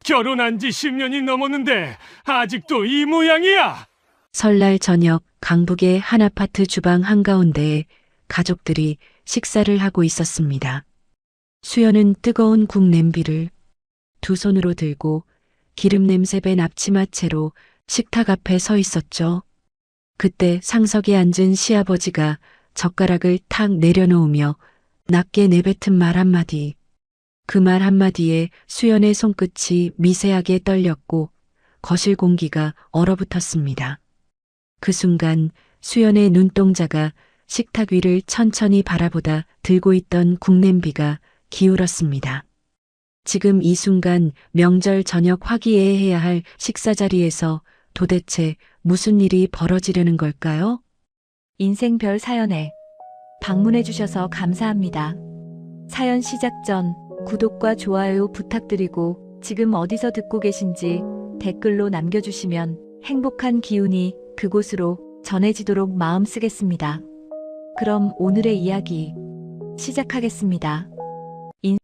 결혼한 지 10년이 넘었는데 아직도 이 모양이야. 설날 저녁 강북의 한 아파트 주방 한가운데에 가족들이 식사를 하고 있었습니다. 수연은 뜨거운 국 냄비를 두 손으로 들고 기름 냄새 밴 앞치마 채로 식탁 앞에 서 있었죠. 그때 상석에 앉은 시아버지가 젓가락을 탁 내려놓으며 낮게 내뱉은 말 한마디. 그 말 한마디에 수연의 손끝이 미세하게 떨렸고 거실 공기가 얼어붙었습니다. 그 순간 수연의 눈동자가 식탁 위를 천천히 바라보다 들고 있던 국냄비가 기울었습니다. 지금 이 순간 명절 저녁 화기애애해야 할 식사 자리에서 도대체 무슨 일이 벌어지려는 걸까요? 인생별 사연에 방문해 주셔서 감사합니다. 사연 시작 전 구독과 좋아요 부탁드리고 지금 어디서 듣고 계신지 댓글로 남겨주시면 행복한 기운이 그곳으로 전해지도록 마음 쓰겠습니다. 그럼 오늘의 이야기 시작하겠습니다.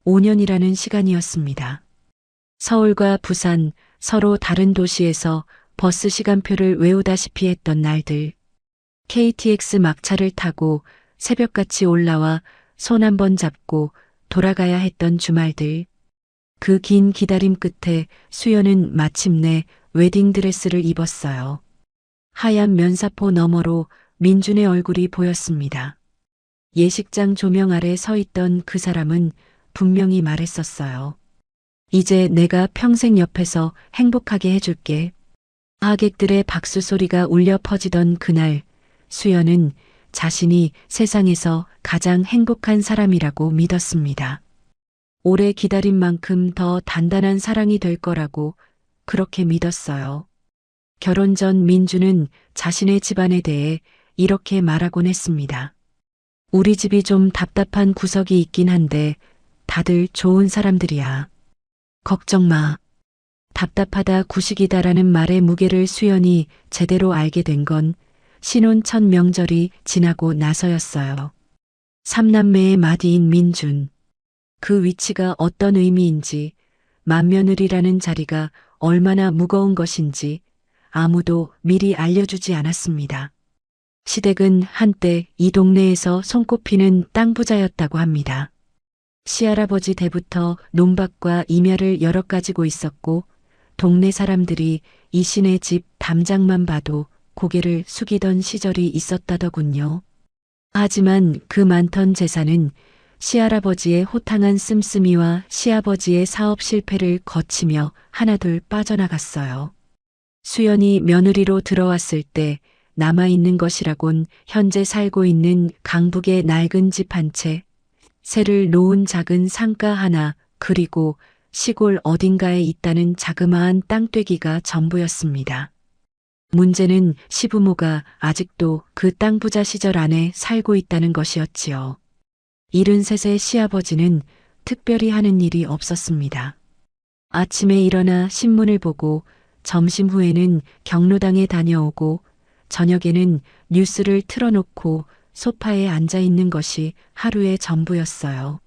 5년이라는 시간이었습니다. 서울과 부산, 서로 다른 도시에서 버스 시간표를 외우다시피 했던 날들. KTX 막차를 타고 새벽같이 올라와 손 한 번 잡고 돌아가야 했던 주말들. 그 긴 기다림 끝에 수연은 마침내 웨딩드레스를 입었어요. 하얀 면사포 너머로 민준의 얼굴이 보였습니다. 예식장 조명 아래 서 있던 그 사람은 분명히 말했었어요. 이제 내가 평생 옆에서 행복하게 해줄게. 하객들의 박수 소리가 울려 퍼지던 그날, 수연은 자신이 세상에서 가장 행복한 사람이라고 믿었습니다. 오래 기다린 만큼 더 단단한 사랑이 될 거라고 그렇게 믿었어요. 결혼 전 민주는 자신의 집안에 대해 이렇게 말하곤 했습니다. 우리 집이 좀 답답한 구석이 있긴 한데 다들 좋은 사람들이야. 걱정 마. 답답하다 구식이다라는 말의 무게를 수연이 제대로 알게 된 건 신혼 첫 명절이 지나고 나서였어요. 삼남매의 마디인 민준. 그 위치가 어떤 의미인지, 맏며느리라는 자리가 얼마나 무거운 것인지 아무도 미리 알려주지 않았습니다. 시댁은 한때 이 동네에서 손꼽히는 땅 부자였다고 합니다. 시할아버지 때부터 논밭과 임야를 여러 가지고 있었고 동네 사람들이 이 신의 집 담장만 봐도 고개를 숙이던 시절이 있었다더군요. 하지만 그 많던 재산은 시할아버지의 호탕한 씀씀이와 시아버지의 사업 실패를 거치며 하나둘 빠져나갔어요. 수연이 며느리로 들어왔을 때 남아있는 것이라곤 현재 살고 있는 강북의 낡은 집 한 채, 새를 놓은 작은 상가 하나, 그리고 시골 어딘가에 있다는 자그마한 땅떼기가 전부였습니다. 문제는 시부모가 아직도 그 땅 부자 시절 안에 살고 있다는 것이었지요. 73세 시아버지는 특별히 하는 일이 없었습니다. 아침에 일어나 신문을 보고 점심 후에는 경로당에 다녀오고 저녁에는 뉴스를 틀어놓고 소파에 앉아 있는 것이 하루의 전부였어요.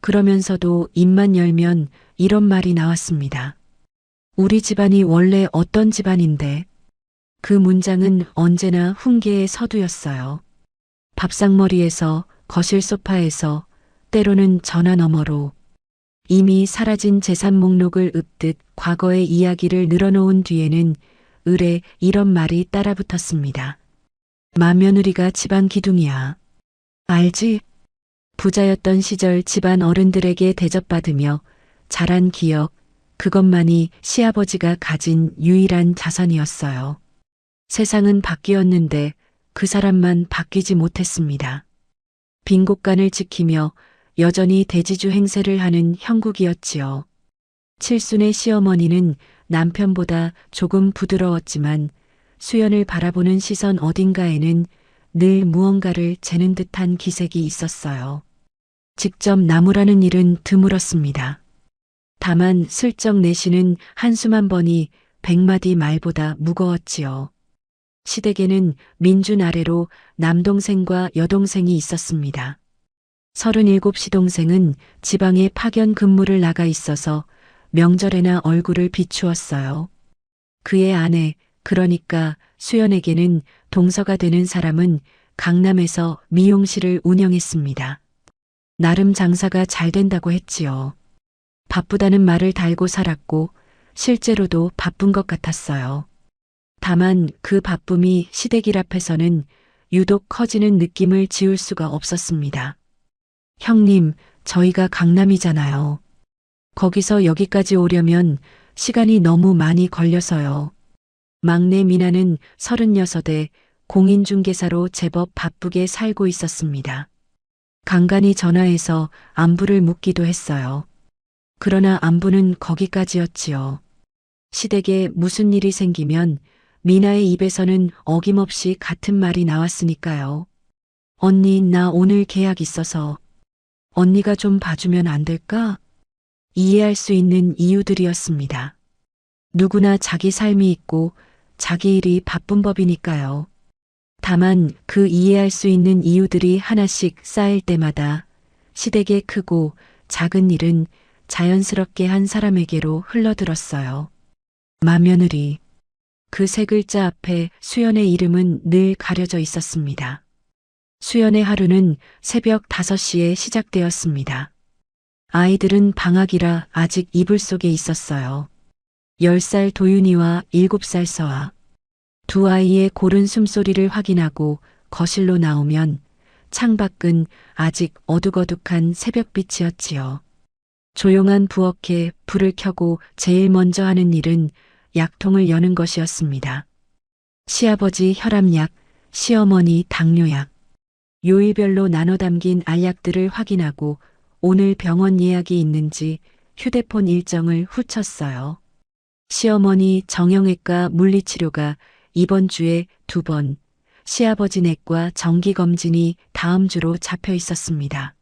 그러면서도 입만 열면 이런 말이 나왔습니다. 우리 집안이 원래 어떤 집안인데. 그 문장은 언제나 훈계의 서두였어요. 밥상머리에서, 거실 소파에서, 때로는 전화 너머로 이미 사라진 재산 목록을 읊듯 과거의 이야기를 늘어놓은 뒤에는 을에 이런 말이 따라붙었습니다. 맏며느리가 집안 기둥이야. 알지? 부자였던 시절 집안 어른들에게 대접받으며 자란 기억, 그것만이 시아버지가 가진 유일한 자산이었어요. 세상은 바뀌었는데 그 사람만 바뀌지 못했습니다. 빈 곳간을 지키며 여전히 대지주 행세를 하는 형국이었지요. 칠순의 시어머니는 남편보다 조금 부드러웠지만 수연을 바라보는 시선 어딘가에는 늘 무언가를 재는 듯한 기색이 있었어요. 직접 나무라는 일은 드물었습니다. 다만 슬쩍 내쉬는 한숨 한 번이 100마디 말보다 무거웠지요. 시댁에는 민준 아래로 남동생과 여동생이 있었습니다. 37 시동생은 지방에 파견 근무를 나가 있어서 명절에나 얼굴을 비추었어요. 그의 아내, 그러니까 수연에게는 동서가 되는 사람은 강남에서 미용실을 운영했습니다. 나름 장사가 잘 된다고 했지요. 바쁘다는 말을 달고 살았고 실제로도 바쁜 것 같았어요. 다만 그 바쁨이 시댁일 앞에서는 유독 커지는 느낌을 지울 수가 없었습니다. 형님, 저희가 강남이잖아요. 거기서 여기까지 오려면 시간이 너무 많이 걸려서요. 막내 미나는 36에 공인중개사로 제법 바쁘게 살고 있었습니다. 간간히 전화해서 안부를 묻기도 했어요. 그러나 안부는 거기까지였지요. 시댁에 무슨 일이 생기면 미나의 입에서는 어김없이 같은 말이 나왔으니까요. 언니, 나 오늘 계약 있어서 언니가 좀 봐주면 안 될까? 이해할 수 있는 이유들이었습니다. 누구나 자기 삶이 있고 자기 일이 바쁜 법이니까요. 다만 그 이해할 수 있는 이유들이 하나씩 쌓일 때마다 시댁의 크고 작은 일은 자연스럽게 한 사람에게로 흘러들었어요. 맏며느리. 그 세 글자 앞에 수연의 이름은 늘 가려져 있었습니다. 수연의 하루는 새벽 5시에 시작되었습니다. 아이들은 방학이라 아직 이불 속에 있었어요. 10살 도윤이와 7살 서아. 두 아이의 고른 숨소리를 확인하고 거실로 나오면 창밖은 아직 어둑어둑한 새벽빛이었지요. 조용한 부엌에 불을 켜고 제일 먼저 하는 일은 약통을 여는 것이었습니다. 시아버지 혈압약, 시어머니 당뇨약, 요일별로 나눠 담긴 알약들을 확인하고 오늘 병원 예약이 있는지 휴대폰 일정을 후쳤어요. 시어머니 정형외과 물리치료가 이번 주에 2번, 시아버지 내과 정기검진이 다음 주로 잡혀 있었습니다.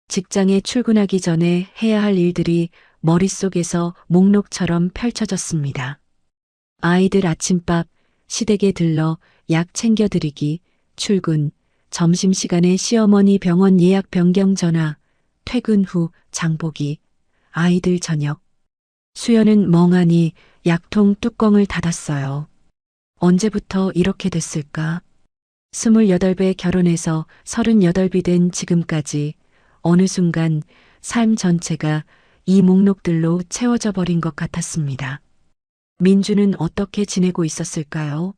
직장에 출근하기 전에 해야 할 일들이 머릿속에서 목록처럼 펼쳐졌습니다. 아이들 아침밥, 시댁에 들러 약 챙겨드리기, 출근, 점심시간에 시어머니 병원 예약 변경 전화, 퇴근 후 장보기, 아이들 저녁. 수연은 멍하니 약통 뚜껑을 닫았어요. 언제부터 이렇게 됐을까? 28배 결혼해서 38이 된 지금까지 어느 순간 삶 전체가 이 목록들로 채워져 버린 것 같았습니다. 민주는 어떻게 지내고 있었을까요?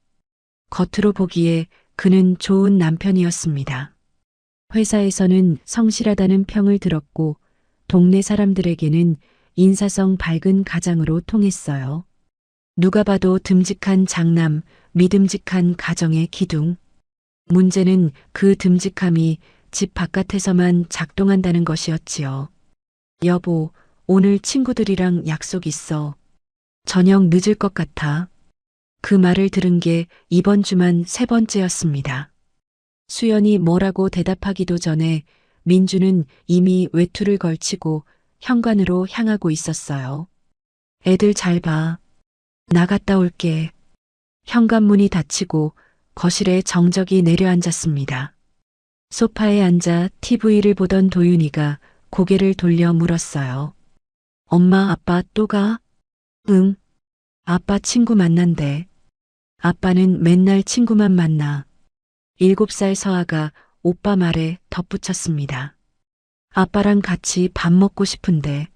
겉으로 보기에 그는 좋은 남편이었습니다. 회사에서는 성실하다는 평을 들었고 동네 사람들에게는 인사성 밝은 가장으로 통했어요. 누가 봐도 듬직한 장남, 믿음직한 가정의 기둥. 문제는 그 듬직함이 집 바깥에서만 작동한다는 것이었지요. 여보, 오늘 친구들이랑 약속 있어. 저녁 늦을 것 같아. 그 말을 들은 게 이번 주만 3번째였습니다. 수연이 뭐라고 대답하기도 전에 민주는 이미 외투를 걸치고 현관으로 향하고 있었어요. 애들 잘 봐. 나갔다 올게. 현관문이 닫히고 거실에 정적이 내려앉았습니다. 소파에 앉아 TV를 보던 도윤이가 고개를 돌려 물었어요. 엄마, 아빠 또 가? 응. 아빠 친구 만난대. 아빠는 맨날 친구만 만나. 7살 서아가 오빠 말에 덧붙였습니다. 아빠랑 같이 밥 먹고 싶은데.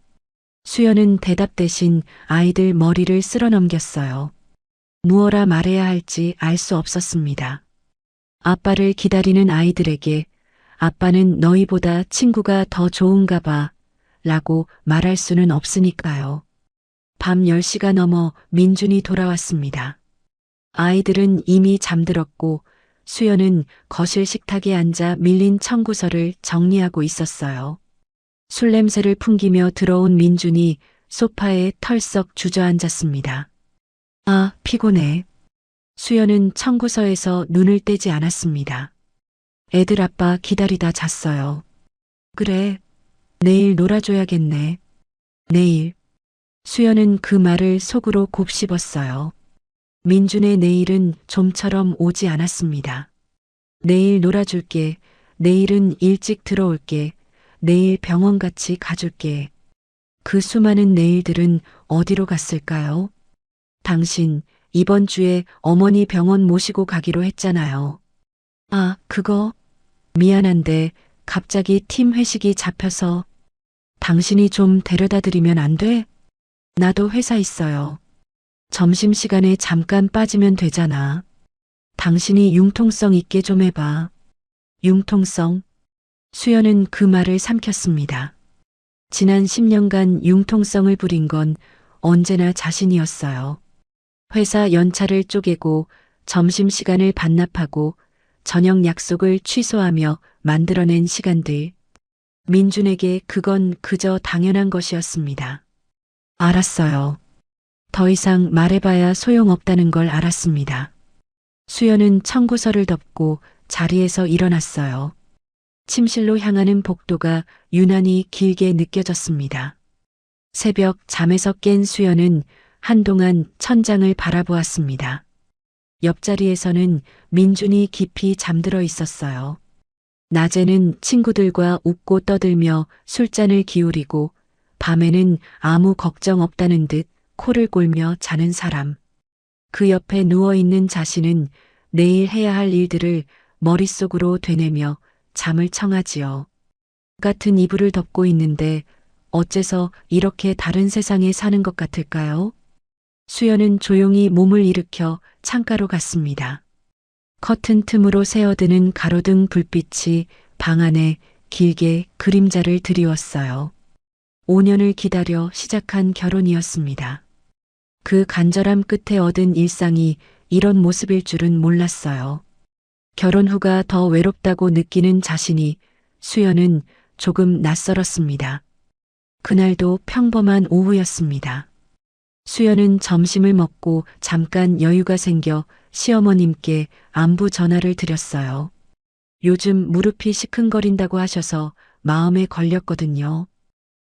수연은 대답 대신 아이들 머리를 쓸어넘겼어요. 무엇라 말해야 할지 알 수 없었습니다. 아빠를 기다리는 아이들에게 아빠는 너희보다 친구가 더 좋은가 봐 라고 말할 수는 없으니까요. 밤 10시가 넘어 민준이 돌아왔습니다. 아이들은 이미 잠들었고 수연은 거실 식탁에 앉아 밀린 청구서를 정리하고 있었어요. 술 냄새를 풍기며 들어온 민준이 소파에 털썩 주저앉았습니다. 아, 피곤해. 수연은 청구서에서 눈을 떼지 않았습니다. 애들 아빠 기다리다 잤어요. 그래, 내일 놀아줘야겠네. 내일. 수연은 그 말을 속으로 곱씹었어요. 민준의 내일은 좀처럼 오지 않았습니다. 내일 놀아줄게. 내일은 일찍 들어올게. 내일 병원 같이 가줄게. 그 수많은 내일들은 어디로 갔을까요? 당신 이번 주에 어머니 병원 모시고 가기로 했잖아요. 아, 그거 미안한데 갑자기 팀 회식이 잡혀서 당신이 좀 데려다 드리면 안 돼? 나도 회사 있어요. 점심시간에 잠깐 빠지면 되잖아. 당신이 융통성 있게 좀 해봐. 융통성? 수연은 그 말을 삼켰습니다. 지난 10년간 융통성을 부린 건 언제나 자신이었어요. 회사 연차를 쪼개고 점심시간을 반납하고 저녁 약속을 취소하며 만들어낸 시간들. 민준에게 그건 그저 당연한 것이었습니다. 알았어요. 더 이상 말해봐야 소용없다는 걸 알았습니다. 수연은 청구서를 덮고 자리에서 일어났어요. 침실로 향하는 복도가 유난히 길게 느껴졌습니다. 새벽 잠에서 깬 수연은 한동안 천장을 바라보았습니다. 옆자리에서는 민준이 깊이 잠들어 있었어요. 낮에는 친구들과 웃고 떠들며 술잔을 기울이고 밤에는 아무 걱정 없다는 듯 코를 골며 자는 사람. 그 옆에 누워있는 자신은 내일 해야 할 일들을 머릿속으로 되뇌며 잠을 청하지요. 같은 이불을 덮고 있는데 어째서 이렇게 다른 세상에 사는 것 같을까요? 수연은 조용히 몸을 일으켜 창가로 갔습니다. 커튼 틈으로 새어드는 가로등 불빛이 방 안에 길게 그림자를 드리웠어요. 5년을 기다려 시작한 결혼이었습니다. 그 간절함 끝에 얻은 일상이 이런 모습일 줄은 몰랐어요. 결혼 후가 더 외롭다고 느끼는 자신이 수연은 조금 낯설었습니다. 그날도 평범한 오후였습니다. 수연은 점심을 먹고 잠깐 여유가 생겨 시어머님께 안부 전화를 드렸어요. 요즘 무릎이 시큰거린다고 하셔서 마음에 걸렸거든요.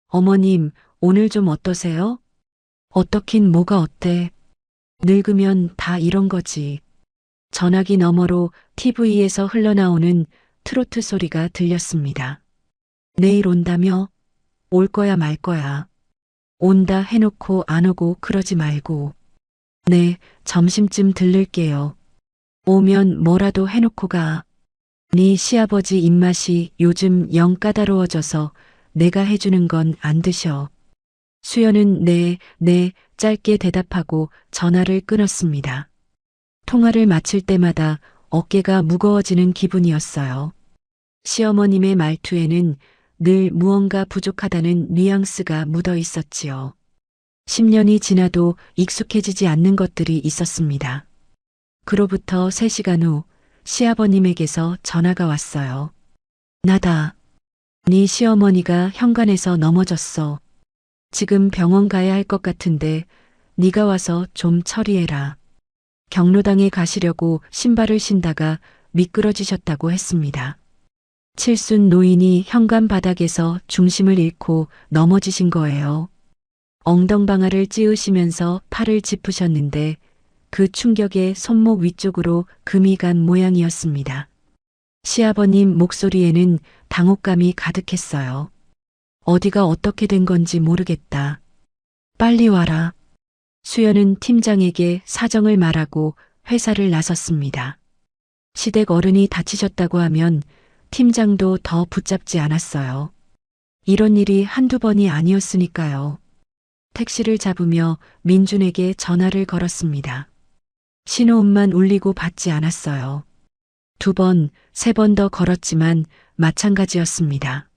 어머님, 오늘 좀 어떠세요? 어떻긴 뭐가 어때? 늙으면 다 이런 거지. 전화기 너머로 TV에서 흘러나오는 트로트 소리가 들렸습니다. 내일 온다며? 올 거야 말 거야. 온다 해놓고 안 오고 그러지 말고. 네, 점심쯤 들를게요. 오면 뭐라도 해놓고 가. 네 시아버지 입맛이 요즘 영 까다로워져서 내가 해주는 건 안 드셔. 수연은 네, 짧게 대답하고 전화를 끊었습니다. 통화를 마칠 때마다 어깨가 무거워지는 기분이었어요. 시어머님의 말투에는 늘 무언가 부족하다는 뉘앙스가 묻어 있었지요. 10년이 지나도 익숙해지지 않는 것들이 있었습니다. 그로부터 3시간 후 시아버님에게서 전화가 왔어요. 나다. 네 시어머니가 현관에서 넘어졌어. 지금 병원 가야 할 것 같은데 네가 와서 좀 처리해라. 경로당에 가시려고 신발을 신다가 미끄러지셨다고 했습니다. 칠순 노인이 현관 바닥에서 중심을 잃고 넘어지신 거예요. 엉덩방아를 찌으시면서 팔을 짚으셨는데 그 충격에 손목 위쪽으로 금이 간 모양이었습니다. 시아버님 목소리에는 당혹감이 가득했어요. 어디가 어떻게 된 건지 모르겠다. 빨리 와라. 수연은 팀장에게 사정을 말하고 회사를 나섰습니다. 시댁 어른이 다치셨다고 하면 팀장도 더 붙잡지 않았어요. 이런 일이 한두 번이 아니었으니까요. 택시를 잡으며 민준에게 전화를 걸었습니다. 신호음만 울리고 받지 않았어요. 2번, 3번 더 걸었지만 마찬가지였습니다.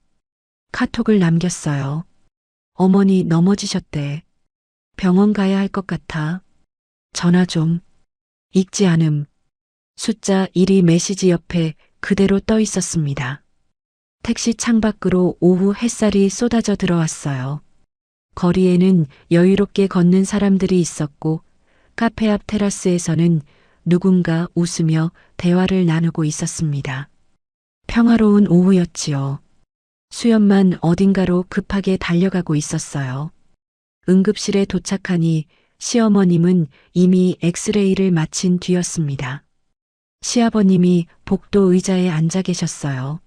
카톡을 남겼어요. 어머니 넘어지셨대. 병원 가야 할 것 같아. 전화 좀. 읽지 않음. 숫자 1이 메시지 옆에 그대로 떠 있었습니다. 택시 창밖으로 오후 햇살이 쏟아져 들어왔어요. 거리에는 여유롭게 걷는 사람들이 있었고 카페 앞 테라스에서는 누군가 웃으며 대화를 나누고 있었습니다. 평화로운 오후였지요. 수연만 어딘가로 급하게 달려가고 있었어요. 응급실에 도착하니 시어머님은 이미 엑스레이를 마친 뒤였습니다. 시아버님이 복도 의자에 앉아 계셨어요.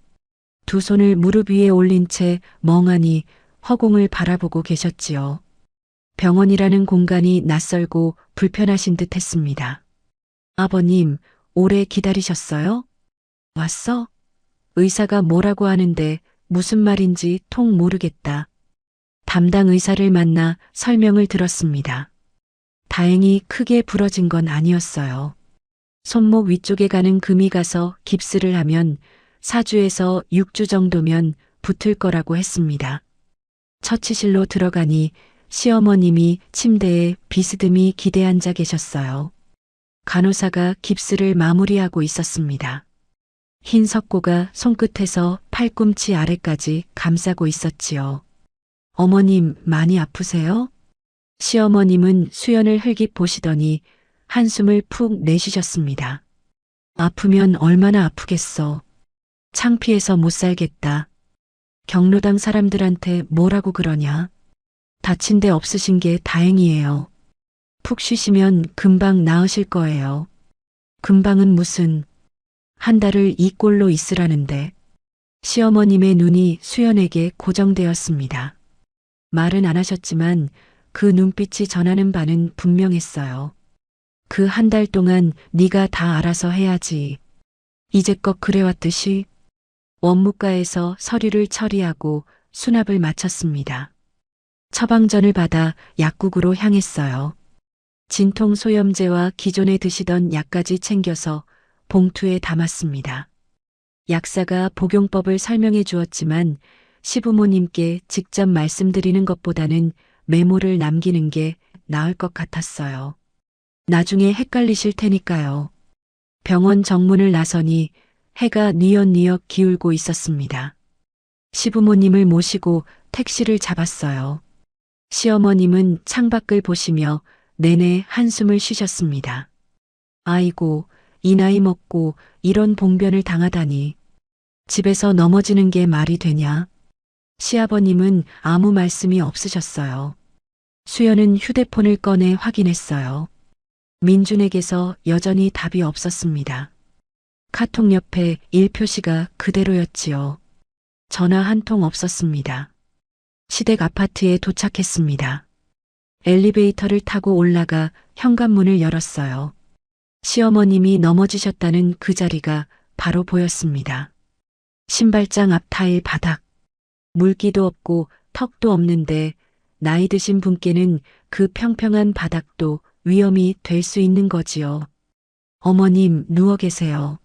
두 손을 무릎 위에 올린 채 멍하니 허공을 바라보고 계셨지요. 병원이라는 공간이 낯설고 불편하신 듯 했습니다. 아버님, 오래 기다리셨어요? 왔어? 의사가 뭐라고 하는데 무슨 말인지 통 모르겠다. 담당 의사를 만나 설명을 들었습니다. 다행히 크게 부러진 건 아니었어요. 손목 위쪽에 가는 금이 가서 깁스를 하면 4주에서 6주 정도면 붙을 거라고 했습니다. 처치실로 들어가니 시어머님이 침대에 비스듬히 기대 앉아 계셨어요. 간호사가 깁스를 마무리하고 있었습니다. 흰 석고가 손끝에서 팔꿈치 아래까지 감싸고 있었지요. 어머님 많이 아프세요? 시어머님은 수연을 흘깃 보시더니 한숨을 푹 내쉬셨습니다. 아프면 얼마나 아프겠어. 창피해서 못 살겠다. 경로당 사람들한테 뭐라고 그러냐. 다친 데 없으신 게 다행이에요. 푹 쉬시면 금방 나으실 거예요. 금방은 무슨, 한 달을 이 꼴로 있으라는데. 시어머님의 눈이 수연에게 고정되었습니다. 말은 안 하셨지만 그 눈빛이 전하는 바는 분명했어요. 그 한 달 동안 네가 다 알아서 해야지. 이제껏 그래왔듯이. 원무과에서 서류를 처리하고 수납을 마쳤습니다. 처방전을 받아 약국으로 향했어요. 진통소염제와 기존에 드시던 약까지 챙겨서 봉투에 담았습니다. 약사가 복용법을 설명해 주었지만 시부모님께 직접 말씀드리는 것보다는 메모를 남기는 게 나을 것 같았어요. 나중에 헷갈리실 테니까요. 병원 정문을 나서니 해가 뉘엿뉘엿 기울고 있었습니다. 시부모님을 모시고 택시를 잡았어요. 시어머님은 창밖을 보시며 내내 한숨을 쉬셨습니다. 아이고, 이 나이 먹고 이런 봉변을 당하다니. 집에서 넘어지는 게 말이 되냐? 시아버님은 아무 말씀이 없으셨어요. 수연은 휴대폰을 꺼내 확인했어요. 민준에게서 여전히 답이 없었습니다. 카톡 옆에 일 표시가 그대로였지요. 전화 한 통 없었습니다. 시댁 아파트에 도착했습니다. 엘리베이터를 타고 올라가 현관문을 열었어요. 시어머님이 넘어지셨다는 그 자리가 바로 보였습니다. 신발장 앞 타일 바닥. 물기도 없고 턱도 없는데 나이 드신 분께는 그 평평한 바닥도 위험이 될 수 있는 거지요. 어머님 누워 계세요.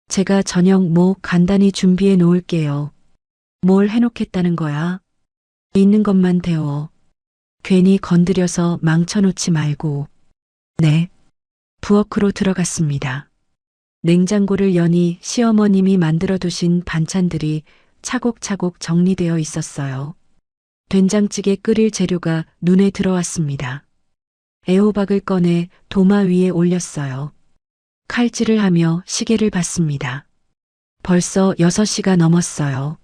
제가 저녁 뭐 간단히 준비해 놓을게요. 뭘 해놓겠다는 거야? 있는 것만 데워. 괜히 건드려서 망쳐놓지 말고. 네. 부엌으로 들어갔습니다. 냉장고를 여니 시어머님이 만들어 두신 반찬들이 차곡차곡 정리되어 있었어요. 된장찌개 끓일 재료가 눈에 들어왔습니다. 애호박을 꺼내 도마 위에 올렸어요. 칼질을 하며 시계를 봤습니다. 벌써 6시가 넘었어요.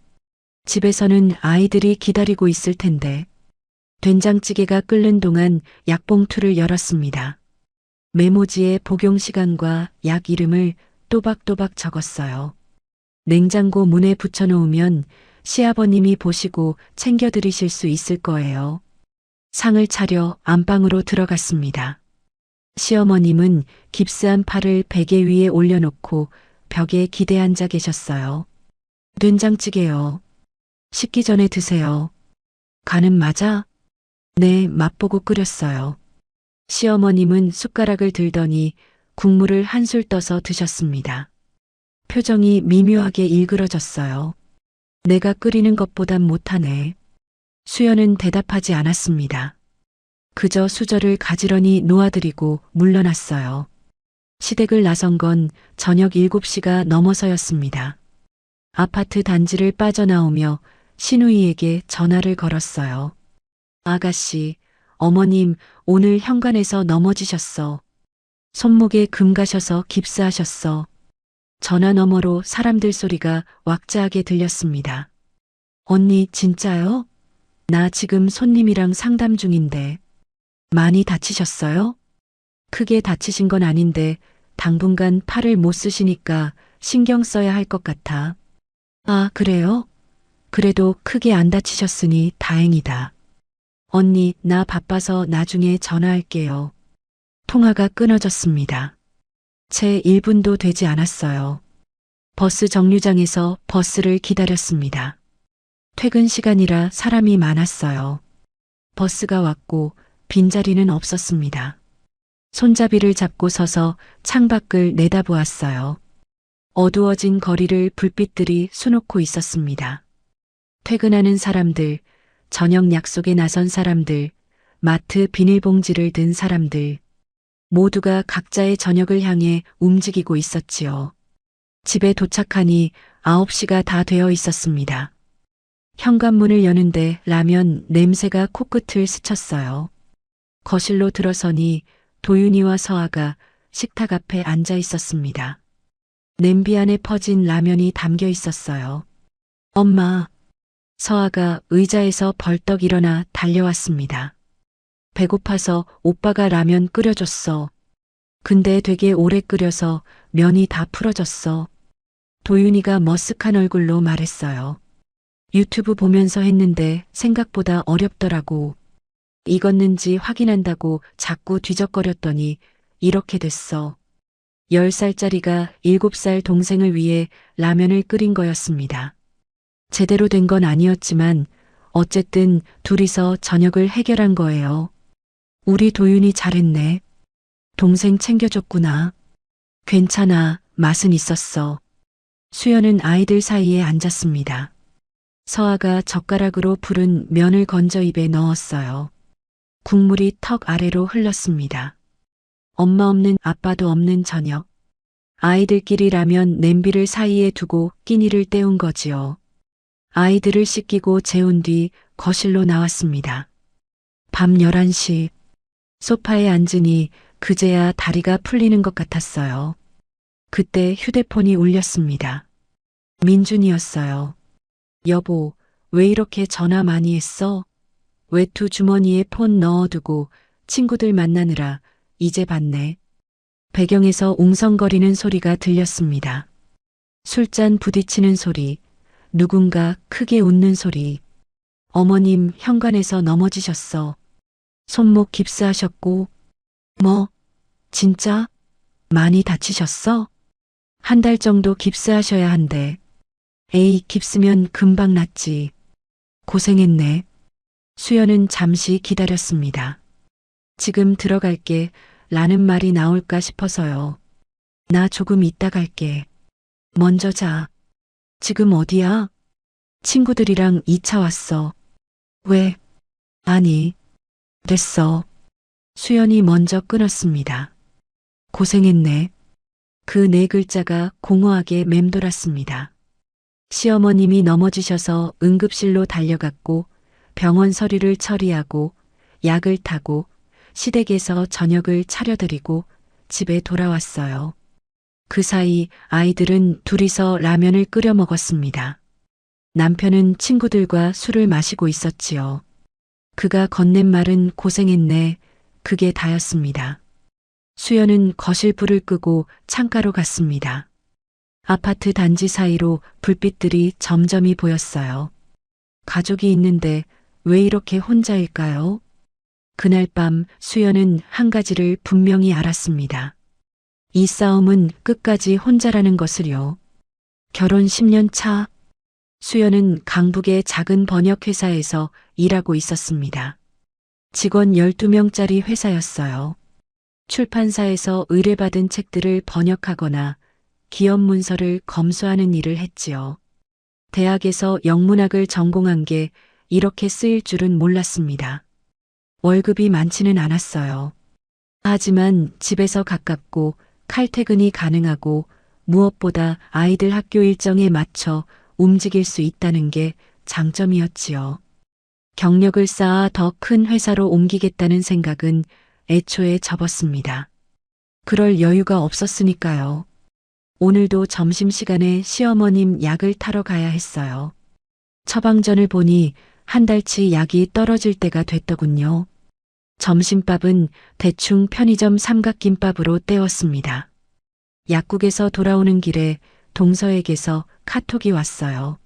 집에서는 아이들이 기다리고 있을 텐데. 된장찌개가 끓는 동안 약봉투를 열었습니다. 메모지에 복용 시간과 약 이름을 또박또박 적었어요. 냉장고 문에 붙여놓으면 시아버님이 보시고 챙겨드리실 수 있을 거예요. 상을 차려 안방으로 들어갔습니다. 시어머님은 깁스한 팔을 베개 위에 올려놓고 벽에 기대 앉아 계셨어요. 된장찌개요. 식기 전에 드세요. 간은 맞아? 네, 맛보고 끓였어요. 시어머님은 숟가락을 들더니 국물을 한술 떠서 드셨습니다. 표정이 미묘하게 일그러졌어요. 내가 끓이는 것보단 못하네. 수연은 대답하지 않았습니다. 그저 수저를 가지런히 놓아드리고 물러났어요. 시댁을 나선 건 저녁 7시가 넘어서였습니다. 아파트 단지를 빠져나오며 신우이에게 전화를 걸었어요. 아가씨, 어머님 오늘 현관에서 넘어지셨어. 손목에 금 가셔서 깁스하셨어. 전화 너머로 사람들 소리가 왁자하게 들렸습니다. 언니 진짜요? 나 지금 손님이랑 상담 중인데. 많이 다치셨어요? 크게 다치신 건 아닌데 당분간 팔을 못 쓰시니까 신경 써야 할 것 같아. 아, 그래요? 그래도 크게 안 다치셨으니 다행이다. 언니, 나 바빠서 나중에 전화할게요. 통화가 끊어졌습니다. 채 1분도 되지 않았어요. 버스 정류장에서 버스를 기다렸습니다. 퇴근 시간이라 사람이 많았어요. 버스가 왔고 빈자리는 없었습니다. 손잡이를 잡고 서서 창밖을 내다보았어요. 어두워진 거리를 불빛들이 수놓고 있었습니다. 퇴근하는 사람들, 저녁 약속에 나선 사람들, 마트 비닐봉지를 든 사람들, 모두가 각자의 저녁을 향해 움직이고 있었지요. 집에 도착하니 9시가 다 되어 있었습니다. 현관문을 여는데 라면 냄새가 코끝을 스쳤어요. 거실로 들어서니 도윤이와 서아가 식탁 앞에 앉아 있었습니다. 냄비 안에 퍼진 라면이 담겨 있었어요. 엄마. 서아가 의자에서 벌떡 일어나 달려왔습니다. 배고파서 오빠가 라면 끓여줬어. 근데 되게 오래 끓여서 면이 다 풀어졌어. 도윤이가 머쓱한 얼굴로 말했어요. 유튜브 보면서 했는데 생각보다 어렵더라고. 익었는지 확인한다고 자꾸 뒤적거렸더니 이렇게 됐어. 10살짜리가 7살 동생을 위해 라면을 끓인 거였습니다. 제대로 된 건 아니었지만 어쨌든 둘이서 저녁을 해결한 거예요. 우리 도윤이 잘했네. 동생 챙겨줬구나. 괜찮아, 맛은 있었어. 수연은 아이들 사이에 앉았습니다. 서아가 젓가락으로 부른 면을 건져 입에 넣었어요. 국물이 턱 아래로 흘렀습니다. 엄마 없는 아빠도 없는 저녁. 아이들끼리 라면 냄비를 사이에 두고 끼니를 때운 거지요. 아이들을 씻기고 재운 뒤 거실로 나왔습니다. 밤 11시. 소파에 앉으니 그제야 다리가 풀리는 것 같았어요. 그때 휴대폰이 울렸습니다. 민준이었어요. 여보, 왜 이렇게 전화 많이 했어? 외투 주머니에 폰 넣어두고 친구들 만나느라 이제 봤네. 배경에서 웅성거리는 소리가 들렸습니다. 술잔 부딪히는 소리, 누군가 크게 웃는 소리. 어머님 현관에서 넘어지셨어. 손목 깁스하셨고. 뭐? 진짜? 많이 다치셨어? 한 달 정도 깁스하셔야 한대. 에이, 깁스면 금방 낫지. 고생했네. 수연은 잠시 기다렸습니다. 지금 들어갈게 라는 말이 나올까 싶어서요. 나 조금 이따 갈게. 먼저 자. 지금 어디야? 친구들이랑 2차 왔어. 왜? 아니. 됐어. 수연이 먼저 끊었습니다. 고생했네. 그 네 글자가 공허하게 맴돌았습니다. 시어머님이 넘어지셔서 응급실로 달려갔고 병원 서류를 처리하고 약을 타고 시댁에서 저녁을 차려드리고 집에 돌아왔어요. 그 사이 아이들은 둘이서 라면을 끓여 먹었습니다. 남편은 친구들과 술을 마시고 있었지요. 그가 건넨 말은 고생했네. 그게 다였습니다. 수연은 거실 불을 끄고 창가로 갔습니다. 아파트 단지 사이로 불빛들이 점점이 보였어요. 가족이 있는데 왜 이렇게 혼자일까요? 그날 밤 수연은 한 가지를 분명히 알았습니다. 이 싸움은 끝까지 혼자라는 것을요. 결혼 10년 차. 수연은 강북의 작은 번역회사에서 일하고 있었습니다. 직원 12명짜리 회사였어요. 출판사에서 의뢰받은 책들을 번역하거나 기업 문서를 검수하는 일을 했지요. 대학에서 영문학을 전공한 게 이렇게 쓰일 줄은 몰랐습니다. 월급이 많지는 않았어요. 하지만 집에서 가깝고 칼퇴근이 가능하고 무엇보다 아이들 학교 일정에 맞춰 움직일 수 있다는 게 장점이었지요. 경력을 쌓아 더 큰 회사로 옮기겠다는 생각은 애초에 접었습니다. 그럴 여유가 없었으니까요. 오늘도 점심시간에 시어머님 약을 타러 가야 했어요. 처방전을 보니 한 달치 약이 떨어질 때가 됐더군요. 점심밥은 대충 편의점 삼각김밥으로 때웠습니다. 약국에서 돌아오는 길에 동서에게서 카톡이 왔어요.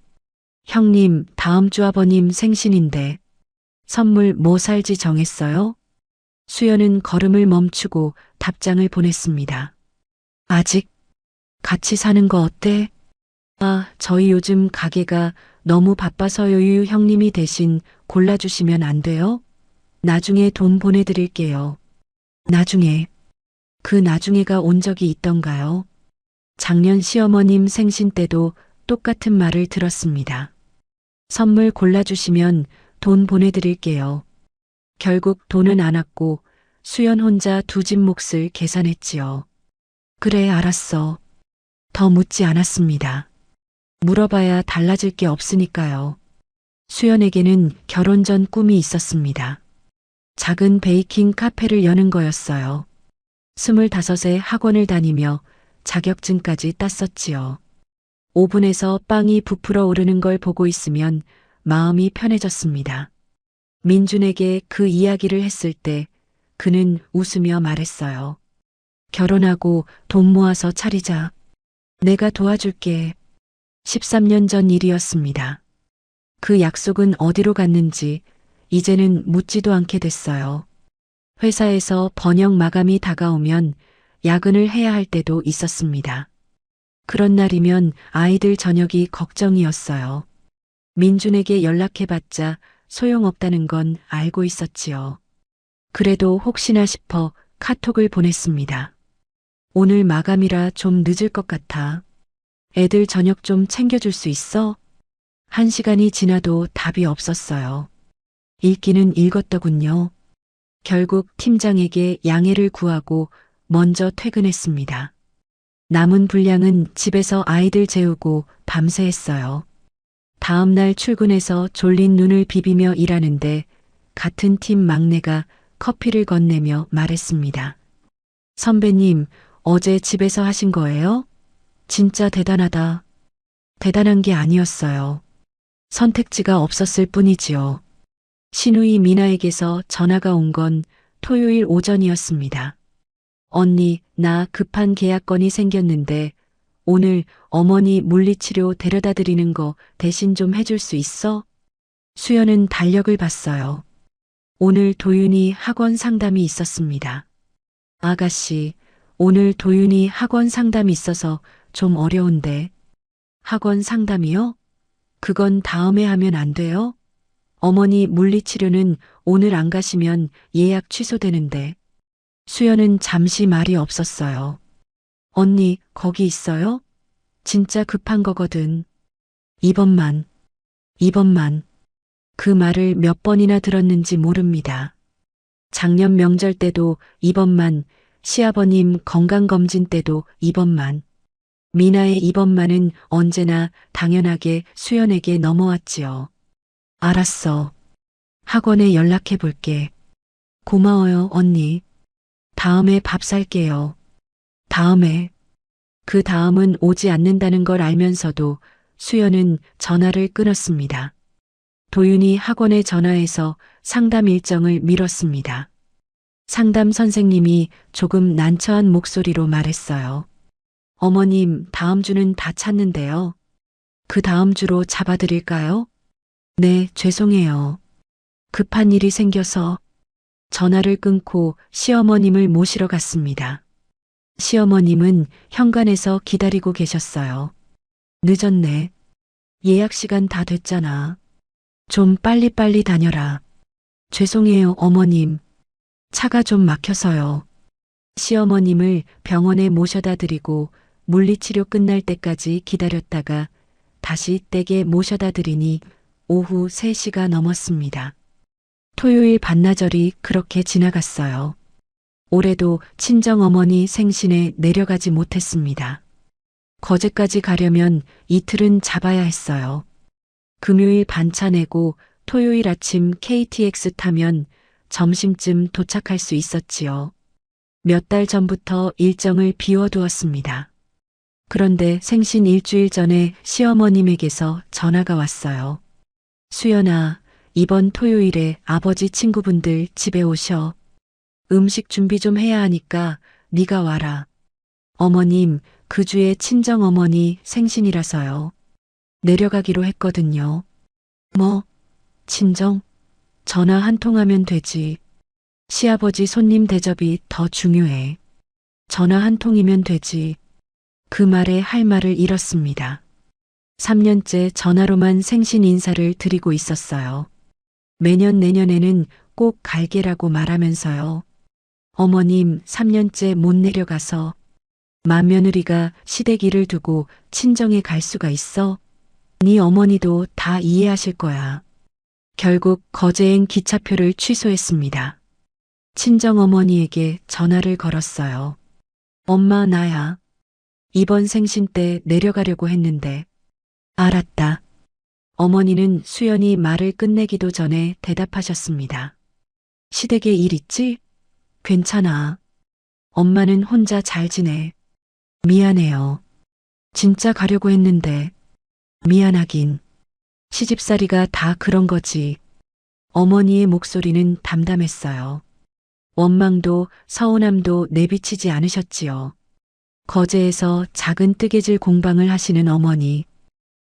형님, 다음 주 아버님 생신인데 선물 뭐 살지 정했어요? 수연은 걸음을 멈추고 답장을 보냈습니다. 아직? 같이 사는 거 어때? 아, 저희 요즘 가게가 너무 바빠서요. 유 형님이 대신 골라주시면 안 돼요? 나중에 돈 보내드릴게요. 나중에. 그 나중에가 온 적이 있던가요? 작년 시어머님 생신 때도 똑같은 말을 들었습니다. 선물 골라주시면 돈 보내드릴게요. 결국 돈은 안 왔고 수연 혼자 두 집 몫을 계산했지요. 그래, 알았어. 더 묻지 않았습니다. 물어봐야 달라질 게 없으니까요. 수연에게는 결혼 전 꿈이 있었습니다. 작은 베이킹 카페를 여는 거였어요. 25에 학원을 다니며 자격증까지 땄었지요. 오븐에서 빵이 부풀어 오르는 걸 보고 있으면 마음이 편해졌습니다. 민준에게 그 이야기를 했을 때 그는 웃으며 말했어요. 결혼하고 돈 모아서 차리자. 내가 도와줄게. 13년 전 일이었습니다. 그 약속은 어디로 갔는지 이제는 묻지도 않게 됐어요. 회사에서 번역 마감이 다가오면 야근을 해야 할 때도 있었습니다. 그런 날이면 아이들 저녁이 걱정이었어요. 민준에게 연락해봤자 소용없다는 건 알고 있었지요. 그래도 혹시나 싶어 카톡을 보냈습니다. 오늘 마감이라 좀 늦을 것 같아. 애들 저녁 좀 챙겨줄 수 있어? 1시간이 지나도 답이 없었어요. 읽기는 읽었더군요. 결국 팀장에게 양해를 구하고 먼저 퇴근했습니다. 남은 분량은 집에서 아이들 재우고 밤새 했어요. 다음 날 출근해서 졸린 눈을 비비며 일하는데 같은 팀 막내가 커피를 건네며 말했습니다. 선배님, 어제 집에서 하신 거예요? 진짜 대단하다. 대단한 게 아니었어요. 선택지가 없었을 뿐이지요. 시누이 미나에게서 전화가 온 건 토요일 오전이었습니다. 언니, 나 급한 계약건이 생겼는데 오늘 어머니 물리치료 데려다 드리는 거 대신 좀 해줄 수 있어? 수연은 달력을 봤어요. 오늘 도윤이 학원 상담이 있었습니다. 아가씨, 오늘 도윤이 학원 상담이 있어서 좀 어려운데. 학원 상담이요? 그건 다음에 하면 안 돼요? 어머니 물리치료는 오늘 안 가시면 예약 취소되는데. 수연은 잠시 말이 없었어요. 언니, 거기 있어요? 진짜 급한 거거든. 이번만. 그 말을 몇 번이나 들었는지 모릅니다. 작년 명절 때도 이번만, 시아버님 건강검진 때도 이번만. 미나의 이번만은 언제나 당연하게 수연에게 넘어왔지요. 알았어. 학원에 연락해 볼게. 고마워요, 언니. 다음에 밥 살게요. 다음에. 그 다음은 오지 않는다는 걸 알면서도 수연은 전화를 끊었습니다. 도윤이 학원에 전화해서 상담 일정을 미뤘습니다. 상담 선생님이 조금 난처한 목소리로 말했어요. 어머님, 다음 주는 다 찼는데요. 그 다음 주로 잡아드릴까요? 네, 죄송해요. 급한 일이 생겨서. 전화를 끊고 시어머님을 모시러 갔습니다. 시어머님은 현관에서 기다리고 계셨어요. 늦었네. 예약 시간 다 됐잖아. 좀 빨리빨리 다녀라. 죄송해요, 어머님. 차가 좀 막혀서요. 시어머님을 병원에 모셔다 드리고 물리치료 끝날 때까지 기다렸다가 다시 댁에 모셔다 드리니 오후 3시가 넘었습니다. 토요일 반나절이 그렇게 지나갔어요. 올해도 친정어머니 생신에 내려가지 못했습니다. 거제까지 가려면 이틀은 잡아야 했어요. 금요일 반차 내고 토요일 아침 KTX 타면 점심쯤 도착할 수 있었지요. 몇 달 전부터 일정을 비워두었습니다. 그런데 생신 일주일 전에 시어머님에게서 전화가 왔어요. 수연아, 이번 토요일에 아버지 친구분들 집에 오셔. 음식 준비 좀 해야 하니까 네가 와라. 어머님, 그 주에 친정어머니 생신이라서요. 내려가기로 했거든요. 뭐, 친정? 전화 한 통 하면 되지. 시아버지 손님 대접이 더 중요해. 전화 한 통이면 되지. 그 말에 할 말을 잃었습니다. 3년째 전화로만 생신 인사를 드리고 있었어요. 매년 내년에는 꼭 갈게라고 말하면서요. 어머님 3년째 못 내려가서 맏며느리가 시댁일을 두고 친정에 갈 수가 있어? 네 어머니도 다 이해하실 거야. 결국 거제행 기차표를 취소했습니다. 친정 어머니에게 전화를 걸었어요. 엄마 나야. 이번 생신 때 내려가려고 했는데. 알았다. 어머니는 수연이 말을 끝내기도 전에 대답하셨습니다. 시댁에 일 있지? 괜찮아. 엄마는 혼자 잘 지내. 미안해요. 진짜 가려고 했는데. 미안하긴. 시집살이가 다 그런 거지. 어머니의 목소리는 담담했어요. 원망도 서운함도 내비치지 않으셨지요. 거제에서 작은 뜨개질 공방을 하시는 어머니.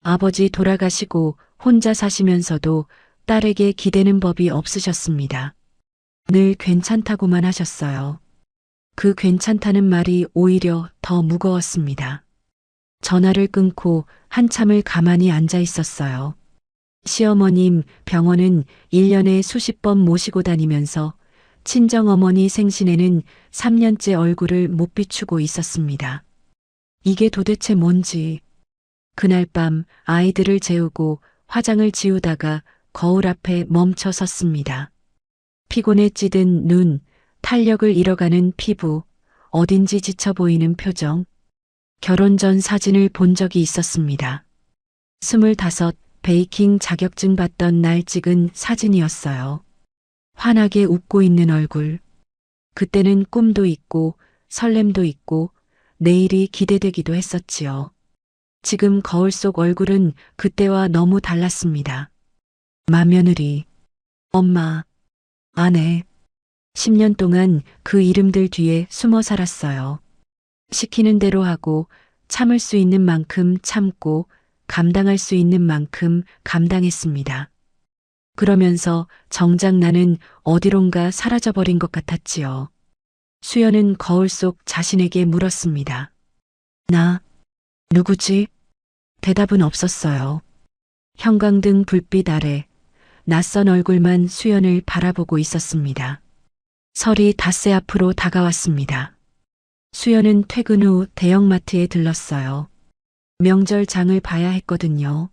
아버지 돌아가시고 혼자 사시면서도 딸에게 기대는 법이 없으셨습니다. 늘 괜찮다고만 하셨어요. 그 괜찮다는 말이 오히려 더 무거웠습니다. 전화를 끊고 한참을 가만히 앉아 있었어요. 시어머님 병원은 1년에 수십 번 모시고 다니면서 친정어머니 생신에는 3년째 얼굴을 못 비추고 있었습니다. 이게 도대체 뭔지. 그날 밤 아이들을 재우고 화장을 지우다가 거울 앞에 멈춰 섰습니다. 피곤에 찌든 눈, 탄력을 잃어가는 피부, 어딘지 지쳐 보이는 표정. 결혼 전 사진을 본 적이 있었습니다. 25 베이킹 자격증 받던 날 찍은 사진이었어요. 환하게 웃고 있는 얼굴. 그때는 꿈도 있고 설렘도 있고 내일이 기대되기도 했었지요. 지금 거울 속 얼굴은 그때와 너무 달랐습니다. 맏며느리, 엄마, 아내. 10년 동안 그 이름들 뒤에 숨어 살았어요. 시키는 대로 하고 참을 수 있는 만큼 참고 감당할 수 있는 만큼 감당했습니다. 그러면서 정작 나는 어디론가 사라져버린 것 같았지요. 수연은 거울 속 자신에게 물었습니다. 나, 누구지? 대답은 없었어요. 형광등 불빛 아래 낯선 얼굴만 수연을 바라보고 있었습니다. 설이 닷새 앞으로 다가왔습니다. 수연은 퇴근 후 대형마트에 들렀어요. 명절 장을 봐야 했거든요.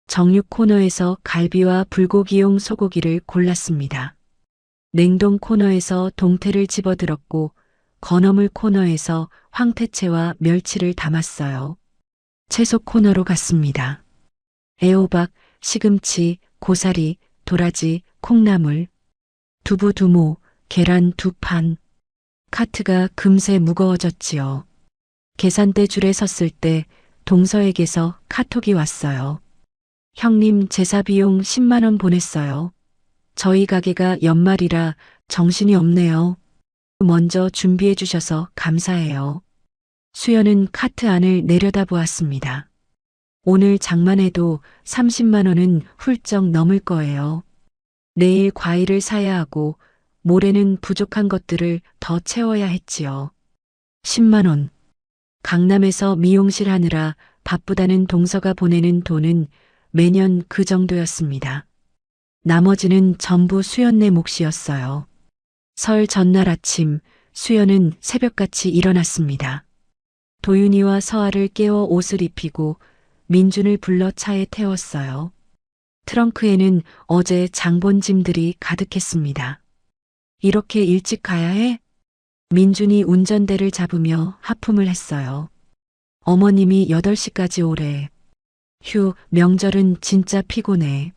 정육 코너에서 갈비와 불고기용 소고기를 골랐습니다. 냉동 코너에서 동태를 집어들었고 건어물 코너에서 황태채와 멸치를 담았어요. 채소 코너로 갔습니다. 애호박, 시금치, 고사리, 도라지, 콩나물, 두부 2모, 계란 2판. 카트가 금세 무거워졌지요. 계산대 줄에 섰을 때 동서에게서 카톡이 왔어요. 형님 제사 비용 10만 원 보냈어요. 저희 가게가 연말이라 정신이 없네요. 먼저 준비해 주셔서 감사해요. 수연은 카트 안을 내려다보았습니다. 오늘 장만해도 30만 원은 훌쩍 넘을 거예요. 내일 과일을 사야 하고 모레는 부족한 것들을 더 채워야 했지요. 10만 원. 강남에서 미용실 하느라 바쁘다는 동서가 보내는 돈은 매년 그 정도였습니다. 나머지는 전부 수연네 몫이었어요. 설 전날 아침 수연은 새벽같이 일어났습니다. 도윤이와 서아를 깨워 옷을 입히고 민준을 불러 차에 태웠어요. 트렁크에는 어제 장본 짐들이 가득했습니다. 이렇게 일찍 가야 해? 민준이 운전대를 잡으며 하품을 했어요. 어머님이 8시까지 오래. 휴, 명절은 진짜 피곤해.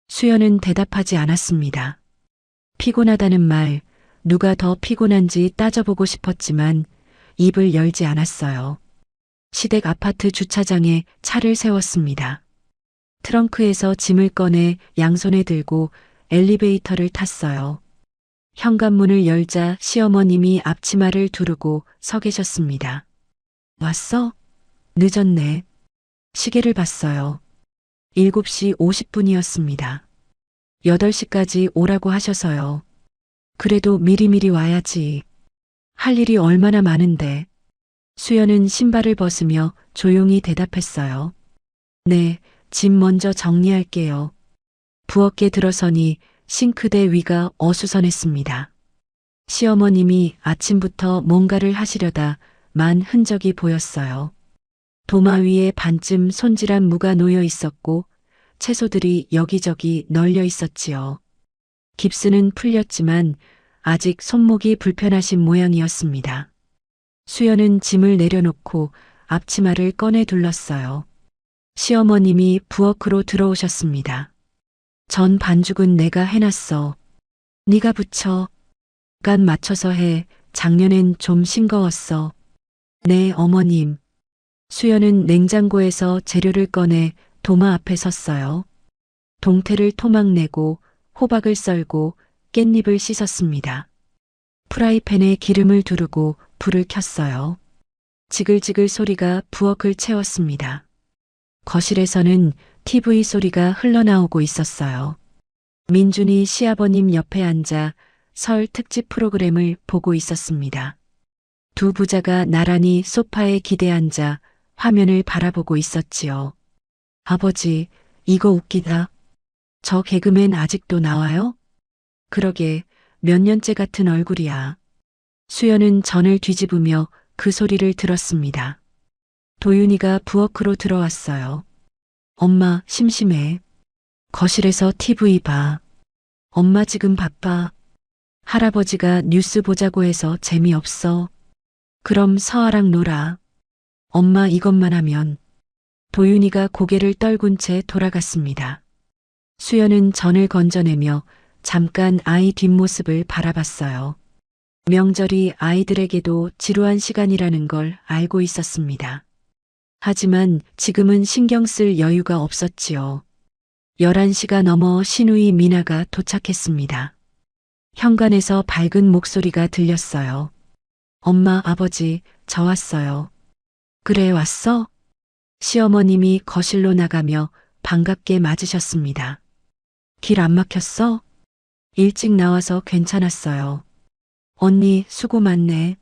수연은 대답하지 않았습니다. 피곤하다는 말, 누가 더 피곤한지 따져보고 싶었지만 입을 열지 않았어요. 시댁 아파트 주차장에 차를 세웠습니다. 트렁크에서 짐을 꺼내 양손에 들고 엘리베이터를 탔어요. 현관문을 열자 시어머님이 앞치마를 두르고 서 계셨습니다. 왔어? 늦었네. 시계를 봤어요. 7시 50분이었습니다. 8시까지 오라고 하셔서요. 그래도 미리미리 와야지. 할 일이 얼마나 많은데. 수연은 신발을 벗으며 조용히 대답했어요. 네, 짐 먼저 정리할게요. 부엌에 들어서니 싱크대 위가 어수선했습니다. 시어머님이 아침부터 뭔가를 하시려다 만 흔적이 보였어요. 도마 위에 반쯤 손질한 무가 놓여 있었고 채소들이 여기저기 널려 있었지요. 깁스는 풀렸지만 아직 손목이 불편하신 모양이었습니다. 수연은 짐을 내려놓고 앞치마를 꺼내 둘렀어요. 시어머님이 부엌으로 들어오셨습니다. 전 반죽은 내가 해놨어. 네가 부쳐. 간 맞춰서 해. 작년엔 좀 싱거웠어. 네, 어머님. 수연은 냉장고에서 재료를 꺼내 도마 앞에 섰어요. 동태를 토막내고 호박을 썰고 깻잎을 씻었습니다. 프라이팬에 기름을 두르고 불을 켰어요. 지글지글 소리가 부엌을 채웠습니다. 거실에서는 TV 소리가 흘러나오고 있었어요. 민준이 시아버님 옆에 앉아 설 특집 프로그램을 보고 있었습니다. 두 부자가 나란히 소파에 기대앉아 화면을 바라보고 있었지요. 아버지, 이거 웃기다. 저 개그맨 아직도 나와요? 그러게, 몇 년째 같은 얼굴이야. 수연은 전을 뒤집으며 그 소리를 들었습니다. 도윤이가 부엌으로 들어왔어요. 엄마, 심심해. 거실에서 TV 봐. 엄마 지금 바빠. 할아버지가 뉴스 보자고 해서 재미없어. 그럼 서아랑 놀아. 엄마 이것만 하면. 도윤이가 고개를 떨군 채 돌아갔습니다. 수연은 전을 건져내며 잠깐 아이 뒷모습을 바라봤어요. 명절이 아이들에게도 지루한 시간이라는 걸 알고 있었습니다. 하지만 지금은 신경 쓸 여유가 없었지요. 11시가 넘어 신우이 미나가 도착했습니다. 현관에서 밝은 목소리가 들렸어요. 엄마, 아버지, 저 왔어요. 그래, 왔어? 시어머님이 거실로 나가며 반갑게 맞으셨습니다. 길 안 막혔어? 일찍 나와서 괜찮았어요. 언니, 수고 많네.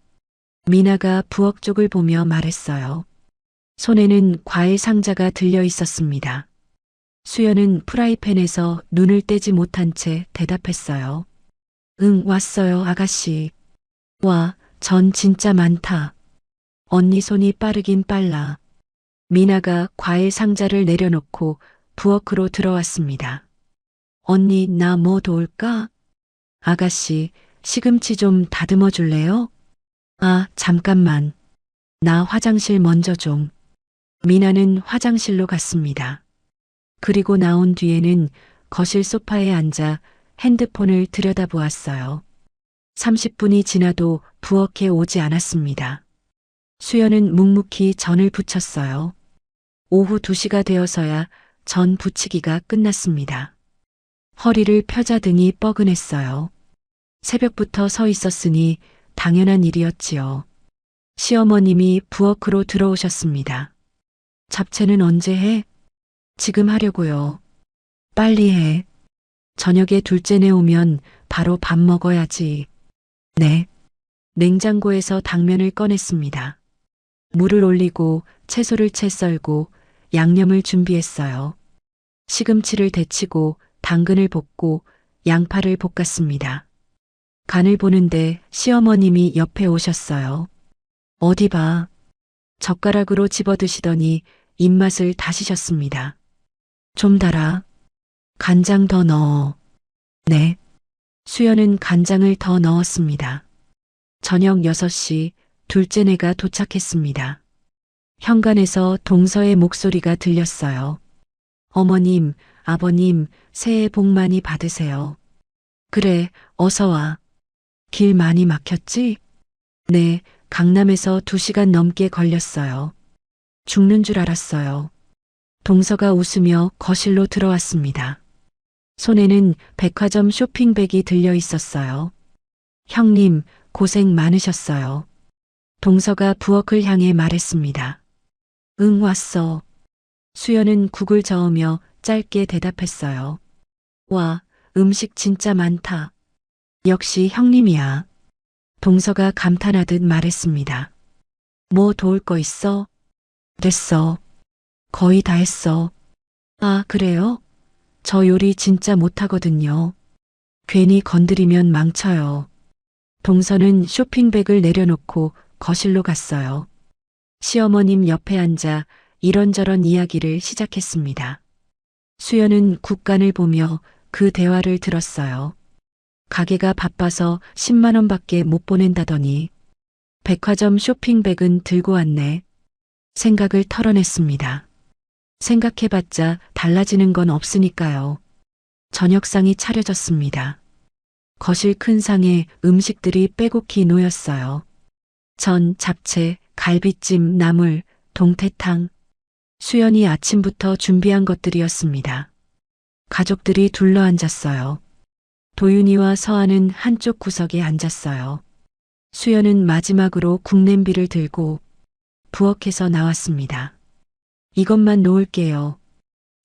미나가 부엌 쪽을 보며 말했어요. 손에는 과일 상자가 들려 있었습니다. 수연은 프라이팬에서 눈을 떼지 못한 채 대답했어요. 응, 왔어요, 아가씨. 와, 전 진짜 많다. 언니 손이 빠르긴 빨라. 미나가 과일 상자를 내려놓고 부엌으로 들어왔습니다. 언니, 나 뭐 도울까? 아가씨, 시금치 좀 다듬어 줄래요? 아, 잠깐만. 나 화장실 먼저 좀. 미나는 화장실로 갔습니다. 그리고 나온 뒤에는 거실 소파에 앉아 핸드폰을 들여다보았어요. 30분이 지나도 부엌에 오지 않았습니다. 수연은 묵묵히 전을 부쳤어요. 오후 2시가 되어서야 전 부치기가 끝났습니다. 허리를 펴자 등이 뻐근했어요. 새벽부터 서 있었으니 당연한 일이었지요. 시어머님이 부엌으로 들어오셨습니다. 잡채는 언제 해? 지금 하려고요. 빨리 해. 저녁에 둘째네 오면 바로 밥 먹어야지. 네. 냉장고에서 당면을 꺼냈습니다. 물을 올리고 채소를 채 썰고 양념을 준비했어요. 시금치를 데치고 당근을 볶고 양파를 볶았습니다. 간을 보는데 시어머님이 옆에 오셨어요. 어디 봐. 젓가락으로 집어 드시더니 입맛을 다시셨습니다. 좀 달아. 간장 더 넣어. 네. 수연은 간장을 더 넣었습니다. 저녁 6시 둘째네가 도착했습니다. 현관에서 동서의 목소리가 들렸어요. 어머님, 아버님, 새해 복 많이 받으세요. 그래, 어서 와. 길 많이 막혔지? 네, 강남에서 2시간 넘게 걸렸어요. 죽는 줄 알았어요. 동서가 웃으며 거실로 들어왔습니다. 손에는 백화점 쇼핑백이 들려 있었어요. 형님, 고생 많으셨어요. 동서가 부엌을 향해 말했습니다. 응, 왔어. 수연은 국을 저으며 짧게 대답했어요. 와, 음식 진짜 많다. 역시 형님이야. 동서가 감탄하듯 말했습니다. 뭐 도울 거 있어? 됐어. 거의 다 했어. 아, 그래요? 저 요리 진짜 못하거든요. 괜히 건드리면 망쳐요. 동서는 쇼핑백을 내려놓고 거실로 갔어요. 시어머님 옆에 앉아 이런저런 이야기를 시작했습니다. 수연은 국간을 보며 그 대화를 들었어요. 가게가 바빠서 10만 원밖에 못 보낸다더니 백화점 쇼핑백은 들고 왔네. 생각을 털어냈습니다. 생각해봤자 달라지는 건 없으니까요. 저녁상이 차려졌습니다. 거실 큰 상에 음식들이 빼곡히 놓였어요. 전, 잡채, 갈비찜, 나물, 동태탕. 수연이 아침부터 준비한 것들이었습니다. 가족들이 둘러앉았어요. 도윤이와 서아는 한쪽 구석에 앉았어요. 수연은 마지막으로 국냄비를 들고 부엌에서 나왔습니다. 이것만 놓을게요.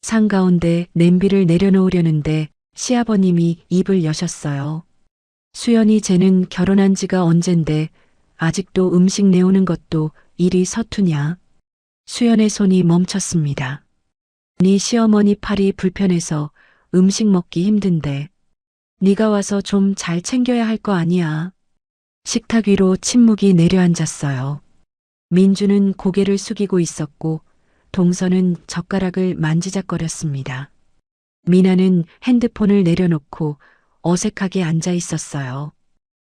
상 가운데 냄비를 내려놓으려는데 시아버님이 입을 여셨어요. 수연이 쟤는 결혼한 지가 언젠데 아직도 음식 내오는 것도 일이 서투냐. 수연의 손이 멈췄습니다. 네 시어머니 팔이 불편해서 음식 먹기 힘든데 네가 와서 좀 잘 챙겨야 할 거 아니야. 식탁 위로 침묵이 내려앉았어요. 민주는 고개를 숙이고 있었고 동서는 젓가락을 만지작거렸습니다. 미나는 핸드폰을 내려놓고 어색하게 앉아 있었어요.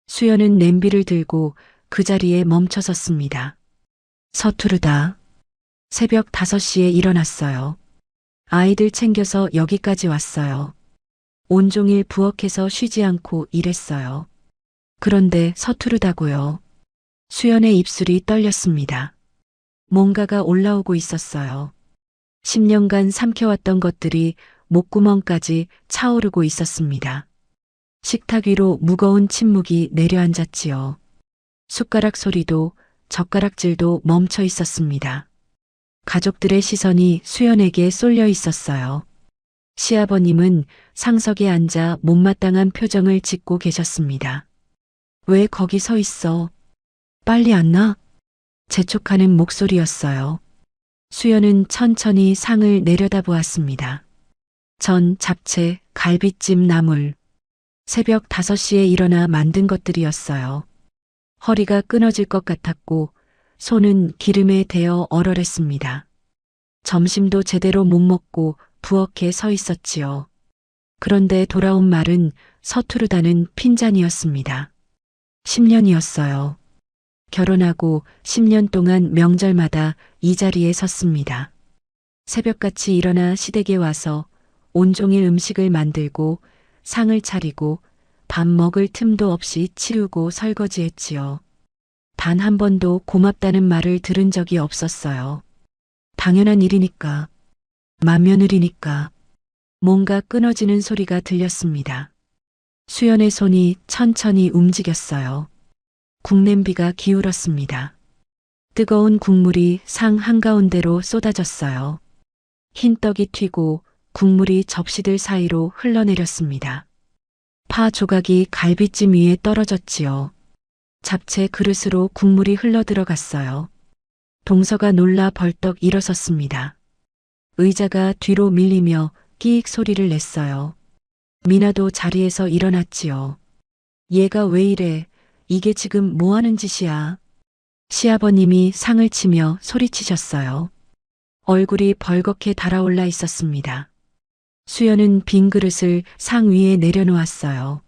수연은 냄비를 들고 그 자리에 멈춰섰습니다. 서투르다. 새벽 5시에 일어났어요. 아이들 챙겨서 여기까지 왔어요. 온종일 부엌에서 쉬지 않고 일했어요. 그런데 서투르다고요. 수연의 입술이 떨렸습니다. 뭔가가 올라오고 있었어요. 10년간 삼켜왔던 것들이 목구멍까지 차오르고 있었습니다. 식탁 위로 무거운 침묵이 내려앉았지요. 숟가락 소리도 젓가락질도 멈춰 있었습니다. 가족들의 시선이 수연에게 쏠려 있었어요. 시아버님은 상석에 앉아 못마땅한 표정을 짓고 계셨습니다. 왜 거기 서 있어? 빨리 안 나? 재촉하는 목소리였어요. 수연은 천천히 상을 내려다보았습니다. 전, 잡채, 갈비찜, 나물. 새벽 5시에 일어나 만든 것들이었어요. 허리가 끊어질 것 같았고 손은 기름에 데어 얼얼했습니다. 점심도 제대로 못 먹고 부엌에 서 있었지요. 그런데 돌아온 말은 서투르다는 핀잔이었습니다. 10년이었어요. 결혼하고 10년 동안 명절마다 이 자리에 섰습니다. 새벽같이 일어나 시댁에 와서 온종일 음식을 만들고 상을 차리고 밥 먹을 틈도 없이 치우고 설거지했지요. 단 한 번도 고맙다는 말을 들은 적이 없었어요. 당연한 일이니까. 맏며느리니까. 뭔가 끊어지는 소리가 들렸습니다. 수연의 손이 천천히 움직였어요. 국냄비가 기울었습니다. 뜨거운 국물이 상 한가운데로 쏟아졌어요. 흰 떡이 튀고 국물이 접시들 사이로 흘러내렸습니다. 파 조각이 갈비찜 위에 떨어졌지요. 잡채 그릇으로 국물이 흘러들어갔어요. 동서가 놀라 벌떡 일어섰습니다. 의자가 뒤로 밀리며 끼익 소리를 냈어요. 미나도 자리에서 일어났지요. 얘가 왜 이래? 이게 지금 뭐 하는 짓이야? 시아버님이 상을 치며 소리치셨어요. 얼굴이 벌겋게 달아올라 있었습니다. 수연은 빈 그릇을 상 위에 내려놓았어요.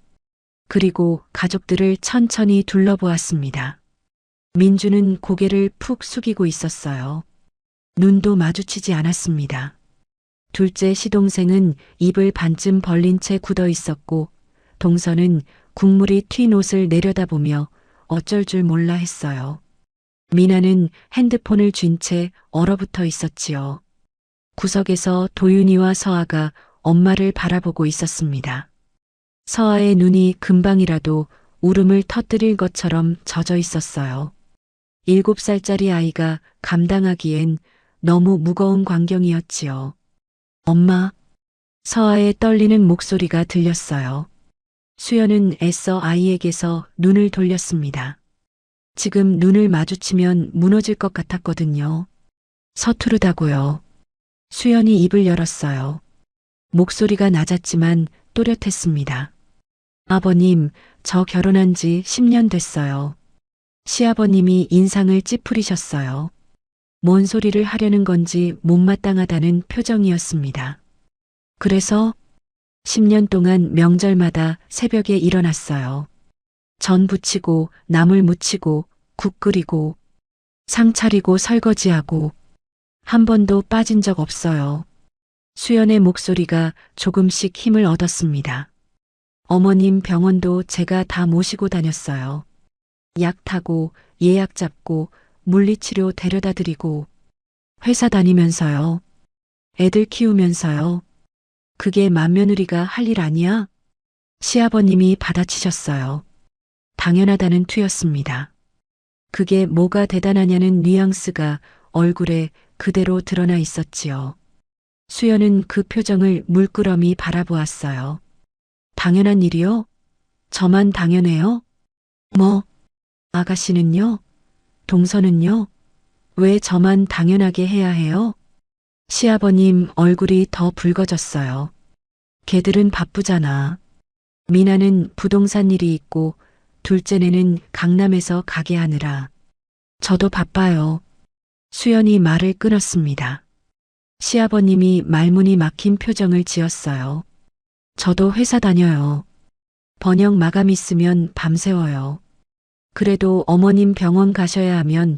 그리고 가족들을 천천히 둘러보았습니다. 민주는 고개를 푹 숙이고 있었어요. 눈도 마주치지 않았습니다. 둘째 시동생은 입을 반쯤 벌린 채 굳어 있었고 동서는 국물이 튄 옷을 내려다보며 어쩔 줄 몰라 했어요. 미나는 핸드폰을 쥔 채 얼어붙어 있었지요. 구석에서 도윤이와 서아가 엄마를 바라보고 있었습니다. 서아의 눈이 금방이라도 울음을 터뜨릴 것처럼 젖어 있었어요. 7살짜리 아이가 감당하기엔 너무 무거운 광경이었지요. 엄마, 서아의 떨리는 목소리가 들렸어요. 수연은 애써 아이에게서 눈을 돌렸습니다. 지금 눈을 마주치면 무너질 것 같았거든요. 서투르다고요. 수연이 입을 열었어요. 목소리가 낮았지만 또렷했습니다. 아버님, 저 결혼한 지 10년 됐어요. 시아버님이 인상을 찌푸리셨어요. 뭔 소리를 하려는 건지 못마땅하다는 표정이었습니다. 그래서 10년 동안 명절마다 새벽에 일어났어요. 전 부치고 나물 무치고 국 끓이고 상 차리고 설거지하고 한 번도 빠진 적 없어요. 수연의 목소리가 조금씩 힘을 얻었습니다. 어머님 병원도 제가 다 모시고 다녔어요. 약 타고 예약 잡고 물리치료 데려다 드리고 회사 다니면서요. 애들 키우면서요. 그게 맏며느리가 할 일 아니야? 시아버님이 받아치셨어요. 당연하다는 투였습니다. 그게 뭐가 대단하냐는 뉘앙스가 얼굴에 그대로 드러나 있었지요. 수연은 그 표정을 물끄러미 바라보았어요. 당연한 일이요? 저만 당연해요? 뭐, 아가씨는요? 동서는요? 왜 저만 당연하게 해야 해요? 시아버님 얼굴이 더 붉어졌어요. 걔들은 바쁘잖아. 미나는 부동산 일이 있고 둘째네는 강남에서 가게 하느라. 저도 바빠요. 수연이 말을 끊었습니다. 시아버님이 말문이 막힌 표정을 지었어요. 저도 회사 다녀요. 번역 마감 있으면 밤새워요. 그래도 어머님 병원 가셔야 하면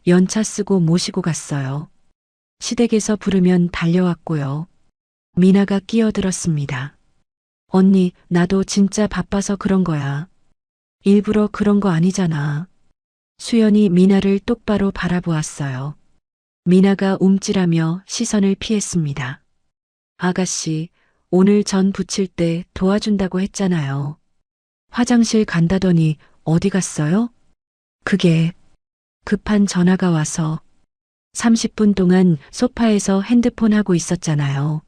연차 쓰고 모시고 갔어요. 시댁에서 부르면 달려왔고요. 미나가 끼어들었습니다. 언니, 나도 진짜 바빠서 그런 거야. 일부러 그런 거 아니잖아. 수연이 미나를 똑바로 바라보았어요. 미나가 움찔하며 시선을 피했습니다. 아가씨, 오늘 전 부칠 때 도와준다고 했잖아요. 화장실 간다더니 어디 갔어요? 그게 급한 전화가 와서 30분 동안 소파에서 핸드폰 하고 있었잖아요.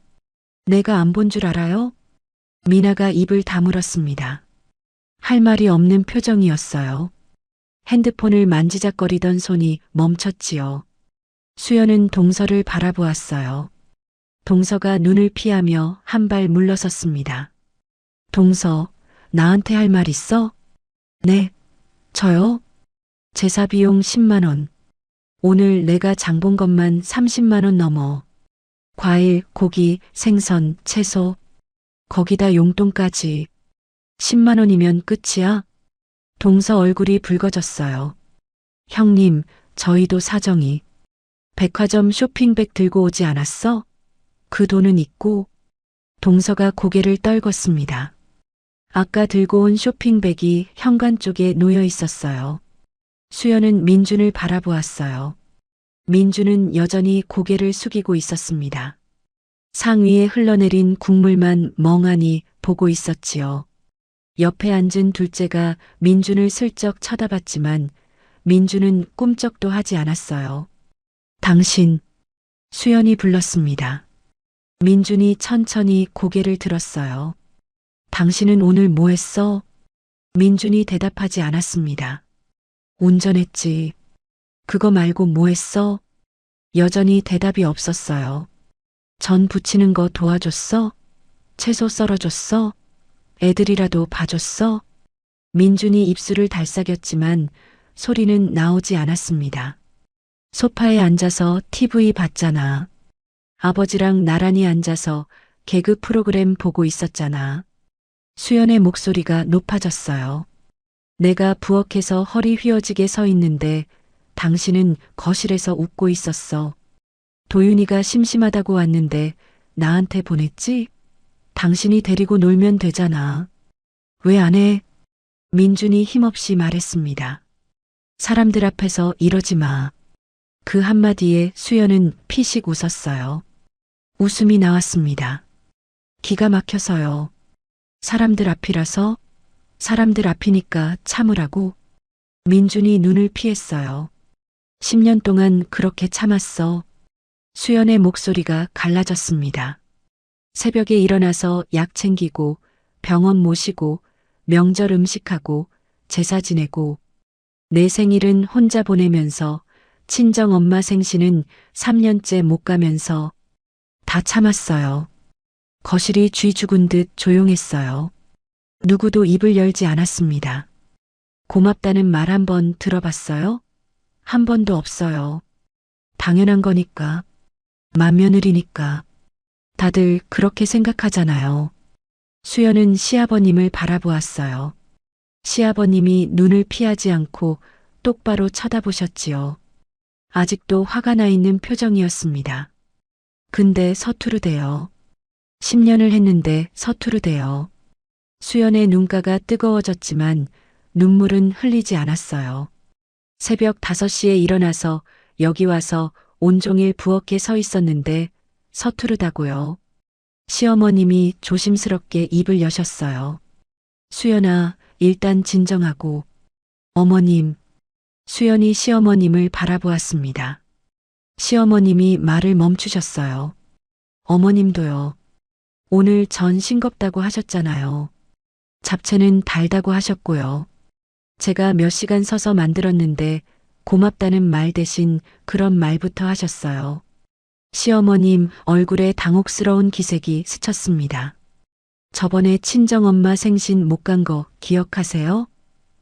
내가 안 본 줄 알아요? 미나가 입을 다물었습니다. 할 말이 없는 표정이었어요. 핸드폰을 만지작거리던 손이 멈췄지요. 수연은 동서를 바라보았어요. 동서가 눈을 피하며 한 발 물러섰습니다. 동서, 나한테 할 말 있어? 네, 저요? 제사 비용 10만 원. 오늘 내가 장 본 것만 30만 원 넘어. 과일, 고기, 생선, 채소, 거기다 용돈까지. 10만 원이면 끝이야? 동서 얼굴이 붉어졌어요. 형님, 저희도 사정이. 백화점 쇼핑백 들고 오지 않았어? 그 돈은 있고. 동서가 고개를 떨궜습니다. 아까 들고 온 쇼핑백이 현관 쪽에 놓여 있었어요. 수연은 민준을 바라보았어요. 민준은 여전히 고개를 숙이고 있었습니다. 상 위에 흘러내린 국물만 멍하니 보고 있었지요. 옆에 앉은 둘째가 민준을 슬쩍 쳐다봤지만 민준은 꿈쩍도 하지 않았어요. 당신, 수연이 불렀습니다. 민준이 천천히 고개를 들었어요. 당신은 오늘 뭐 했어? 민준이 대답하지 않았습니다. 운전했지. 그거 말고 뭐 했어? 여전히 대답이 없었어요. 전 부치는 거 도와줬어? 채소 썰어줬어? 애들이라도 봐줬어? 민준이 입술을 달싹였지만 소리는 나오지 않았습니다. 소파에 앉아서 TV 봤잖아. 아버지랑 나란히 앉아서 개그 프로그램 보고 있었잖아. 수연의 목소리가 높아졌어요. 내가 부엌에서 허리 휘어지게 서 있는데 당신은 거실에서 웃고 있었어. 도윤이가 심심하다고 왔는데 나한테 보냈지? 당신이 데리고 놀면 되잖아. 왜 안 해? 민준이 힘없이 말했습니다. 사람들 앞에서 이러지 마. 그 한마디에 수연은 피식 웃었어요. 웃음이 나왔습니다. 기가 막혀서요. 사람들 앞이라서? 사람들 앞이니까 참으라고? 민준이 눈을 피했어요. 10년 동안 그렇게 참았어. 수연의 목소리가 갈라졌습니다. 새벽에 일어나서 약 챙기고 병원 모시고 명절 음식하고 제사 지내고 내 생일은 혼자 보내면서 친정 엄마 생신은 3년째 못 가면서 다 참았어요. 거실이 쥐 죽은 듯 조용했어요. 누구도 입을 열지 않았습니다. 고맙다는 말 한 번 들어봤어요? 한 번도 없어요. 당연한 거니까. 맏며느리니까. 다들 그렇게 생각하잖아요. 수연은 시아버님을 바라보았어요. 시아버님이 눈을 피하지 않고 똑바로 쳐다보셨지요. 아직도 화가 나 있는 표정이었습니다. 근데 서투르대요. 10년을 했는데 서투르대요. 수연의 눈가가 뜨거워졌지만 눈물은 흘리지 않았어요. 새벽 5시에 일어나서 여기 와서 온종일 부엌에 서 있었는데 서투르다고요. 시어머님이 조심스럽게 입을 여셨어요. 수연아, 일단 진정하고. 어머님. 수연이 시어머님을 바라보았습니다. 시어머님이 말을 멈추셨어요. 어머님도요. 오늘 전 싱겁다고 하셨잖아요. 잡채는 달다고 하셨고요. 제가 몇 시간 서서 만들었는데 고맙다는 말 대신 그런 말부터 하셨어요. 시어머님 얼굴에 당혹스러운 기색이 스쳤습니다. 저번에 친정엄마 생신 못 간 거 기억하세요?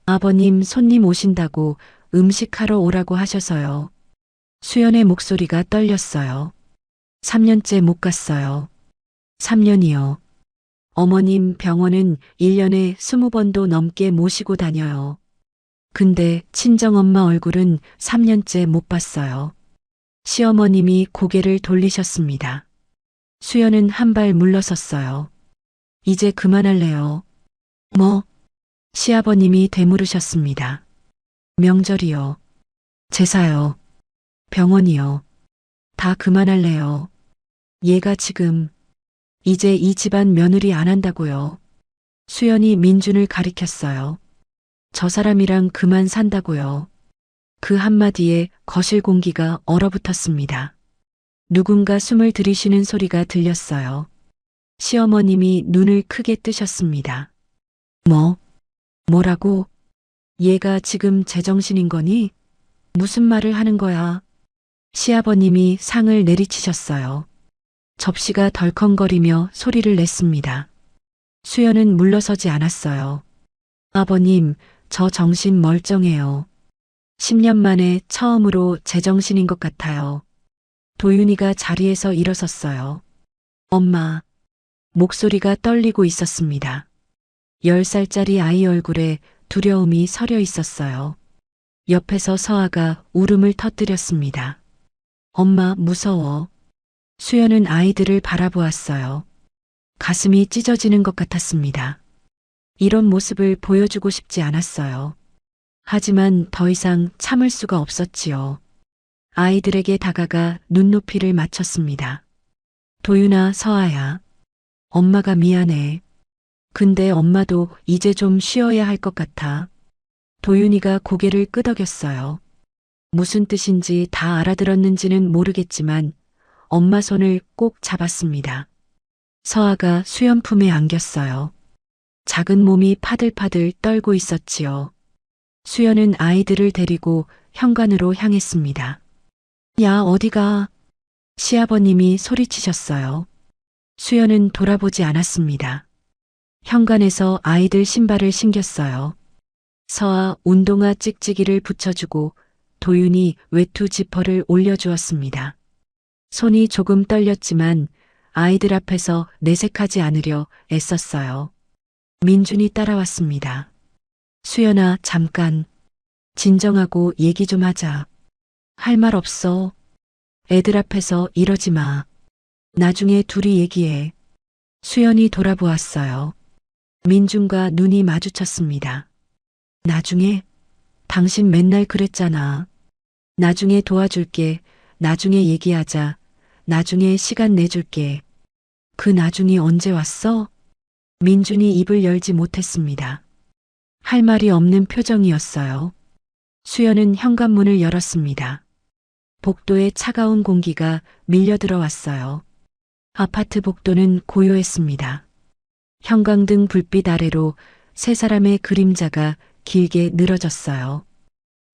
아버님 손님 오신다고 음식하러 오라고 하셔서요. 수연의 목소리가 떨렸어요. 3년째 못 갔어요. 3년이요. 어머님 병원은 1년에 20번도 넘게 모시고 다녀요. 근데 친정엄마 얼굴은 3년째 못 봤어요. 시어머님이 고개를 돌리셨습니다. 수연은 한 발 물러섰어요. 이제 그만할래요. 뭐? 시아버님이 되물으셨습니다. 명절이요. 제사요. 병원이요. 다 그만할래요. 얘가 지금 이제 이 집안 며느리 안 한다고요. 수연이 민준을 가리켰어요. 저 사람이랑 그만 산다고요. 그 한마디에 거실 공기가 얼어붙었습니다. 누군가 숨을 들이쉬는 소리가 들렸어요. 시어머님이 눈을 크게 뜨셨습니다. 뭐라고? 얘가 지금 제정신인 거니? 무슨 말을 하는 거야? 시아버님이 상을 내리치셨어요. 접시가 덜컹거리며 소리를 냈습니다. 수연은 물러서지 않았어요. 아버님, 저 정신 멀쩡해요. 10년 만에 처음으로 제정신인 것 같아요. 도윤이가 자리에서 일어섰어요. 엄마. 목소리가 떨리고 있었습니다. 10살짜리 아이 얼굴에 두려움이 서려 있었어요. 옆에서 서아가 울음을 터뜨렸습니다. 엄마 무서워. 수연은 아이들을 바라보았어요. 가슴이 찢어지는 것 같았습니다. 이런 모습을 보여주고 싶지 않았어요. 하지만 더 이상 참을 수가 없었지요. 아이들에게 다가가 눈높이를 맞췄습니다. 도윤아, 서아야. 엄마가 미안해. 근데 엄마도 이제 좀 쉬어야 할 것 같아. 도윤이가 고개를 끄덕였어요. 무슨 뜻인지 다 알아들었는지는 모르겠지만 엄마 손을 꼭 잡았습니다. 서아가 수연 품에 안겼어요. 작은 몸이 파들파들 떨고 있었지요. 수연은 아이들을 데리고 현관으로 향했습니다. 야, 어디가? 시아버님이 소리치셨어요. 수연은 돌아보지 않았습니다. 현관에서 아이들 신발을 신겼어요. 서아 운동화 찍찍이를 붙여주고 도윤이 외투 지퍼를 올려주었습니다. 손이 조금 떨렸지만 아이들 앞에서 내색하지 않으려 애썼어요. 민준이 따라왔습니다. 수연아, 잠깐. 진정하고 얘기 좀 하자. 할 말 없어. 애들 앞에서 이러지 마. 나중에 둘이 얘기해. 수연이 돌아보았어요. 민준과 눈이 마주쳤습니다. 나중에? 당신 맨날 그랬잖아. 나중에 도와줄게. 나중에 얘기하자. 나중에 시간 내줄게. 그 나중이 언제 왔어? 민준이 입을 열지 못했습니다. 할 말이 없는 표정이었어요. 수연은 현관문을 열었습니다. 복도에 차가운 공기가 밀려 들어왔어요. 아파트 복도는 고요했습니다. 형광등 불빛 아래로 세 사람의 그림자가 길게 늘어졌어요.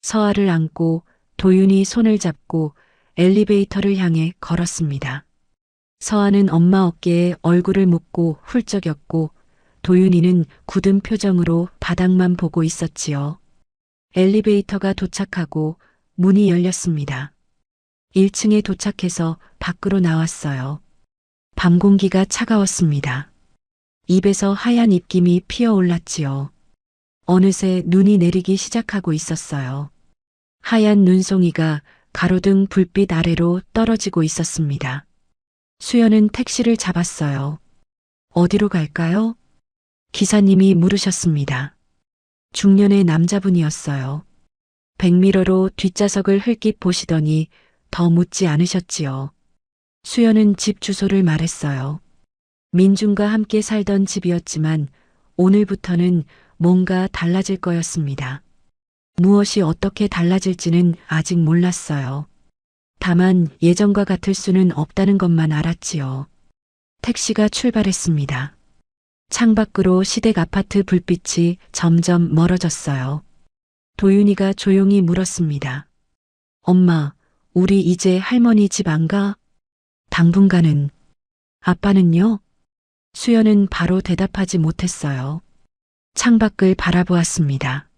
서아를 안고 도윤이 손을 잡고 엘리베이터를 향해 걸었습니다. 서아는 엄마 어깨에 얼굴을 묻고 훌쩍였고 도윤이는 굳은 표정으로 바닥만 보고 있었지요. 엘리베이터가 도착하고 문이 열렸습니다. 1층에 도착해서 밖으로 나왔어요. 밤 공기가 차가웠습니다. 입에서 하얀 입김이 피어올랐지요. 어느새 눈이 내리기 시작하고 있었어요. 하얀 눈송이가 가로등 불빛 아래로 떨어지고 있었습니다. 수연은 택시를 잡았어요. 어디로 갈까요? 기사님이 물으셨습니다. 중년의 남자분이었어요. 백미러로 뒷좌석을 흘낏 보시더니 더 묻지 않으셨지요. 수연은 집 주소를 말했어요. 민준과 함께 살던 집이었지만 오늘부터는 뭔가 달라질 거였습니다. 무엇이 어떻게 달라질지는 아직 몰랐어요. 다만 예전과 같을 수는 없다는 것만 알았지요. 택시가 출발했습니다. 창밖으로 시댁 아파트 불빛이 점점 멀어졌어요. 도윤이가 조용히 물었습니다. 엄마, 우리 이제 할머니 집 안 가? 당분간은. 아빠는요? 수연은 바로 대답하지 못했어요. 창밖을 바라보았습니다.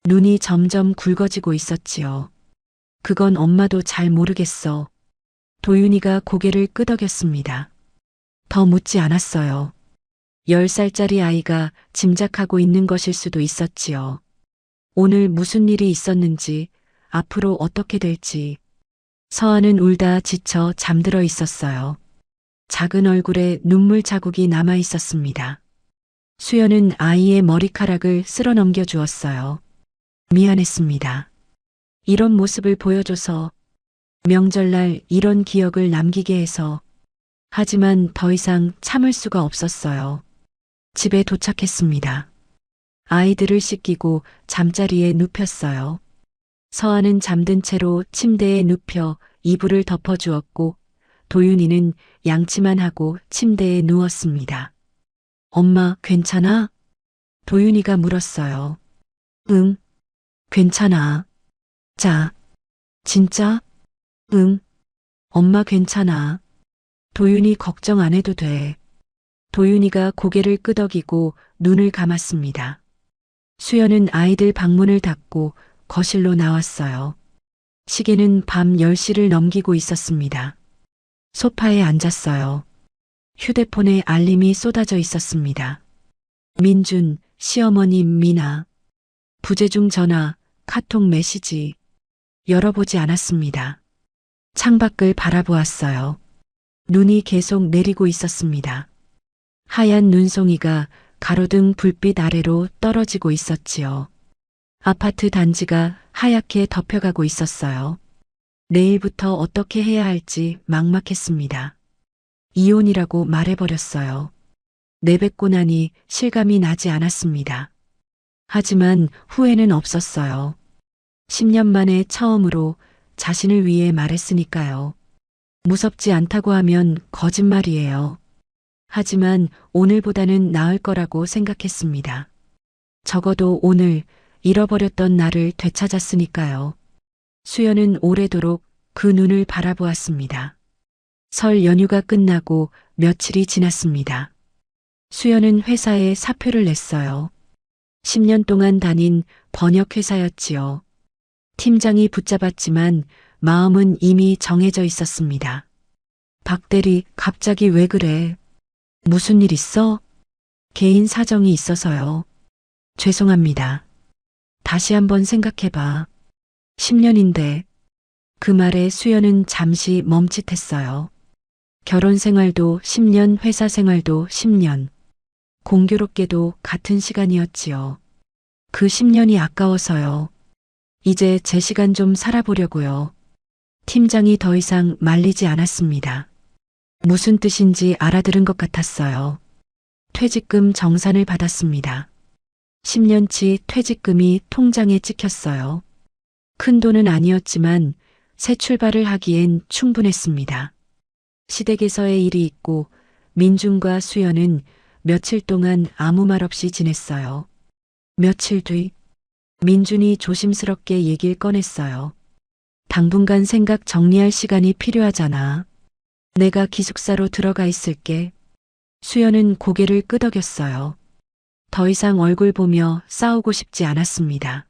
눈이 점점 굵어지고 있었지요. 그건 엄마도 잘 모르겠어. 도윤이가 고개를 끄덕였습니다. 더 묻지 않았어요. 10살짜리 아이가 짐작하고 있는 것일 수도 있었지요. 오늘 무슨 일이 있었는지, 앞으로 어떻게 될지. 서아는 울다 지쳐 잠들어 있었어요. 작은 얼굴에 눈물 자국이 남아 있었습니다. 수연은 아이의 머리카락을 쓸어 넘겨 주었어요. 미안했습니다. 이런 모습을 보여줘서, 명절날 이런 기억을 남기게 해서, 하지만 더 이상 참을 수가 없었어요. 집에 도착했습니다. 아이들을 씻기고 잠자리에 눕혔어요. 서아는 잠든 채로 침대에 눕혀 이불을 덮어주었고 도윤이는 양치만 하고 침대에 누웠습니다. 엄마, 괜찮아? 도윤이가 물었어요. 응, 괜찮아. 자, 진짜? 응, 엄마 괜찮아. 도윤이 걱정 안 해도 돼. 도윤이가 고개를 끄덕이고 눈을 감았습니다. 수연은 아이들 방문을 닫고 거실로 나왔어요. 시계는 밤 10시를 넘기고 있었습니다. 소파에 앉았어요. 휴대폰에 알림이 쏟아져 있었습니다. 민준, 시어머니 미나. 부재중 전화, 카톡 메시지. 열어보지 않았습니다. 창밖을 바라보았어요. 눈이 계속 내리고 있었습니다. 하얀 눈송이가 가로등 불빛 아래로 떨어지고 있었지요. 아파트 단지가 하얗게 덮여가고 있었어요. 내일부터 어떻게 해야 할지 막막했습니다. 이혼이라고 말해버렸어요. 내뱉고 나니 실감이 나지 않았습니다. 하지만 후회는 없었어요. 10년 만에 처음으로 자신을 위해 말했으니까요. 무섭지 않다고 하면 거짓말이에요. 하지만 오늘보다는 나을 거라고 생각했습니다. 적어도 오늘 잃어버렸던 나를 되찾았으니까요. 수연은 오래도록 그 눈을 바라보았습니다. 설 연휴가 끝나고 며칠이 지났습니다. 수연은 회사에 사표를 냈어요. 10년 동안 다닌 번역회사였지요. 팀장이 붙잡았지만 마음은 이미 정해져 있었습니다. 박 대리, 갑자기 왜 그래? 무슨 일 있어? 개인 사정이 있어서요. 죄송합니다. 다시 한번 생각해봐. 10년인데. 그 말에 수연은 잠시 멈칫했어요. 결혼 생활도 10년, 회사 생활도 10년. 공교롭게도 같은 시간이었지요. 그 10년이 아까워서요. 이제 제 시간 좀 살아보려고요. 팀장이 더 이상 말리지 않았습니다. 무슨 뜻인지 알아들은 것 같았어요. 퇴직금 정산을 받았습니다. 10년치 퇴직금이 통장에 찍혔어요. 큰 돈은 아니었지만 새 출발을 하기엔 충분했습니다. 시댁에서의 일이 있고 민준과 수연은 며칠 동안 아무 말 없이 지냈어요. 며칠 뒤 민준이 조심스럽게 얘기를 꺼냈어요. 당분간 생각 정리할 시간이 필요하잖아. 내가 기숙사로 들어가 있을게. 수연은 고개를 끄덕였어요. 더 이상 얼굴 보며 싸우고 싶지 않았습니다.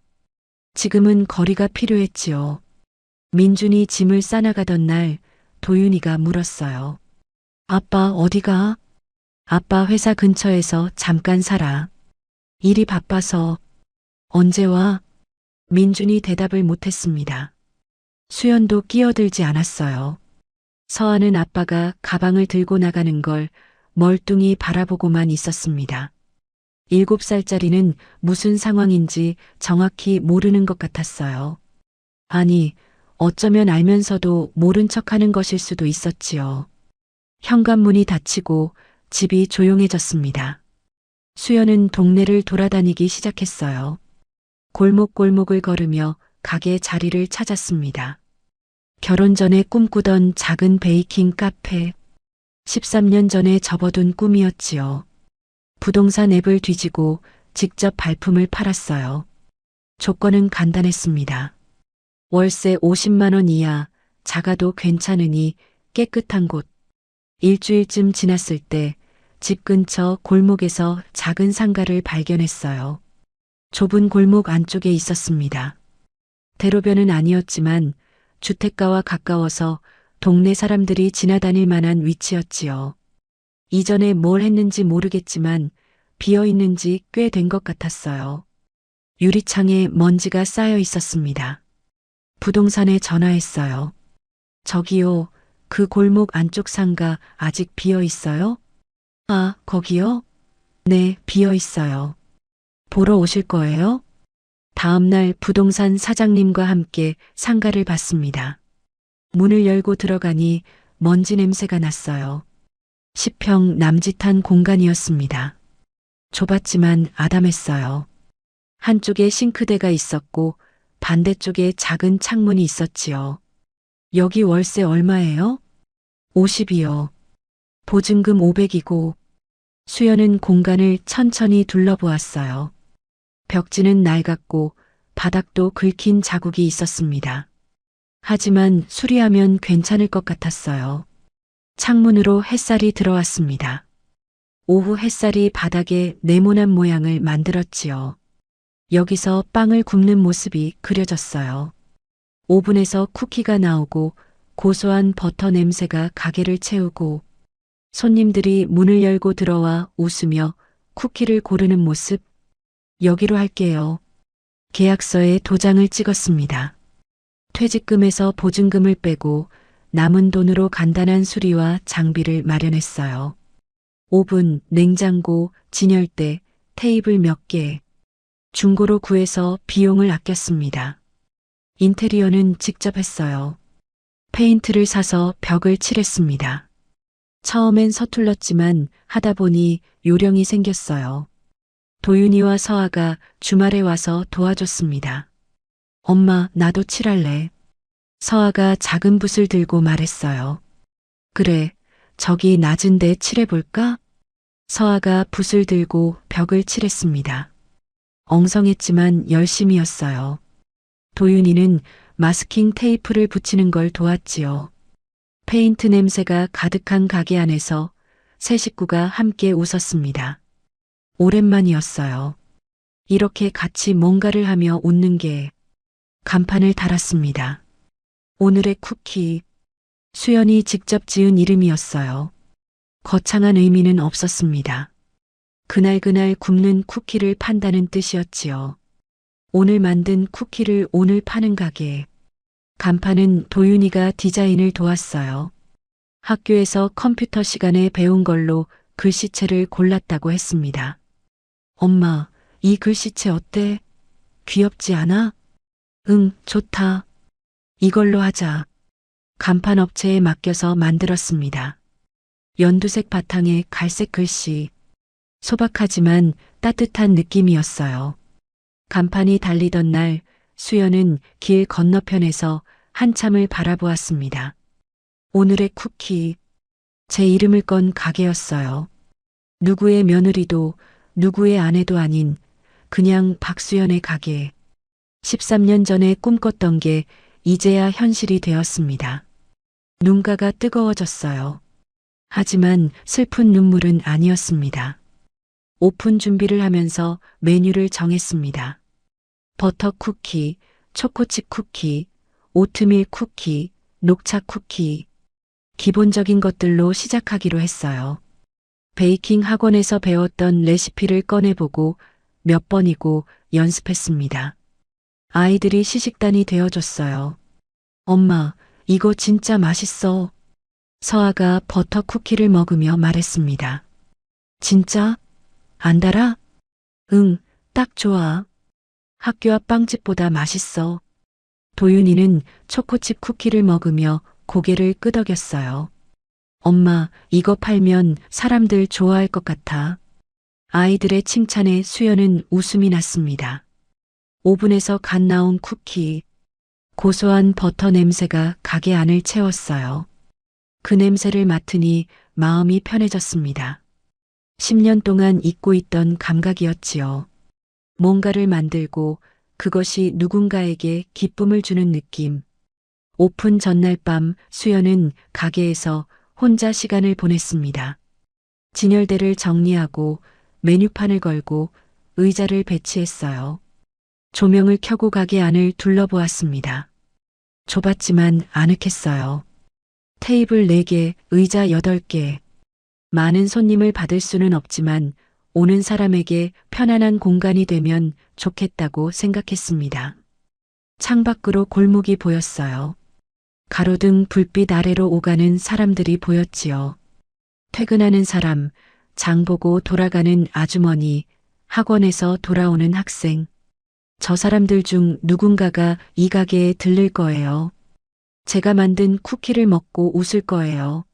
지금은 거리가 필요했지요. 민준이 짐을 싸나가던 날 도윤이가 물었어요. 아빠 어디가? 아빠 회사 근처에서 잠깐 살아. 일이 바빠서. 언제 와? 민준이 대답을 못했습니다. 수연도 끼어들지 않았어요. 서아는 아빠가 가방을 들고 나가는 걸 멀뚱히 바라보고만 있었습니다. 7살짜리는 무슨 상황인지 정확히 모르는 것 같았어요. 아니, 어쩌면 알면서도 모른 척하는 것일 수도 있었지요. 현관문이 닫히고 집이 조용해졌습니다. 수연은 동네를 돌아다니기 시작했어요. 골목골목을 걸으며 가게 자리를 찾았습니다. 결혼 전에 꿈꾸던 작은 베이킹 카페. 13년 전에 접어둔 꿈이었지요. 부동산 앱을 뒤지고 직접 발품을 팔았어요. 조건은 간단했습니다. 월세 50만 원 이하, 작아도 괜찮으니 깨끗한 곳. 일주일쯤 지났을 때 집 근처 골목에서 작은 상가를 발견했어요. 좁은 골목 안쪽에 있었습니다. 대로변은 아니었지만 주택가와 가까워서 동네 사람들이 지나다닐 만한 위치였지요. 이전에 뭘 했는지 모르겠지만 비어 있는지 꽤 된 것 같았어요. 유리창에 먼지가 쌓여 있었습니다. 부동산에 전화했어요. 저기요, 그 골목 안쪽 상가 아직 비어 있어요? 아, 거기요? 네, 비어 있어요. 보러 오실 거예요? 다음 날 부동산 사장님과 함께 상가를 봤습니다. 문을 열고 들어가니 먼지 냄새가 났어요. 10평 남짓한 공간이었습니다. 좁았지만 아담했어요. 한쪽에 싱크대가 있었고 반대쪽에 작은 창문이 있었지요. 여기 월세 얼마예요? 50이요. 보증금 500이고. 수연은 공간을 천천히 둘러보았어요. 벽지는 낡았고 바닥도 긁힌 자국이 있었습니다. 하지만 수리하면 괜찮을 것 같았어요. 창문으로 햇살이 들어왔습니다. 오후 햇살이 바닥에 네모난 모양을 만들었지요. 여기서 빵을 굽는 모습이 그려졌어요. 오븐에서 쿠키가 나오고 고소한 버터 냄새가 가게를 채우고 손님들이 문을 열고 들어와 웃으며 쿠키를 고르는 모습. 여기로 할게요. 계약서에 도장을 찍었습니다. 퇴직금에서 보증금을 빼고 남은 돈으로 간단한 수리와 장비를 마련했어요. 오븐, 냉장고, 진열대, 테이블 몇 개. 중고로 구해서 비용을 아꼈습니다. 인테리어는 직접 했어요. 페인트를 사서 벽을 칠했습니다. 처음엔 서툴렀지만 하다 보니 요령이 생겼어요. 도윤이와 서아가 주말에 와서 도와줬습니다. 엄마, 나도 칠할래. 서아가 작은 붓을 들고 말했어요. 그래, 저기 낮은 데 칠해볼까? 서아가 붓을 들고 벽을 칠했습니다. 엉성했지만 열심이었어요. 도윤이는 마스킹 테이프를 붙이는 걸 도왔지요. 페인트 냄새가 가득한 가게 안에서 세 식구가 함께 웃었습니다. 오랜만이었어요. 이렇게 같이 뭔가를 하며 웃는 게. 간판을 달았습니다. 오늘의 쿠키. 수연이 직접 지은 이름이었어요. 거창한 의미는 없었습니다. 그날 굽는 쿠키를 판다는 뜻이었지요. 오늘 만든 쿠키를 오늘 파는 가게. 간판은 도윤이가 디자인을 도왔어요. 학교에서 컴퓨터 시간에 배운 걸로 글씨체를 골랐다고 했습니다. 엄마, 이 글씨체 어때? 귀엽지 않아? 응, 좋다. 이걸로 하자. 간판 업체에 맡겨서 만들었습니다. 연두색 바탕에 갈색 글씨. 소박하지만 따뜻한 느낌이었어요. 간판이 달리던 날 수연은 길 건너편에서 한참을 바라보았습니다. 오늘의 쿠키. 제 이름을 건 가게였어요. 누구의 며느리도 누구의 아내도 아닌 그냥 박수연의 가게. 13년 전에 꿈꿨던 게 이제야 현실이 되었습니다. 눈가가 뜨거워졌어요. 하지만 슬픈 눈물은 아니었습니다. 오픈 준비를 하면서 메뉴를 정했습니다. 버터 쿠키, 초코칩 쿠키, 오트밀 쿠키, 녹차 쿠키. 기본적인 것들로 시작하기로 했어요. 베이킹 학원에서 배웠던 레시피를 꺼내보고 몇 번이고 연습했습니다. 아이들이 시식단이 되어줬어요. 엄마, 이거 진짜 맛있어. 서아가 버터 쿠키를 먹으며 말했습니다. 진짜? 안 달아? 응, 딱 좋아. 학교 앞 빵집보다 맛있어. 도윤이는 초코칩 쿠키를 먹으며 고개를 끄덕였어요. 엄마, 이거 팔면 사람들 좋아할 것 같아. 아이들의 칭찬에 수연은 웃음이 났습니다. 오븐에서 갓 나온 쿠키, 고소한 버터 냄새가 가게 안을 채웠어요. 그 냄새를 맡으니 마음이 편해졌습니다. 10년 동안 잊고 있던 감각이었지요. 뭔가를 만들고 그것이 누군가에게 기쁨을 주는 느낌. 오픈 전날 밤 수연은 가게에서 혼자 시간을 보냈습니다. 진열대를 정리하고 메뉴판을 걸고 의자를 배치했어요. 조명을 켜고 가게 안을 둘러보았습니다. 좁았지만 아늑했어요. 테이블 4개, 의자 8개. 많은 손님을 받을 수는 없지만 오는 사람에게 편안한 공간이 되면 좋겠다고 생각했습니다. 창밖으로 골목이 보였어요. 가로등 불빛 아래로 오가는 사람들이 보였지요. 퇴근하는 사람, 장 보고 돌아가는 아주머니, 학원에서 돌아오는 학생. 저 사람들 중 누군가가 이 가게에 들를 거예요. 제가 만든 쿠키를 먹고 웃을 거예요.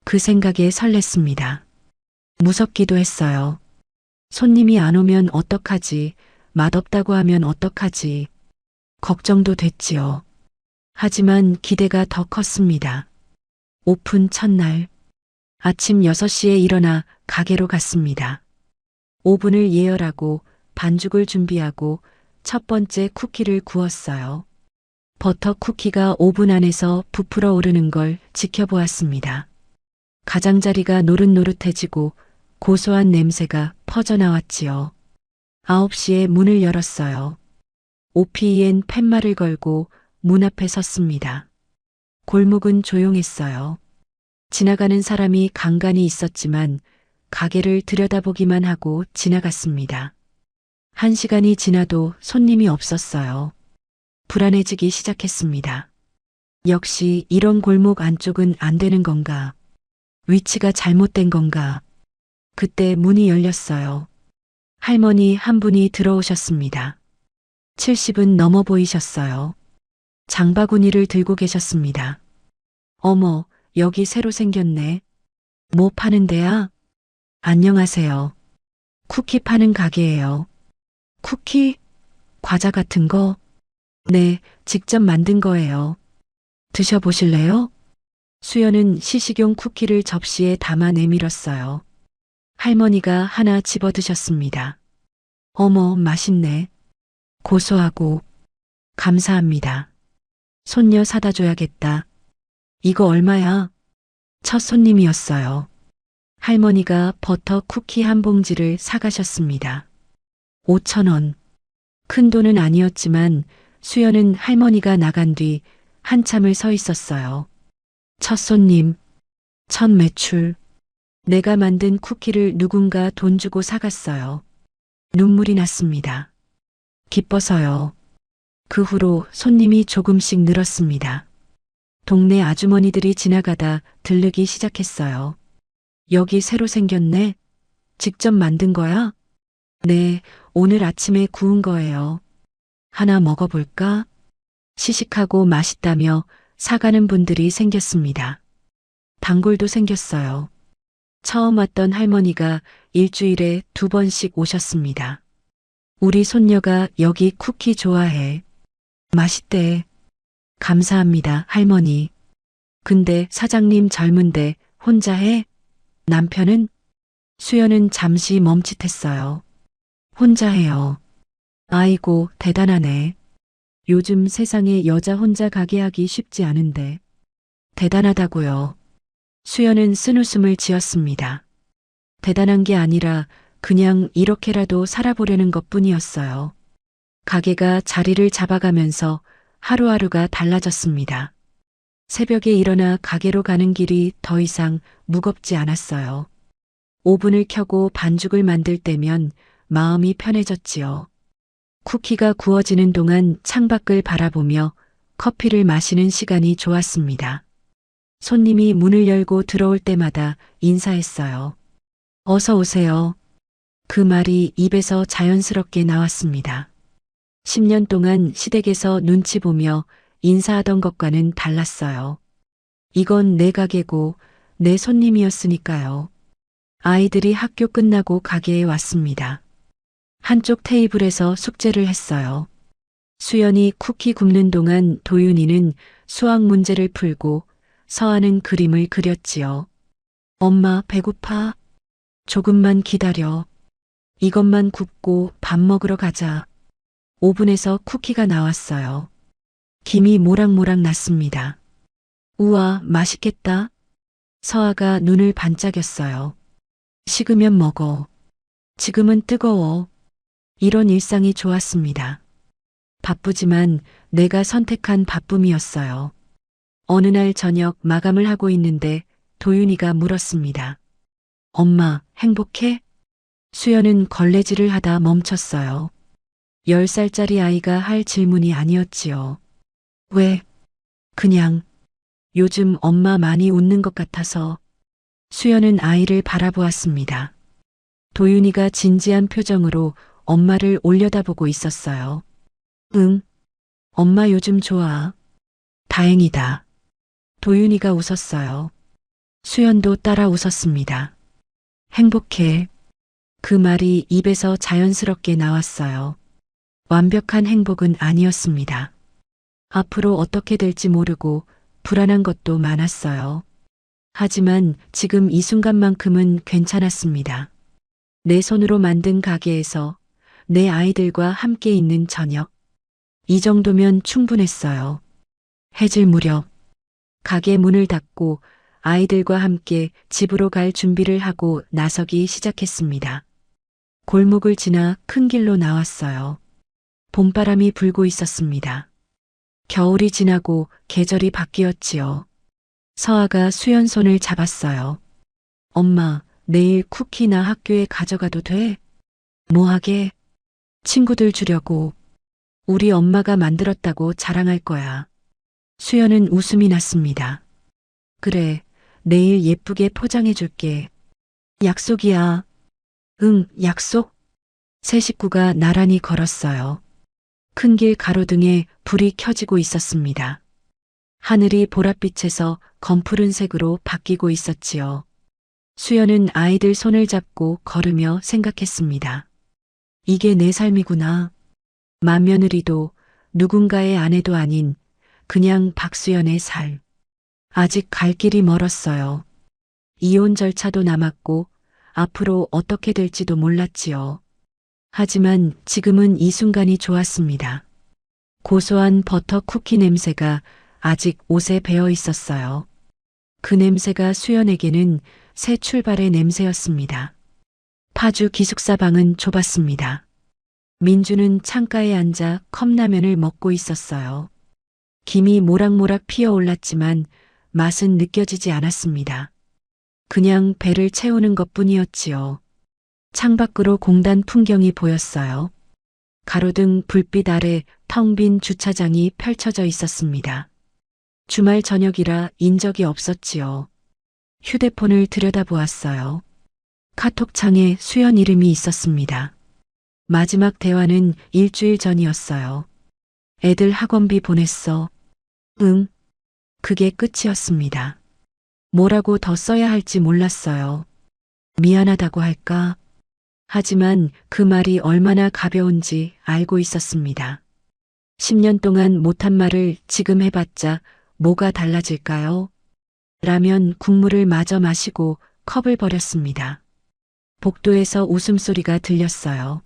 그 생각에 설렜습니다. 무섭기도 했어요. 손님이 안 오면 어떡하지? 맛없다고 하면 어떡하지? 걱정도 됐지요. 하지만 기대가 더 컸습니다. 오픈 첫날. 아침 6시에 일어나 가게로 갔습니다. 오븐을 예열하고 반죽을 준비하고 첫 번째 쿠키를 구웠어요. 버터 쿠키가 오븐 안에서 부풀어 오르는 걸 지켜보았습니다. 가장자리가 노릇노릇해지고 고소한 냄새가 퍼져나왔지요. 9시에 문을 열었어요. 오피이엔 팻말을 걸고 문 앞에 섰습니다. 골목은 조용했어요. 지나가는 사람이 간간히 있었지만 가게를 들여다보기만 하고 지나갔습니다. 1시간이 지나도 손님이 없었어요. 불안해지기 시작했습니다. 역시 이런 골목 안쪽은 안 되는 건가? 위치가 잘못된 건가? 그때 문이 열렸어요. 할머니 한 분이 들어오셨습니다. 70은 넘어 보이셨어요. 장바구니를 들고 계셨습니다. 어머, 여기 새로 생겼네. 뭐 파는 데야? 안녕하세요. 쿠키 파는 가게예요. 쿠키? 과자 같은 거? 네, 직접 만든 거예요. 드셔보실래요? 수연은 시식용 쿠키를 접시에 담아 내밀었어요. 할머니가 하나 집어 드셨습니다. 어머, 맛있네. 고소하고. 감사합니다. 손녀 사다 줘야겠다. 이거 얼마야? 첫 손님이었어요. 할머니가 버터 쿠키 한 봉지를 사가셨습니다. 5,000원. 큰 돈은 아니었지만 수연은 할머니가 나간 뒤 한참을 서 있었어요. 첫 손님, 첫 매출. 내가 만든 쿠키를 누군가 돈 주고 사갔어요. 눈물이 났습니다. 기뻐서요. 그 후로 손님이 조금씩 늘었습니다. 동네 아주머니들이 지나가다 들르기 시작했어요. 여기 새로 생겼네? 직접 만든 거야? 네, 오늘 아침에 구운 거예요. 하나 먹어볼까? 시식하고 맛있다며 사가는 분들이 생겼습니다. 단골도 생겼어요. 처음 왔던 할머니가 일주일에 2번씩 오셨습니다. 우리 손녀가 여기 쿠키 좋아해. 맛있대. 감사합니다, 할머니. 근데 사장님 젊은데 혼자 해? 남편은? 수연은 잠시 멈칫했어요. 혼자 해요. 아이고, 대단하네. 요즘 세상에 여자 혼자 가게 하기 쉽지 않은데. 대단하다고요. 수연은 쓴웃음을 지었습니다. 대단한 게 아니라 그냥 이렇게라도 살아보려는 것뿐이었어요. 가게가 자리를 잡아가면서 하루하루가 달라졌습니다. 새벽에 일어나 가게로 가는 길이 더 이상 무겁지 않았어요. 오븐을 켜고 반죽을 만들 때면 마음이 편해졌지요. 쿠키가 구워지는 동안 창밖을 바라보며 커피를 마시는 시간이 좋았습니다. 손님이 문을 열고 들어올 때마다 인사했어요. 어서 오세요. 그 말이 입에서 자연스럽게 나왔습니다. 10년 동안 시댁에서 눈치 보며 인사하던 것과는 달랐어요. 이건 내 가게고 내 손님이었으니까요. 아이들이 학교 끝나고 가게에 왔습니다. 한쪽 테이블에서 숙제를 했어요. 수연이 쿠키 굽는 동안 도윤이는 수학 문제를 풀고 서하는 그림을 그렸지요. 엄마, 배고파? 조금만 기다려. 이것만 굽고 밥 먹으러 가자. 오븐에서 쿠키가 나왔어요. 김이 모락모락 났습니다. 우와, 맛있겠다. 서아가 눈을 반짝였어요. 식으면 먹어. 지금은 뜨거워. 이런 일상이 좋았습니다. 바쁘지만 내가 선택한 바쁨이었어요. 어느 날 저녁 마감을 하고 있는데 도윤이가 물었습니다. 엄마, 행복해? 수연은 걸레질을 하다 멈췄어요. 10살짜리 아이가 할 질문이 아니었지요. 왜? 그냥 요즘 엄마 많이 웃는 것 같아서. 수연은 아이를 바라보았습니다. 도윤이가 진지한 표정으로 엄마를 올려다보고 있었어요. 응, 엄마 요즘 좋아. 다행이다. 도윤이가 웃었어요. 수연도 따라 웃었습니다. 행복해. 그 말이 입에서 자연스럽게 나왔어요. 완벽한 행복은 아니었습니다. 앞으로 어떻게 될지 모르고 불안한 것도 많았어요. 하지만 지금 이 순간만큼은 괜찮았습니다. 내 손으로 만든 가게에서 내 아이들과 함께 있는 저녁. 이 정도면 충분했어요. 해질 무렵 가게 문을 닫고 아이들과 함께 집으로 갈 준비를 하고 나서기 시작했습니다. 골목을 지나 큰 길로 나왔어요. 봄바람이 불고 있었습니다. 겨울이 지나고 계절이 바뀌었지요. 서아가 수연 손을 잡았어요. 엄마, 내일 쿠키나 학교에 가져가도 돼? 뭐하게? 친구들 주려고. 우리 엄마가 만들었다고 자랑할 거야. 수연은 웃음이 났습니다. 그래, 내일 예쁘게 포장해 줄게. 약속이야. 응, 약속. 세 식구가 나란히 걸었어요. 큰 길 가로등에 불이 켜지고 있었습니다. 하늘이 보랏빛에서 검푸른색으로 바뀌고 있었지요. 수연은 아이들 손을 잡고 걸으며 생각했습니다. 이게 내 삶이구나. 맏며느리도 누군가의 아내도 아닌 그냥 박수연의 삶. 아직 갈 길이 멀었어요. 이혼 절차도 남았고 앞으로 어떻게 될지도 몰랐지요. 하지만 지금은 이 순간이 좋았습니다. 고소한 버터 쿠키 냄새가 아직 옷에 배어 있었어요. 그 냄새가 수연에게는 새 출발의 냄새였습니다. 파주 기숙사 방은 좁았습니다. 민주는 창가에 앉아 컵라면을 먹고 있었어요. 김이 모락모락 피어올랐지만 맛은 느껴지지 않았습니다. 그냥 배를 채우는 것뿐이었지요. 창밖으로 공단 풍경이 보였어요. 가로등 불빛 아래 텅 빈 주차장이 펼쳐져 있었습니다. 주말 저녁이라 인적이 없었지요. 휴대폰을 들여다보았어요. 카톡창에 수연 이름이 있었습니다. 마지막 대화는 일주일 전이었어요. 애들 학원비 보냈어. 응. 그게 끝이었습니다. 뭐라고 더 써야 할지 몰랐어요. 미안하다고 할까? 하지만 그 말이 얼마나 가벼운지 알고 있었습니다. 10년 동안 못한 말을 지금 해봤자 뭐가 달라질까요? 라면 국물을 마저 마시고 컵을 버렸습니다. 복도에서 웃음소리가 들렸어요.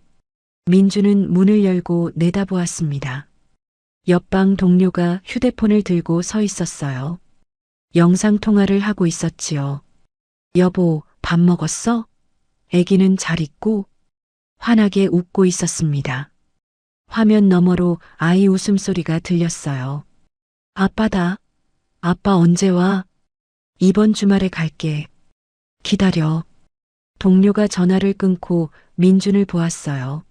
민주는 문을 열고 내다보았습니다. 옆방 동료가 휴대폰을 들고 서 있었어요. 영상통화를 하고 있었지요. 여보, 밥 먹었어? 애기는 잘 있고? 환하게 웃고 있었습니다. 화면 너머로 아이 웃음소리가 들렸어요. 아빠다. 아빠 언제 와? 이번 주말에 갈게. 기다려. 동료가 전화를 끊고 민준을 보았어요.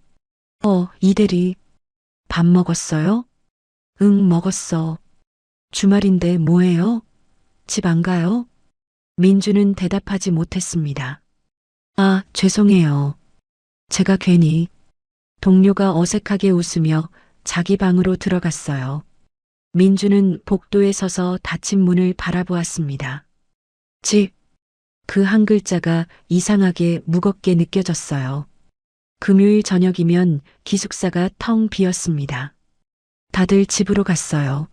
이대리. 밥 먹었어요? 응, 먹었어. 주말인데 뭐해요? 집 안 가요? 민준은 대답하지 못했습니다. 아, 죄송해요. 제가 괜히. 동료가 어색하게 웃으며 자기 방으로 들어갔어요. 민주는 복도에 서서 닫힌 문을 바라보았습니다. 집. 그 한 글자가 이상하게 무겁게 느껴졌어요. 금요일 저녁이면 기숙사가 텅 비었습니다. 다들 집으로 갔어요.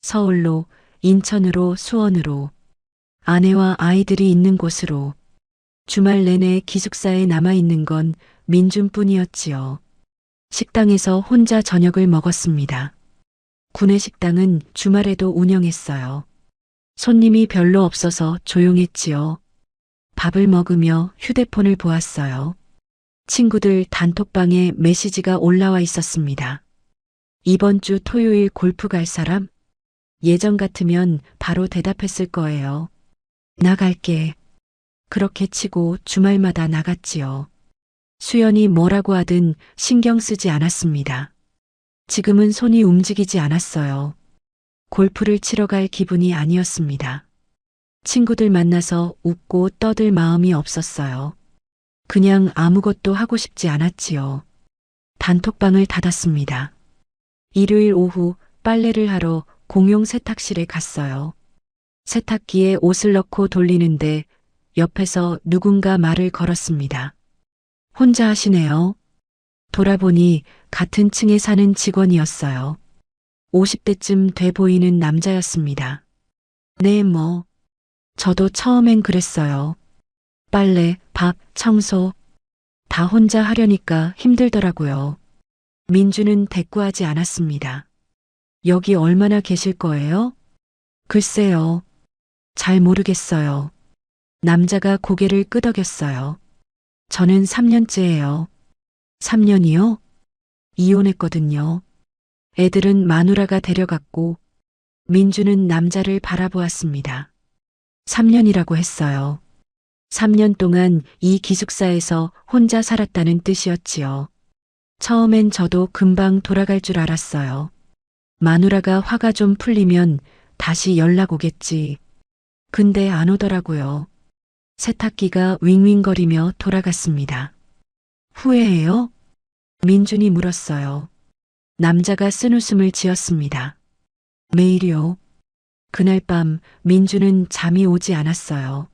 서울로, 인천으로, 수원으로. 아내와 아이들이 있는 곳으로. 주말 내내 기숙사에 남아있는 건 민준뿐이었지요. 식당에서 혼자 저녁을 먹었습니다. 구내식당은 주말에도 운영했어요. 손님이 별로 없어서 조용했지요. 밥을 먹으며 휴대폰을 보았어요. 친구들 단톡방에 메시지가 올라와 있었습니다. 이번 주 토요일 골프 갈 사람? 예전 같으면 바로 대답했을 거예요. 나갈게. 그렇게 치고 주말마다 나갔지요. 수연이 뭐라고 하든 신경 쓰지 않았습니다. 지금은 손이 움직이지 않았어요. 골프를 치러 갈 기분이 아니었습니다. 친구들 만나서 웃고 떠들 마음이 없었어요. 그냥 아무것도 하고 싶지 않았지요. 단톡방을 닫았습니다. 일요일 오후 빨래를 하러 공용 세탁실에 갔어요. 세탁기에 옷을 넣고 돌리는데 옆에서 누군가 말을 걸었습니다. 혼자 하시네요. 돌아보니 같은 층에 사는 직원이었어요. 50대쯤 돼 보이는 남자였습니다. 네, 저도 처음엔 그랬어요. 빨래, 밥, 청소 다 혼자 하려니까 힘들더라고요. 민주는 대꾸하지 않았습니다. 여기 얼마나 계실 거예요? 글쎄요. 잘 모르겠어요. 남자가 고개를 끄덕였어요. 저는 3년째예요. 3년이요? 이혼했거든요. 애들은 마누라가 데려갔고 민주는 남자를 바라보았습니다. 3년이라고 했어요. 3년 동안 이 기숙사에서 혼자 살았다는 뜻이었지요. 처음엔 저도 금방 돌아갈 줄 알았어요. 마누라가 화가 좀 풀리면 다시 연락 오겠지. 근데 안 오더라고요. 세탁기가 윙윙거리며 돌아갔습니다. 후회해요? 민준이 물었어요. 남자가 쓴웃음을 지었습니다. 매일이요. 그날 밤 민주는 잠이 오지 않았어요.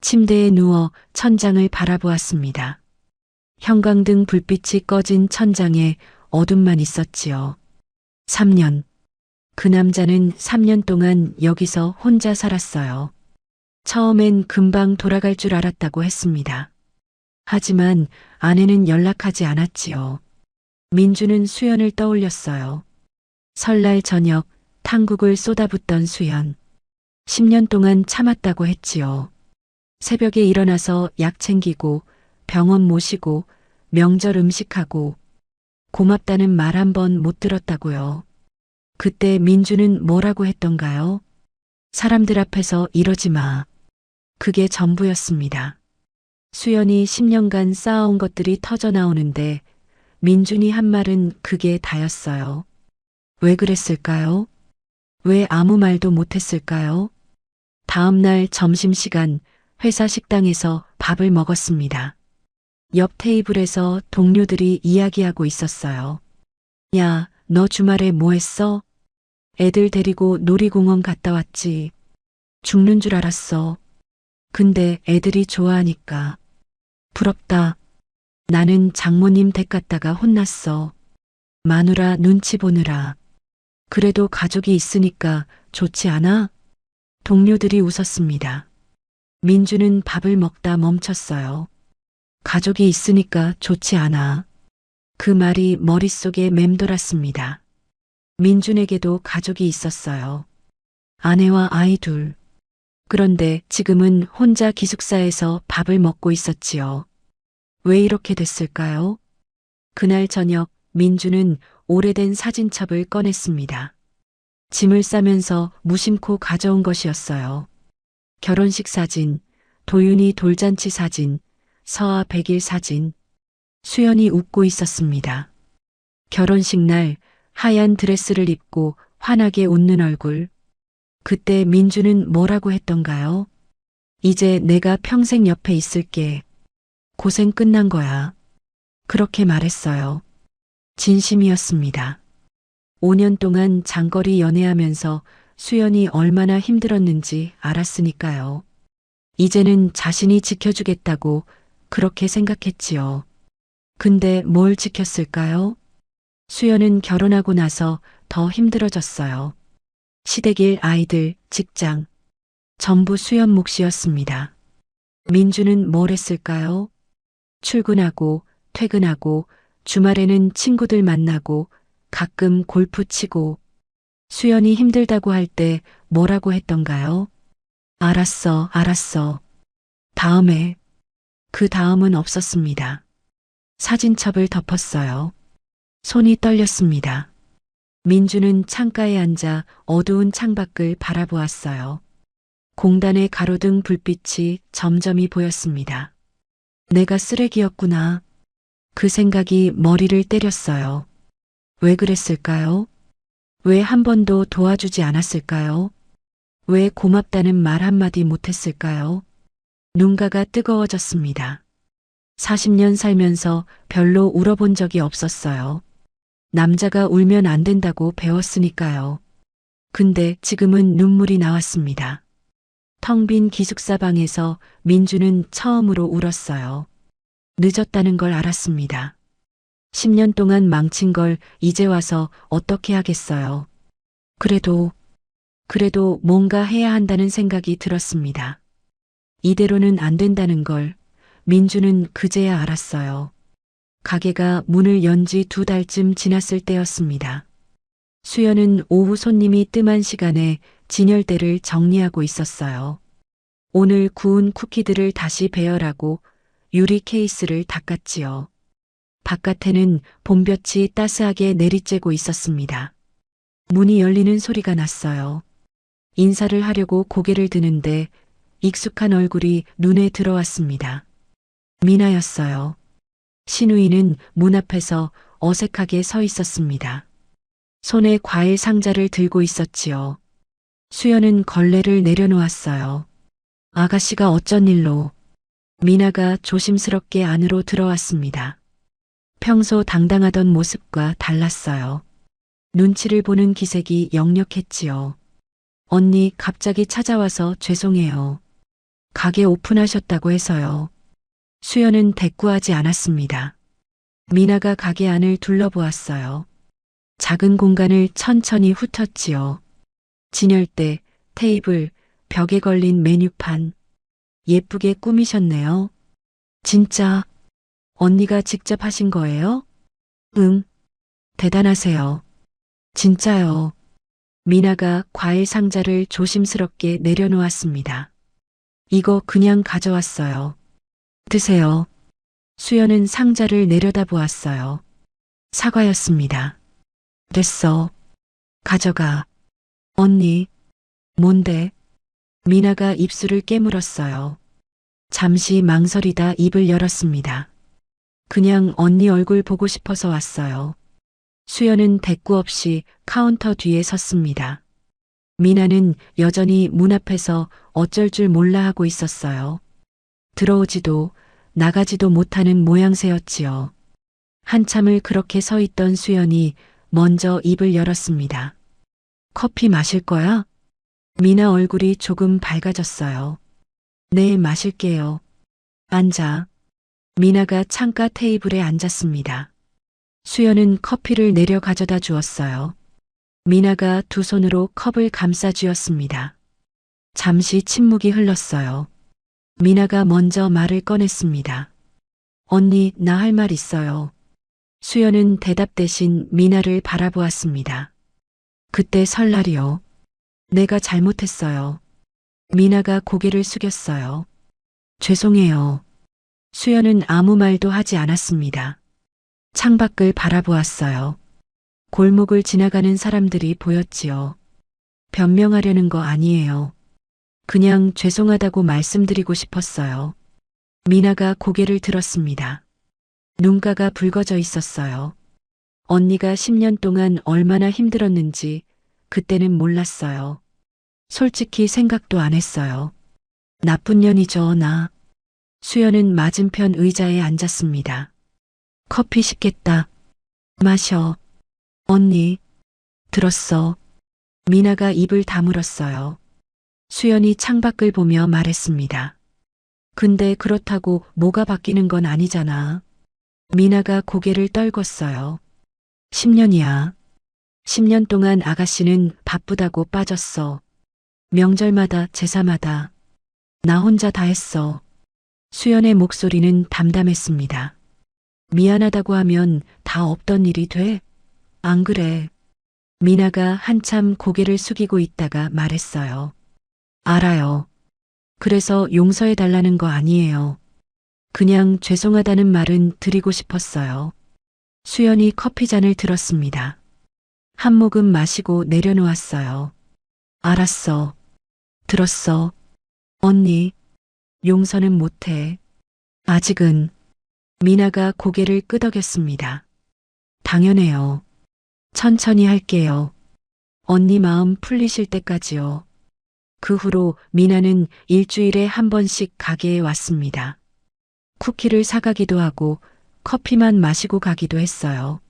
침대에 누워 천장을 바라보았습니다. 형광등 불빛이 꺼진 천장에 어둠만 있었지요. 3년. 그 남자는 3년 동안 여기서 혼자 살았어요. 처음엔 금방 돌아갈 줄 알았다고 했습니다. 하지만 아내는 연락하지 않았지요. 민주는 수연을 떠올렸어요. 설날 저녁 탕국을 쏟아붓던 수연. 10년 동안 참았다고 했지요. 새벽에 일어나서 약 챙기고 병원 모시고 명절 음식하고 고맙다는 말 한 번 못 들었다고요. 그때 민주는 뭐라고 했던가요? 사람들 앞에서 이러지 마. 그게 전부였습니다. 수연이 10년간 쌓아온 것들이 터져 나오는데 민준이 한 말은 그게 다였어요. 왜 그랬을까요? 왜 아무 말도 못했을까요? 다음 날 점심시간 회사 식당에서 밥을 먹었습니다. 옆 테이블에서 동료들이 이야기하고 있었어요. 야, 너 주말에 뭐 했어? 애들 데리고 놀이공원 갔다 왔지. 죽는 줄 알았어. 근데 애들이 좋아하니까. 부럽다. 나는 장모님 댁 갔다가 혼났어. 마누라 눈치 보느라. 그래도 가족이 있으니까 좋지 않아? 동료들이 웃었습니다. 민주는 밥을 먹다 멈췄어요. 가족이 있으니까 좋지 않아. 그 말이 머릿속에 맴돌았습니다. 민준에게도 가족이 있었어요. 아내와 아이 둘. 그런데 지금은 혼자 기숙사에서 밥을 먹고 있었지요. 왜 이렇게 됐을까요? 그날 저녁 민주는 오래된 사진첩을 꺼냈습니다. 짐을 싸면서 무심코 가져온 것이었어요. 결혼식 사진, 도윤이 돌잔치 사진, 서아 100일 사진. 수연이 웃고 있었습니다. 결혼식 날 하얀 드레스를 입고 환하게 웃는 얼굴. 그때 민주는 뭐라고 했던가요? 이제 내가 평생 옆에 있을게. 고생 끝난 거야. 그렇게 말했어요. 진심이었습니다. 5년 동안 장거리 연애하면서 수연이 얼마나 힘들었는지 알았으니까요. 이제는 자신이 지켜주겠다고 그렇게 생각했지요. 근데 뭘 지켰을까요? 수연은 결혼하고 나서 더 힘들어졌어요. 시댁일 아이들, 직장, 전부 수연 몫이었습니다. 민주는 뭘 했을까요? 출근하고, 퇴근하고, 주말에는 친구들 만나고, 가끔 골프 치고, 수연이 힘들다고 할 때 뭐라고 했던가요? 알았어, 알았어. 다음에. 그 다음은 없었습니다. 사진첩을 덮었어요. 손이 떨렸습니다. 민주는 창가에 앉아 어두운 창밖을 바라보았어요. 공단의 가로등 불빛이 점점이 보였습니다. 내가 쓰레기였구나. 그 생각이 머리를 때렸어요. 왜 그랬을까요? 왜 한 번도 도와주지 않았을까요? 왜 고맙다는 말 한마디 못했을까요? 눈가가 뜨거워졌습니다. 40년 살면서 별로 울어본 적이 없었어요. 남자가 울면 안 된다고 배웠으니까요. 근데 지금은 눈물이 나왔습니다. 텅 빈 기숙사 방에서 민주는 처음으로 울었어요. 늦었다는 걸 알았습니다. 10년 동안 망친 걸 이제 와서 어떻게 하겠어요. 그래도 뭔가 해야 한다는 생각이 들었습니다. 이대로는 안 된다는 걸 민주는 그제야 알았어요. 가게가 문을 연 지 2달쯤 지났을 때였습니다. 수연은 오후 손님이 뜸한 시간에 진열대를 정리하고 있었어요. 오늘 구운 쿠키들을 다시 배열하고 유리 케이스를 닦았지요. 바깥에는 봄볕이 따스하게 내리쬐고 있었습니다. 문이 열리는 소리가 났어요. 인사를 하려고 고개를 드는데 익숙한 얼굴이 눈에 들어왔습니다. 미나였어요. 신우이는 문 앞에서 어색하게 서 있었습니다. 손에 과일 상자를 들고 있었지요. 수연은 걸레를 내려놓았어요. 아가씨가 어쩐 일로? 미나가 조심스럽게 안으로 들어왔습니다. 평소 당당하던 모습과 달랐어요. 눈치를 보는 기색이 역력했지요. 언니 갑자기 찾아와서 죄송해요. 가게 오픈하셨다고 해서요. 수연은 대꾸하지 않았습니다. 미나가 가게 안을 둘러보았어요. 작은 공간을 천천히 훑었지요. 진열대, 테이블, 벽에 걸린 메뉴판. 예쁘게 꾸미셨네요. 진짜 언니가 직접 하신 거예요? 응. 대단하세요. 진짜요. 미나가 과일 상자를 조심스럽게 내려놓았습니다. 이거 그냥 가져왔어요. 드세요. 수연은 상자를 내려다보았어요. 사과였습니다. 됐어. 가져가. 언니. 뭔데? 미나가 입술을 깨물었어요. 잠시 망설이다 입을 열었습니다. 그냥 언니 얼굴 보고 싶어서 왔어요. 수연은 대꾸 없이 카운터 뒤에 섰습니다. 미나는 여전히 문 앞에서 어쩔 줄 몰라 하고 있었어요. 들어오지도 나가지도 못하는 모양새였지요. 한참을 그렇게 서 있던 수연이 먼저 입을 열었습니다. 커피 마실 거야? 미나 얼굴이 조금 밝아졌어요. 네, 마실게요. 앉아. 미나가 창가 테이블에 앉았습니다. 수연은 커피를 내려 가져다 주었어요. 미나가 두 손으로 컵을 감싸 쥐었습니다. 잠시 침묵이 흘렀어요. 미나가 먼저 말을 꺼냈습니다. 언니, 나 할 말 있어요. 수연은 대답 대신 미나를 바라보았습니다. 그때 설날이요. 내가 잘못했어요. 미나가 고개를 숙였어요. 죄송해요. 수연은 아무 말도 하지 않았습니다. 창밖을 바라보았어요. 골목을 지나가는 사람들이 보였지요. 변명하려는 거 아니에요. 그냥 죄송하다고 말씀드리고 싶었어요. 미나가 고개를 들었습니다. 눈가가 붉어져 있었어요. 언니가 10년 동안 얼마나 힘들었는지 그때는 몰랐어요. 솔직히 생각도 안 했어요. 나쁜 년이죠, 나. 수연은 맞은편 의자에 앉았습니다. 커피 식겠다. 마셔. 언니. 들었어. 미나가 입을 다물었어요. 수연이 창밖을 보며 말했습니다. 근데 그렇다고 뭐가 바뀌는 건 아니잖아. 미나가 고개를 떨궜어요. 10년이야. 10년 동안 아가씨는 바쁘다고 빠졌어. 명절마다 제사마다. 나 혼자 다 했어. 수연의 목소리는 담담했습니다. 미안하다고 하면 다 없던 일이 돼? 안 그래. 미나가 한참 고개를 숙이고 있다가 말했어요. 알아요. 그래서 용서해달라는 거 아니에요. 그냥 죄송하다는 말은 드리고 싶었어요. 수연이 커피잔을 들었습니다. 한 모금 마시고 내려놓았어요. 알았어. 들었어. 언니, 용서는 못해. 아직은. 미나가 고개를 끄덕였습니다. 당연해요. 천천히 할게요. 언니 마음 풀리실 때까지요. 그 후로 미나는 일주일에 한 번씩 가게에 왔습니다. 쿠키를 사가기도 하고 커피만 마시고 가기도 했어요.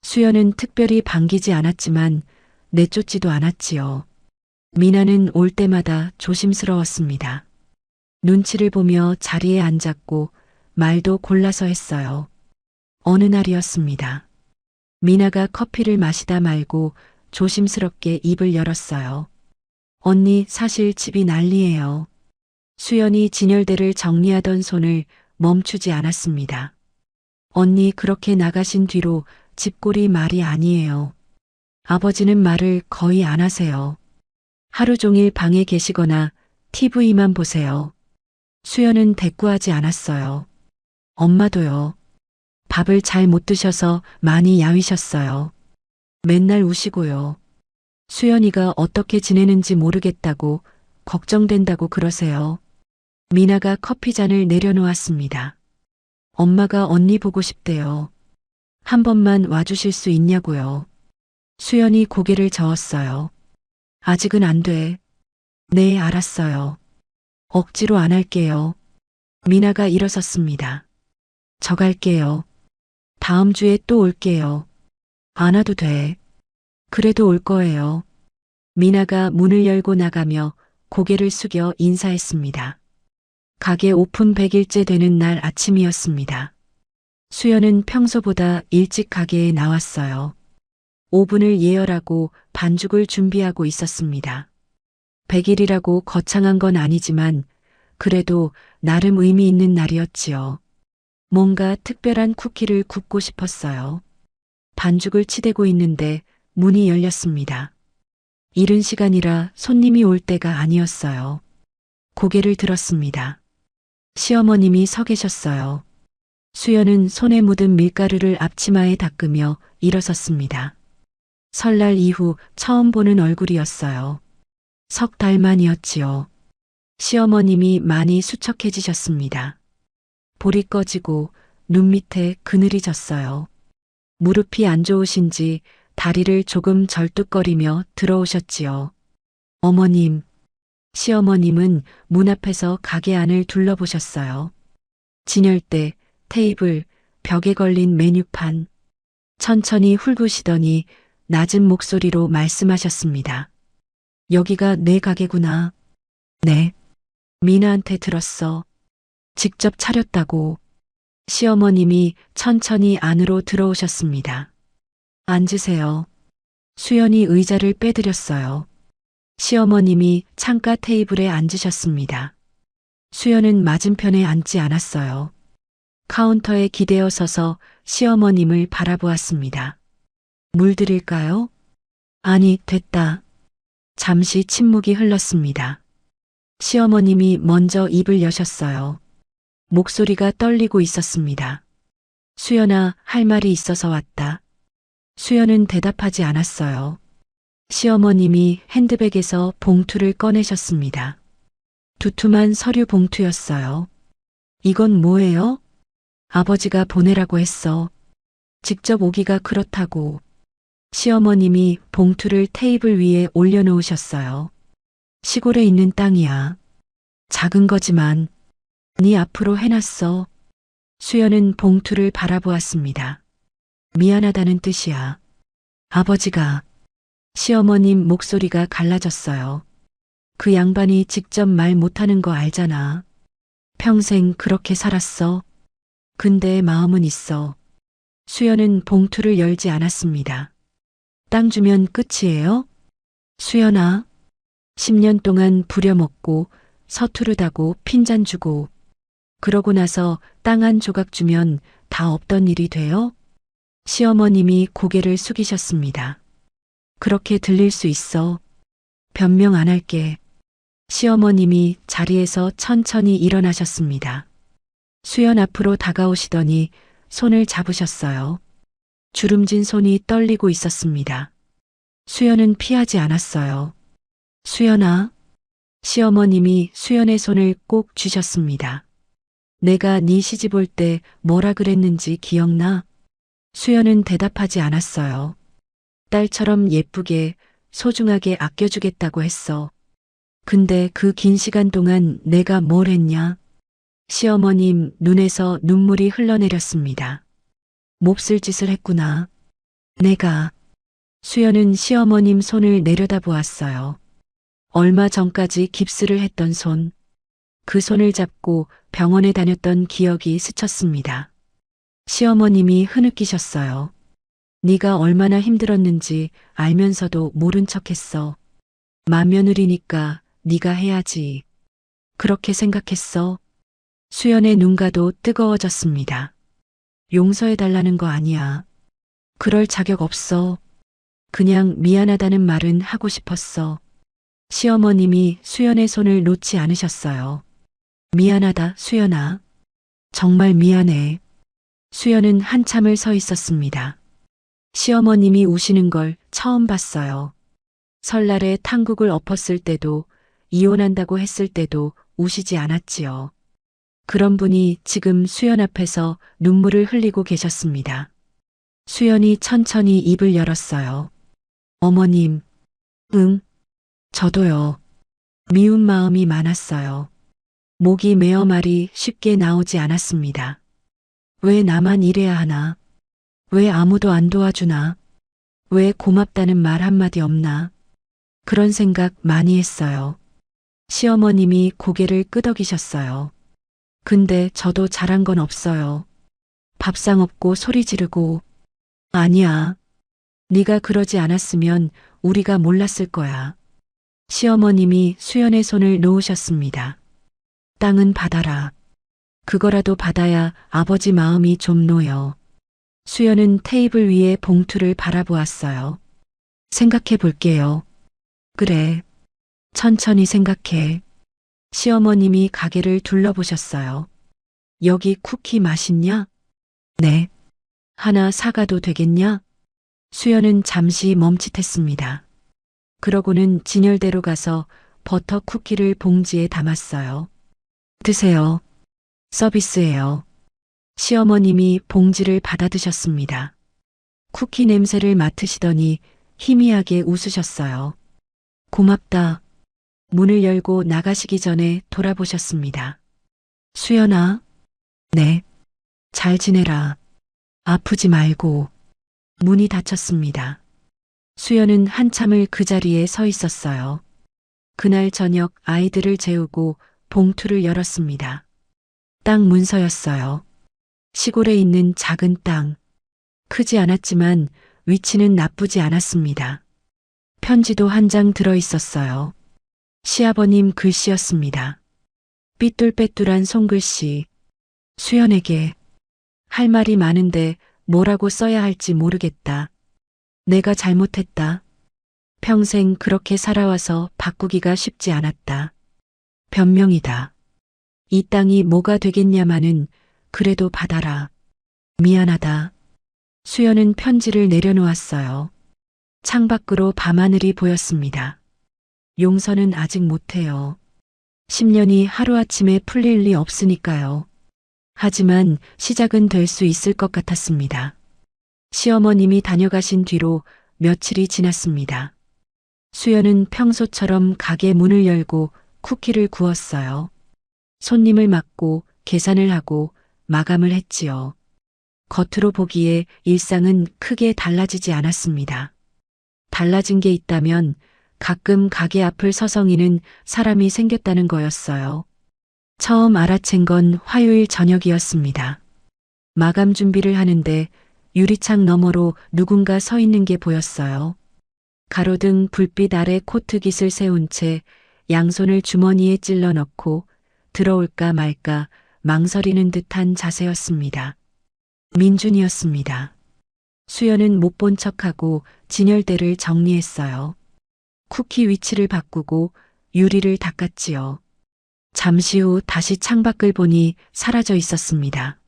수연은 특별히 반기지 않았지만 내쫓지도 않았지요. 미나는 올 때마다 조심스러웠습니다. 눈치를 보며 자리에 앉았고 말도 골라서 했어요. 어느 날이었습니다. 미나가 커피를 마시다 말고 조심스럽게 입을 열었어요. 언니, 사실 집이 난리예요. 수연이 진열대를 정리하던 손을 멈추지 않았습니다. 언니, 그렇게 나가신 뒤로 집골이 말이 아니에요. 아버지는 말을 거의 안 하세요. 하루 종일 방에 계시거나 TV만 보세요. 수연은 대꾸하지 않았어요. 엄마도요. 밥을 잘 못 드셔서 많이 야위셨어요. 맨날 우시고요. 수연이가 어떻게 지내는지 모르겠다고 걱정된다고 그러세요. 미나가 커피잔을 내려놓았습니다. 엄마가 언니 보고 싶대요. 한 번만 와주실 수 있냐고요. 수연이 고개를 저었어요. 아직은 안 돼. 네, 알았어요. 억지로 안 할게요. 미나가 일어섰습니다. 저 갈게요. 다음 주에 또 올게요. 안 와도 돼. 그래도 올 거예요. 미나가 문을 열고 나가며 고개를 숙여 인사했습니다. 가게 오픈 100일째 되는 날 아침이었습니다. 수연은 평소보다 일찍 가게에 나왔어요. 오븐을 예열하고 반죽을 준비하고 있었습니다. 100일이라고 거창한 건 아니지만 그래도 나름 의미 있는 날이었지요. 뭔가 특별한 쿠키를 굽고 싶었어요. 반죽을 치대고 있는데 문이 열렸습니다. 이른 시간이라 손님이 올 때가 아니었어요. 고개를 들었습니다. 시어머님이 서 계셨어요. 수연은 손에 묻은 밀가루를 앞치마에 닦으며 일어섰습니다. 설날 이후 처음 보는 얼굴이었어요. 석 달 만이었지요. 시어머님이 많이 수척해지셨습니다. 볼이 꺼지고 눈 밑에 그늘이 졌어요. 무릎이 안 좋으신지 다리를 조금 절뚝거리며 들어오셨지요. 어머님, 시어머님은 문 앞에서 가게 안을 둘러보셨어요. 진열대, 테이블, 벽에 걸린 메뉴판. 천천히 훑으시더니 낮은 목소리로 말씀하셨습니다. 여기가 내 가게구나. 네. 미나한테 들었어. 직접 차렸다고. 시어머님이 천천히 안으로 들어오셨습니다. 앉으세요. 수연이 의자를 빼드렸어요. 시어머님이 창가 테이블에 앉으셨습니다. 수연은 맞은편에 앉지 않았어요. 카운터에 기대어 서서 시어머님을 바라보았습니다. 물 드릴까요? 아니, 됐다. 잠시 침묵이 흘렀습니다. 시어머님이 먼저 입을 여셨어요. 목소리가 떨리고 있었습니다. 수연아, 할 말이 있어서 왔다. 수연은 대답하지 않았어요. 시어머님이 핸드백에서 봉투를 꺼내셨습니다. 두툼한 서류 봉투였어요. 이건 뭐예요? 아버지가 보내라고 했어. 직접 오기가 그렇다고. 시어머님이 봉투를 테이블 위에 올려놓으셨어요. 시골에 있는 땅이야. 작은 거지만 네 앞으로 해놨어. 수연은 봉투를 바라보았습니다. 미안하다는 뜻이야. 아버지가. 시어머님 목소리가 갈라졌어요. 그 양반이 직접 말 못하는 거 알잖아. 평생 그렇게 살았어. 근데 마음은 있어. 수연은 봉투를 열지 않았습니다. 땅 주면 끝이에요? 수연아. 10년 동안 부려먹고 서투르다고 핀잔 주고 그러고 나서 땅 한 조각 주면 다 없던 일이 돼요? 시어머님이 고개를 숙이셨습니다. 그렇게 들릴 수 있어. 변명 안 할게. 시어머님이 자리에서 천천히 일어나셨습니다. 수연 앞으로 다가오시더니 손을 잡으셨어요. 주름진 손이 떨리고 있었습니다. 수연은 피하지 않았어요. 수연아. 시어머님이 수연의 손을 꼭 쥐셨습니다. 내가 네 시집 올 때 뭐라 그랬는지 기억나? 수연은 대답하지 않았어요. 딸처럼 예쁘게, 소중하게 아껴주겠다고 했어. 근데 그 긴 시간 동안 내가 뭘 했냐? 시어머님 눈에서 눈물이 흘러내렸습니다. 몹쓸 짓을 했구나. 내가. 수연은 시어머님 손을 내려다보았어요. 얼마 전까지 깁스를 했던 손. 그 손을 잡고 병원에 다녔던 기억이 스쳤습니다. 시어머님이 흐느끼셨어요. 네가 얼마나 힘들었는지 알면서도 모른 척했어. 맏며느리니까 네가 해야지. 그렇게 생각했어. 수연의 눈가도 뜨거워졌습니다. 용서해달라는 거 아니야. 그럴 자격 없어. 그냥 미안하다는 말은 하고 싶었어. 시어머님이 수연의 손을 놓지 않으셨어요. 미안하다, 수연아. 정말 미안해. 수연은 한참을 서 있었습니다. 시어머님이 우시는 걸 처음 봤어요. 설날에 탕국을 엎었을 때도, 이혼한다고 했을 때도 우시지 않았지요. 그런 분이 지금 수연 앞에서 눈물을 흘리고 계셨습니다. 수연이 천천히 입을 열었어요. 어머님. 응. 저도요. 미운 마음이 많았어요. 목이 메어 말이 쉽게 나오지 않았습니다. 왜 나만 이래야 하나? 왜 아무도 안 도와주나? 왜 고맙다는 말 한마디 없나? 그런 생각 많이 했어요. 시어머님이 고개를 끄덕이셨어요. 근데 저도 잘한 건 없어요. 밥상 없고 소리 지르고. 아니야. 네가 그러지 않았으면 우리가 몰랐을 거야. 시어머님이 수연의 손을 놓으셨습니다. 땅은 받아라. 그거라도 받아야 아버지 마음이 좀 놓여. 수연은 테이블 위에 봉투를 바라보았어요. 생각해 볼게요. 그래. 천천히 생각해. 시어머님이 가게를 둘러보셨어요. 여기 쿠키 맛있냐? 네. 하나 사가도 되겠냐? 수연은 잠시 멈칫했습니다. 그러고는 진열대로 가서 버터 쿠키를 봉지에 담았어요. 드세요. 서비스예요. 시어머님이 봉지를 받아 드셨습니다. 쿠키 냄새를 맡으시더니 희미하게 웃으셨어요. 고맙다. 문을 열고 나가시기 전에 돌아보셨습니다. 수연아. 네. 잘 지내라. 아프지 말고. 문이 닫혔습니다. 수연은 한참을 그 자리에 서 있었어요. 그날 저녁 아이들을 재우고 봉투를 열었습니다. 땅 문서였어요. 시골에 있는 작은 땅. 크지 않았지만 위치는 나쁘지 않았습니다. 편지도 한 장 들어 있었어요. 시아버님 글씨였습니다. 삐뚤빼뚤한 손글씨. 수연에게 할 말이 많은데 뭐라고 써야 할지 모르겠다. 내가 잘못했다. 평생 그렇게 살아와서 바꾸기가 쉽지 않았다. 변명이다. 이 땅이 뭐가 되겠냐마는 그래도 받아라. 미안하다. 수연은 편지를 내려놓았어요. 창밖으로 밤하늘이 보였습니다. 용서는 아직 못해요. 10년이 하루아침에 풀릴 리 없으니까요. 하지만 시작은 될 수 있을 것 같았습니다. 시어머님이 다녀가신 뒤로 며칠이 지났습니다. 수연은 평소처럼 가게 문을 열고 쿠키를 구웠어요. 손님을 맞고 계산을 하고 마감을 했지요. 겉으로 보기에 일상은 크게 달라지지 않았습니다. 달라진 게 있다면 가끔 가게 앞을 서성이는 사람이 생겼다는 거였어요. 처음 알아챈 건 화요일 저녁이었습니다. 마감 준비를 하는데 유리창 너머로 누군가 서 있는 게 보였어요. 가로등 불빛 아래 코트깃을 세운 채 양손을 주머니에 찔러 넣고 들어올까 말까 망설이는 듯한 자세였습니다. 민준이었습니다. 수연은 못 본 척하고 진열대를 정리했어요. 쿠키 위치를 바꾸고 유리를 닦았지요. 잠시 후 다시 창밖을 보니 사라져 있었습니다.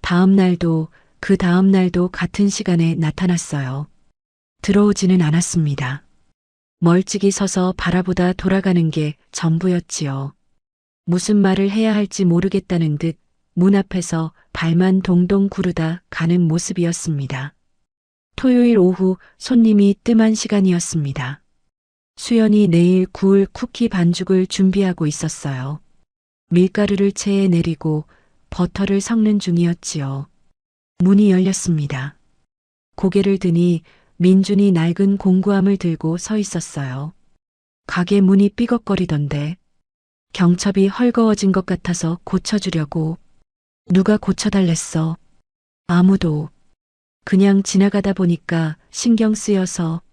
다음 날도 그 다음 날도 같은 시간에 나타났어요. 들어오지는 않았습니다. 멀찍이 서서 바라보다 돌아가는 게 전부였지요. 무슨 말을 해야 할지 모르겠다는 듯 문 앞에서 발만 동동 구르다 가는 모습이었습니다. 토요일 오후 손님이 뜸한 시간이었습니다. 수연이 내일 구울 쿠키 반죽을 준비하고 있었어요. 밀가루를 체에 내리고 버터를 섞는 중이었지요. 문이 열렸습니다. 고개를 드니 민준이 낡은 공구함을 들고 서 있었어요. 가게 문이 삐걱거리던데 경첩이 헐거워진 것 같아서 고쳐주려고. 누가 고쳐달랬어? 아무도. 그냥 지나가다 보니까 신경 쓰여서.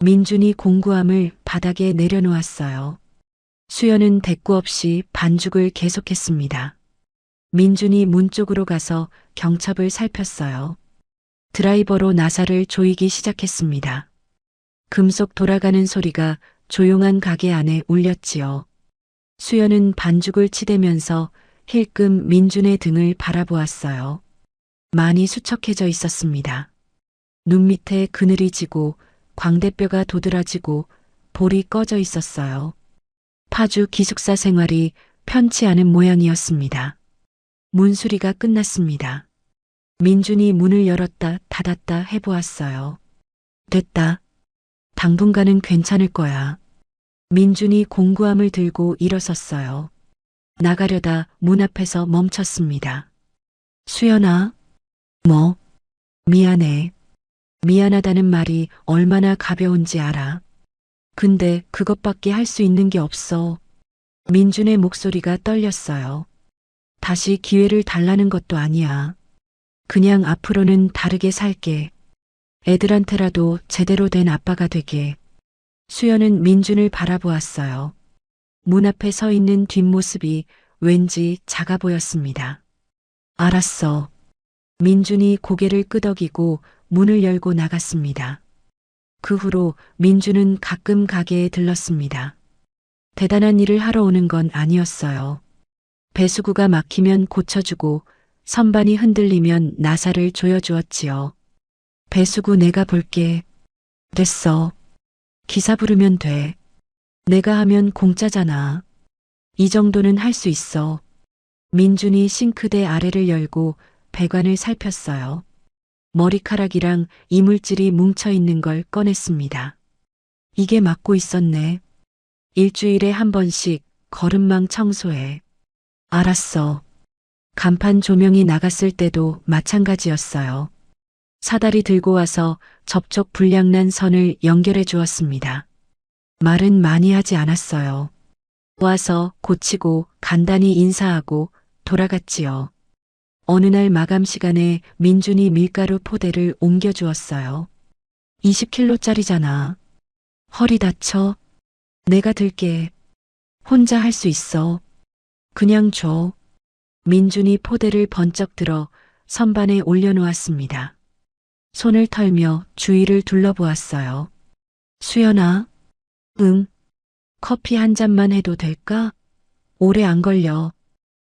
민준이 공구함을 바닥에 내려놓았어요. 수연은 대꾸 없이 반죽을 계속했습니다. 민준이 문 쪽으로 가서 경첩을 살폈어요. 드라이버로 나사를 조이기 시작했습니다. 금속 돌아가는 소리가 조용한 가게 안에 울렸지요. 수연은 반죽을 치대면서 힐끔 민준의 등을 바라보았어요. 많이 수척해져 있었습니다. 눈 밑에 그늘이 지고 광대뼈가 도드라지고 볼이 꺼져 있었어요. 파주 기숙사 생활이 편치 않은 모양이었습니다. 문수리가 끝났습니다. 민준이 문을 열었다 닫았다 해보았어요. 됐다. 당분간은 괜찮을 거야. 민준이 공구함을 들고 일어섰어요. 나가려다 문 앞에서 멈췄습니다. 수연아. 뭐? 미안해. 미안하다는 말이 얼마나 가벼운지 알아. 근데 그것밖에 할 수 있는 게 없어. 민준의 목소리가 떨렸어요. 다시 기회를 달라는 것도 아니야. 그냥 앞으로는 다르게 살게. 애들한테라도 제대로 된 아빠가 되게. 수연은 민준을 바라보았어요. 문 앞에 서 있는 뒷모습이 왠지 작아 보였습니다. 알았어. 민준이 고개를 끄덕이고 문을 열고 나갔습니다. 그 후로 민준은 가끔 가게에 들렀습니다. 대단한 일을 하러 오는 건 아니었어요. 배수구가 막히면 고쳐주고 선반이 흔들리면 나사를 조여주었지요. 배수구 내가 볼게. 됐어. 기사 부르면 돼. 내가 하면 공짜잖아. 이 정도는 할 수 있어. 민준이 싱크대 아래를 열고 배관을 살폈어요. 머리카락이랑 이물질이 뭉쳐 있는 걸 꺼냈습니다. 이게 막고 있었네. 일주일에 한 번씩 거름망 청소해. 알았어. 간판 조명이 나갔을 때도 마찬가지였어요. 사다리 들고 와서 접촉 불량난 선을 연결해 주었습니다. 말은 많이 하지 않았어요. 와서 고치고 간단히 인사하고 돌아갔지요. 어느 날 마감 시간에 민준이 밀가루 포대를 옮겨 주었어요. 20kg짜리잖아. 허리 다쳐? 내가 들게. 혼자 할 수 있어. 그냥 줘. 민준이 포대를 번쩍 들어 선반에 올려놓았습니다. 손을 털며 주위를 둘러보았어요. 수연아? 응. 커피 한 잔만 해도 될까? 오래 안 걸려.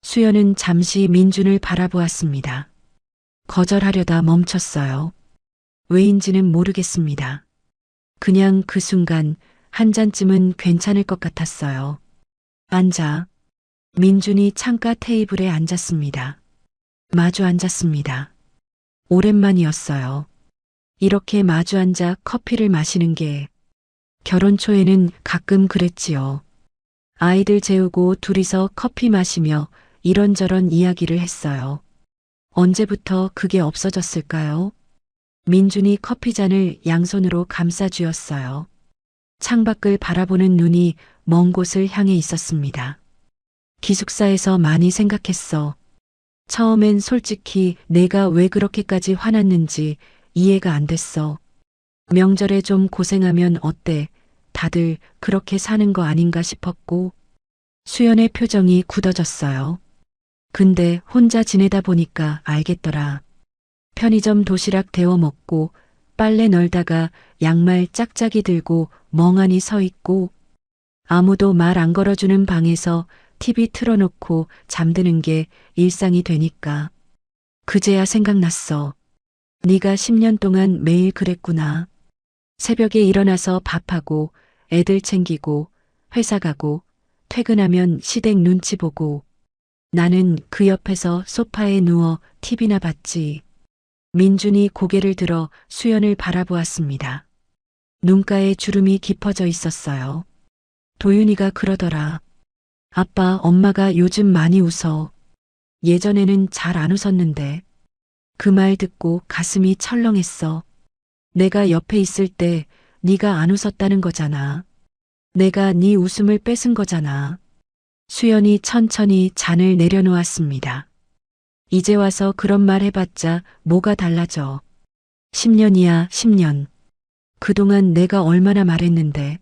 수연은 잠시 민준을 바라보았습니다. 거절하려다 멈췄어요. 왜인지는 모르겠습니다. 그냥 그 순간 한 잔쯤은 괜찮을 것 같았어요. 앉아. 민준이 창가 테이블에 앉았습니다. 마주 앉았습니다. 오랜만이었어요. 이렇게 마주 앉아 커피를 마시는 게 결혼 초에는 가끔 그랬지요. 아이들 재우고 둘이서 커피 마시며 이런저런 이야기를 했어요. 언제부터 그게 없어졌을까요? 민준이 커피잔을 양손으로 감싸 쥐었어요. 창밖을 바라보는 눈이 먼 곳을 향해 있었습니다. 기숙사에서 많이 생각했어. 처음엔 솔직히 내가 왜 그렇게까지 화났는지 이해가 안 됐어. 명절에 좀 고생하면 어때? 다들 그렇게 사는 거 아닌가 싶었고, 수연의 표정이 굳어졌어요. 근데 혼자 지내다 보니까 알겠더라. 편의점 도시락 데워 먹고, 빨래 널다가 양말 짝짝이 들고 멍하니 서 있고, 아무도 말 안 걸어주는 방에서 TV 틀어놓고 잠드는 게 일상이 되니까. 그제야 생각났어. 네가 10년 동안 매일 그랬구나. 새벽에 일어나서 밥하고 애들 챙기고 회사 가고 퇴근하면 시댁 눈치 보고 나는 그 옆에서 소파에 누워 TV나 봤지. 민준이 고개를 들어 수연을 바라보았습니다. 눈가에 주름이 깊어져 있었어요. 도윤이가 그러더라. 아빠, 엄마가 요즘 많이 웃어. 예전에는 잘 안 웃었는데. 그 말 듣고 가슴이 철렁했어. 내가 옆에 있을 때 네가 안 웃었다는 거잖아. 내가 네 웃음을 뺏은 거잖아. 수연이 천천히 잔을 내려놓았습니다. 이제 와서 그런 말 해봤자 뭐가 달라져. 10년이야, 10년. 그동안 내가 얼마나 말했는데.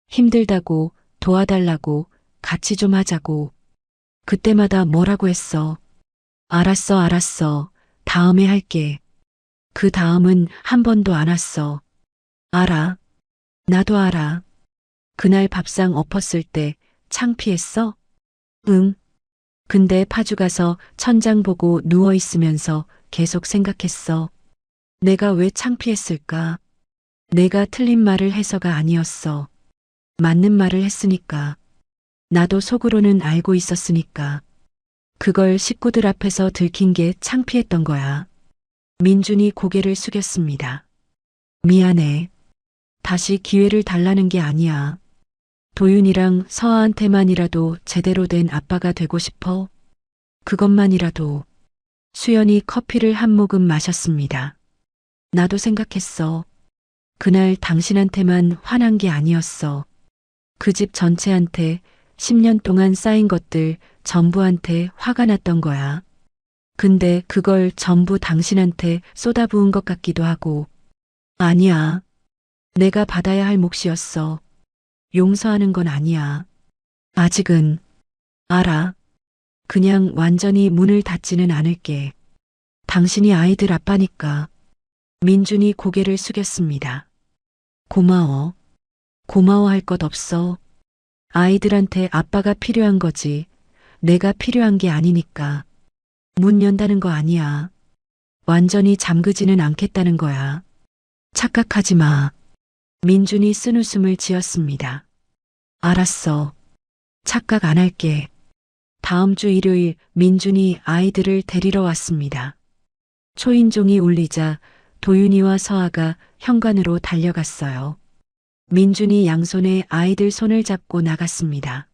힘들다고, 도와달라고, 같이 좀 하자고. 그때마다 뭐라고 했어. 알았어, 알았어. 다음에 할게. 그 다음은 한 번도 안 왔어. 알아. 나도 알아. 그날 밥상 엎었을 때 창피했어? 응. 근데 파주 가서 천장 보고 누워 있으면서 계속 생각했어. 내가 왜 창피했을까? 내가 틀린 말을 해서가 아니었어. 맞는 말을 했으니까. 나도 속으로는 알고 있었으니까. 그걸 식구들 앞에서 들킨 게 창피했던 거야. 민준이 고개를 숙였습니다. 미안해. 다시 기회를 달라는 게 아니야. 도윤이랑 서아한테만이라도 제대로 된 아빠가 되고 싶어. 그것만이라도. 수연이 커피를 한 모금 마셨습니다. 나도 생각했어. 그날 당신한테만 화난 게 아니었어. 그 집 전체한테 10년 동안 쌓인 것들 전부한테 화가 났던 거야. 근데 그걸 전부 당신한테 쏟아부은 것 같기도 하고. 아니야. 내가 받아야 할 몫이었어. 용서하는 건 아니야. 아직은. 알아. 그냥 완전히 문을 닫지는 않을게. 당신이 아이들 아빠니까. 민준이 고개를 숙였습니다. 고마워. 고마워할 것 없어. 아이들한테 아빠가 필요한 거지. 내가 필요한 게 아니니까. 문 연다는 거 아니야. 완전히 잠그지는 않겠다는 거야. 착각하지 마. 민준이 쓴웃음을 지었습니다. 알았어. 착각 안 할게. 다음 주 일요일 민준이 아이들을 데리러 왔습니다. 초인종이 울리자 도윤이와 서아가 현관으로 달려갔어요. 민준이 양손에 아이들 손을 잡고 나갔습니다.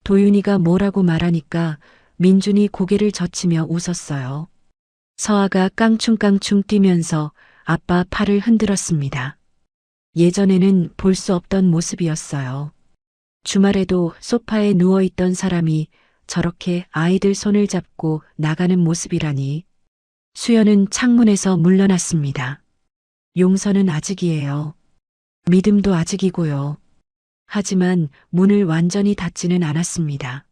도윤이가 뭐라고 말하니까 민준이 고개를 젖히며 웃었어요. 서아가 깡충깡충 뛰면서 아빠 팔을 흔들었습니다. 예전에는 볼 수 없던 모습이었어요. 주말에도 소파에 누워있던 사람이 저렇게 아이들 손을 잡고 나가는 모습이라니. 수연은 창문에서 물러났습니다. 용서는 아직이에요. 믿음도 아직이고요. 하지만 문을 완전히 닫지는 않았습니다.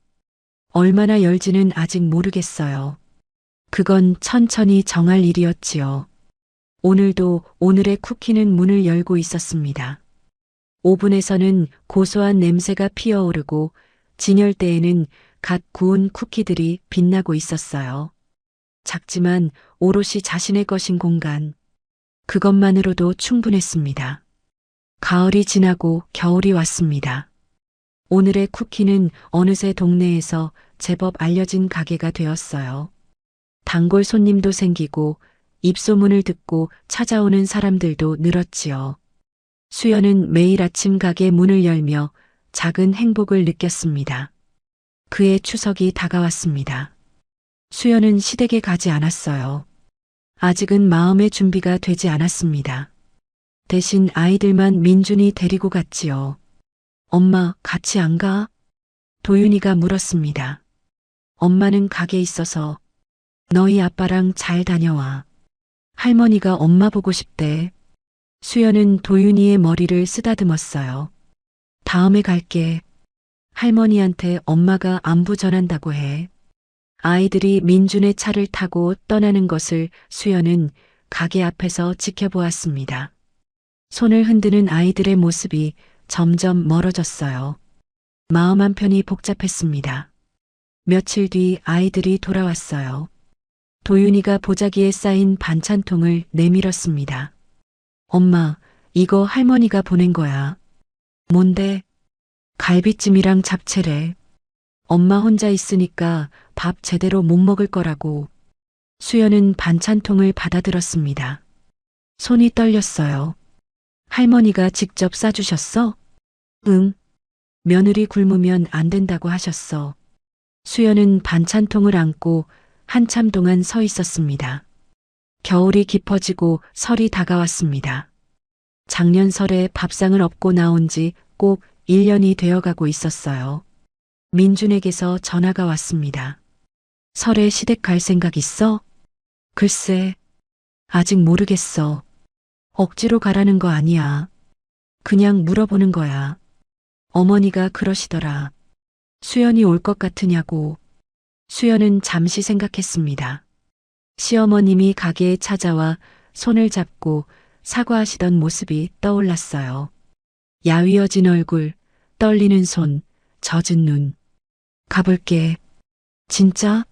얼마나 열지는 아직 모르겠어요. 그건 천천히 정할 일이었지요. 오늘도 오늘의 쿠키는 문을 열고 있었습니다. 오븐에서는 고소한 냄새가 피어오르고 진열대에는 갓 구운 쿠키들이 빛나고 있었어요. 작지만 오롯이 자신의 것인 공간. 그것만으로도 충분했습니다. 가을이 지나고 겨울이 왔습니다. 오늘의 쿠키는 어느새 동네에서 제법 알려진 가게가 되었어요. 단골 손님도 생기고 입소문을 듣고 찾아오는 사람들도 늘었지요. 수연은 매일 아침 가게 문을 열며 작은 행복을 느꼈습니다. 그의 추석이 다가왔습니다. 수연은 시댁에 가지 않았어요. 아직은 마음의 준비가 되지 않았습니다. 대신 아이들만 민준이 데리고 갔지요. 엄마, 같이 안 가? 도윤이가 물었습니다. 엄마는 가게에 있어서. 너희 아빠랑 잘 다녀와. 할머니가 엄마 보고 싶대. 수연은 도윤이의 머리를 쓰다듬었어요. 다음에 갈게. 할머니한테 엄마가 안부 전한다고 해. 아이들이 민준의 차를 타고 떠나는 것을 수연은 가게 앞에서 지켜보았습니다. 손을 흔드는 아이들의 모습이 점점 멀어졌어요. 마음 한편이 복잡했습니다. 며칠 뒤 아이들이 돌아왔어요. 도윤이가 보자기에 쌓인 반찬통을 내밀었습니다. 엄마, 이거 할머니가 보낸 거야. 뭔데? 갈비찜이랑 잡채래. 엄마 혼자 있으니까 밥 제대로 못 먹을 거라고. 수연은 반찬통을 받아들었습니다. 손이 떨렸어요. 할머니가 직접 싸주셨어? 응. 며느리 굶으면 안 된다고 하셨어. 수연은 반찬통을 안고 한참 동안 서 있었습니다. 겨울이 깊어지고 설이 다가왔습니다. 작년 설에 밥상을 엎고 나온 지 꼭 1년이 되어가고 있었어요. 민준에게서 전화가 왔습니다. 설에 시댁 갈 생각 있어? 글쎄, 아직 모르겠어. 억지로 가라는 거 아니야. 그냥 물어보는 거야. 어머니가 그러시더라. 수연이 올 것 같으냐고. 수연은 잠시 생각했습니다. 시어머님이 가게에 찾아와 손을 잡고 사과하시던 모습이 떠올랐어요. 야위어진 얼굴, 떨리는 손, 젖은 눈. 가볼게. 진짜?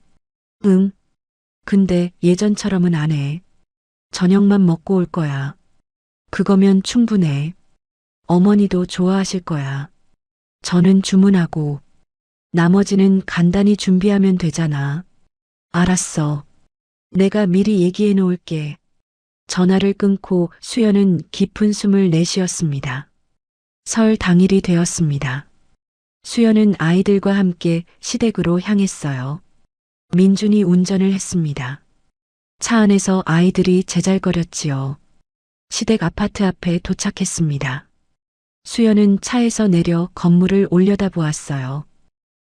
응. 근데 예전처럼은 안 해. 저녁만 먹고 올 거야. 그거면 충분해. 어머니도 좋아하실 거야. 저는 주문하고 나머지는 간단히 준비하면 되잖아. 알았어. 내가 미리 얘기해 놓을게. 전화를 끊고 수연은 깊은 숨을 내쉬었습니다. 설 당일이 되었습니다. 수연은 아이들과 함께 시댁으로 향했어요. 민준이 운전을 했습니다. 차 안에서 아이들이 제잘거렸지요. 시댁 아파트 앞에 도착했습니다. 수연은 차에서 내려 건물을 올려다보았어요.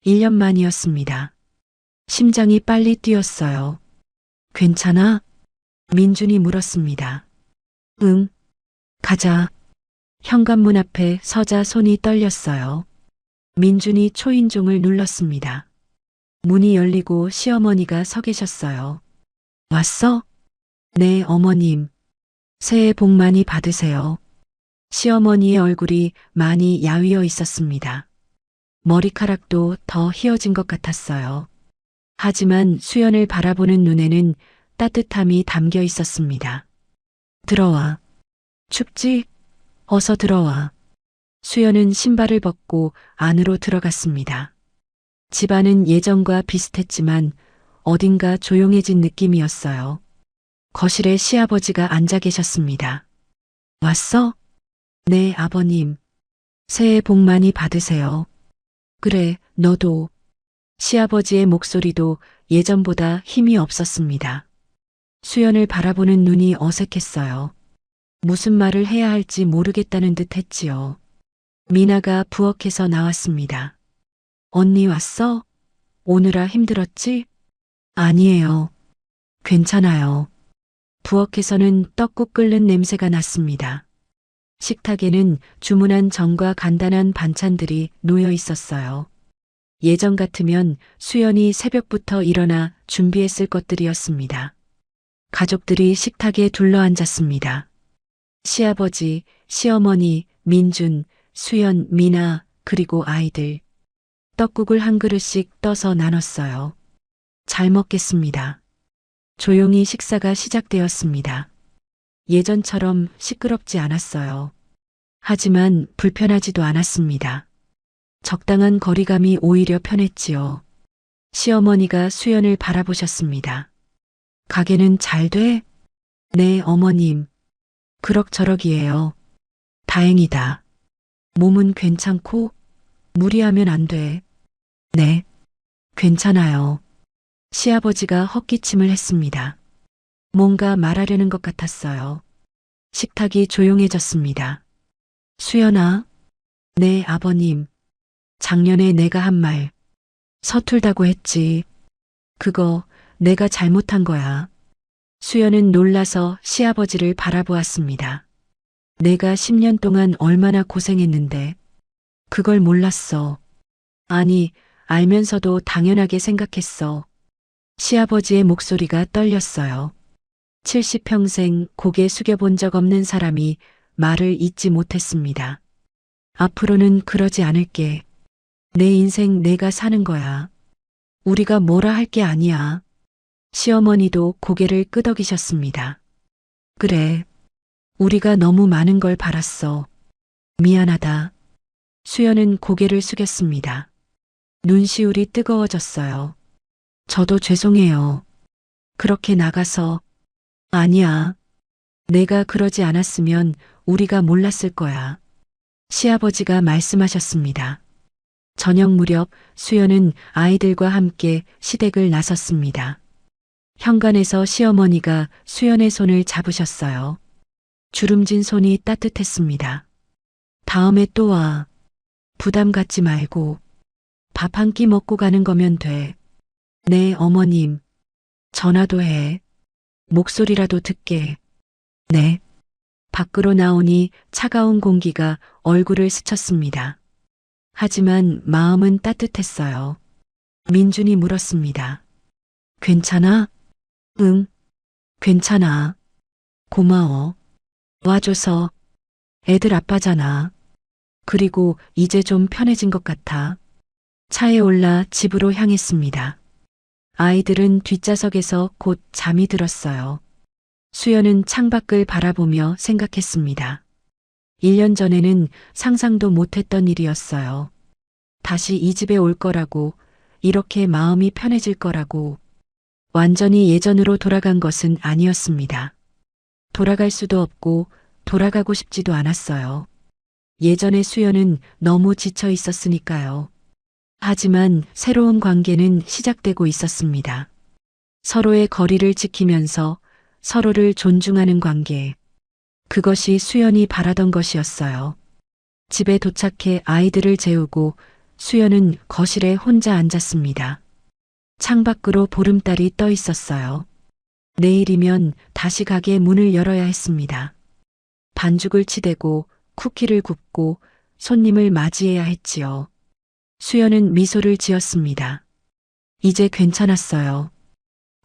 1년 만이었습니다. 심장이 빨리 뛰었어요. 괜찮아? 민준이 물었습니다. 응. 가자. 현관문 앞에 서자 손이 떨렸어요. 민준이 초인종을 눌렀습니다. 문이 열리고 시어머니가 서 계셨어요. 왔어? 네, 어머님. 새해 복 많이 받으세요. 시어머니의 얼굴이 많이 야위어 있었습니다. 머리카락도 더 휘어진 것 같았어요. 하지만 수연을 바라보는 눈에는 따뜻함이 담겨 있었습니다. 들어와. 춥지? 어서 들어와. 수연은 신발을 벗고 안으로 들어갔습니다. 집안은 예전과 비슷했지만 어딘가 조용해진 느낌이었어요. 거실에 시아버지가 앉아 계셨습니다. 왔어? 네, 아버님. 새해 복 많이 받으세요. 그래, 너도. 시아버지의 목소리도 예전보다 힘이 없었습니다. 수연을 바라보는 눈이 어색했어요. 무슨 말을 해야 할지 모르겠다는 듯 했지요. 미나가 부엌에서 나왔습니다. 언니 왔어? 오느라 힘들었지? 아니에요. 괜찮아요. 부엌에서는 떡국 끓는 냄새가 났습니다. 식탁에는 주문한 정과 간단한 반찬들이 놓여 있었어요. 예전 같으면 수연이 새벽부터 일어나 준비했을 것들이었습니다. 가족들이 식탁에 둘러앉았습니다. 시아버지, 시어머니, 민준, 수연, 미나, 그리고 아이들. 떡국을 한 그릇씩 떠서 나눴어요. 잘 먹겠습니다. 조용히 식사가 시작되었습니다. 예전처럼 시끄럽지 않았어요. 하지만 불편하지도 않았습니다. 적당한 거리감이 오히려 편했지요. 시어머니가 수연을 바라보셨습니다. 가게는 잘 돼? 네, 어머님. 그럭저럭이에요. 다행이다. 몸은 괜찮고? 무리하면 안 돼. 네, 괜찮아요. 시아버지가 헛기침을 했습니다. 뭔가 말하려는 것 같았어요. 식탁이 조용해졌습니다. 수연아? 네, 아버님. 작년에 내가 한 말. 서툴다고 했지. 그거 내가 잘못한 거야. 수연은 놀라서 시아버지를 바라보았습니다. 내가 10년 동안 얼마나 고생했는데. 그걸 몰랐어. 아니, 알면서도 당연하게 생각했어. 시아버지의 목소리가 떨렸어요. 70평생 고개 숙여본 적 없는 사람이 말을 잇지 못했습니다. 앞으로는 그러지 않을게. 내 인생 내가 사는 거야. 우리가 뭐라 할 게 아니야. 시어머니도 고개를 끄덕이셨습니다. 그래. 우리가 너무 많은 걸 바랐어. 미안하다. 수연은 고개를 숙였습니다. 눈시울이 뜨거워졌어요. 저도 죄송해요. 그렇게 나가서. 아니야. 내가 그러지 않았으면 우리가 몰랐을 거야. 시아버지가 말씀하셨습니다. 저녁 무렵 수연은 아이들과 함께 시댁을 나섰습니다. 현관에서 시어머니가 수연의 손을 잡으셨어요. 주름진 손이 따뜻했습니다. 다음에 또 와. 부담 갖지 말고 밥 한 끼 먹고 가는 거면 돼. 네, 어머님. 전화도 해. 목소리라도 듣게. 네. 밖으로 나오니 차가운 공기가 얼굴을 스쳤습니다. 하지만 마음은 따뜻했어요. 민준이 물었습니다. 괜찮아? 응. 괜찮아. 고마워. 와줘서. 애들 아빠잖아. 그리고 이제 좀 편해진 것 같아. 차에 올라 집으로 향했습니다. 아이들은 뒷좌석에서 곧 잠이 들었어요. 수연은 창밖을 바라보며 생각했습니다. 1년 전에는 상상도 못했던 일이었어요. 다시 이 집에 올 거라고, 이렇게 마음이 편해질 거라고. 완전히 예전으로 돌아간 것은 아니었습니다. 돌아갈 수도 없고 돌아가고 싶지도 않았어요. 예전의 수연은 너무 지쳐 있었으니까요. 하지만 새로운 관계는 시작되고 있었습니다. 서로의 거리를 지키면서 서로를 존중하는 관계. 그것이 수연이 바라던 것이었어요. 집에 도착해 아이들을 재우고 수연은 거실에 혼자 앉았습니다. 창밖으로 보름달이 떠 있었어요. 내일이면 다시 가게 문을 열어야 했습니다. 반죽을 치대고 쿠키를 굽고 손님을 맞이해야 했지요. 수연은 미소를 지었습니다. 이제 괜찮았어요.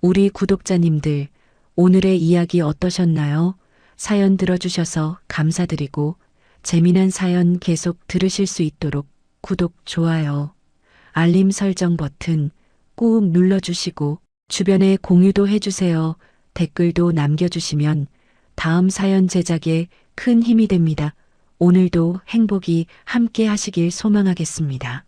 우리 구독자님들, 오늘의 이야기 어떠셨나요? 사연 들어주셔서 감사드리고 재미난 사연 계속 들으실 수 있도록 구독, 좋아요, 알림 설정 버튼 꾹 눌러주시고 주변에 공유도 해주세요. 댓글도 남겨주시면 다음 사연 제작에 큰 힘이 됩니다. 오늘도 행복이 함께 하시길 소망하겠습니다.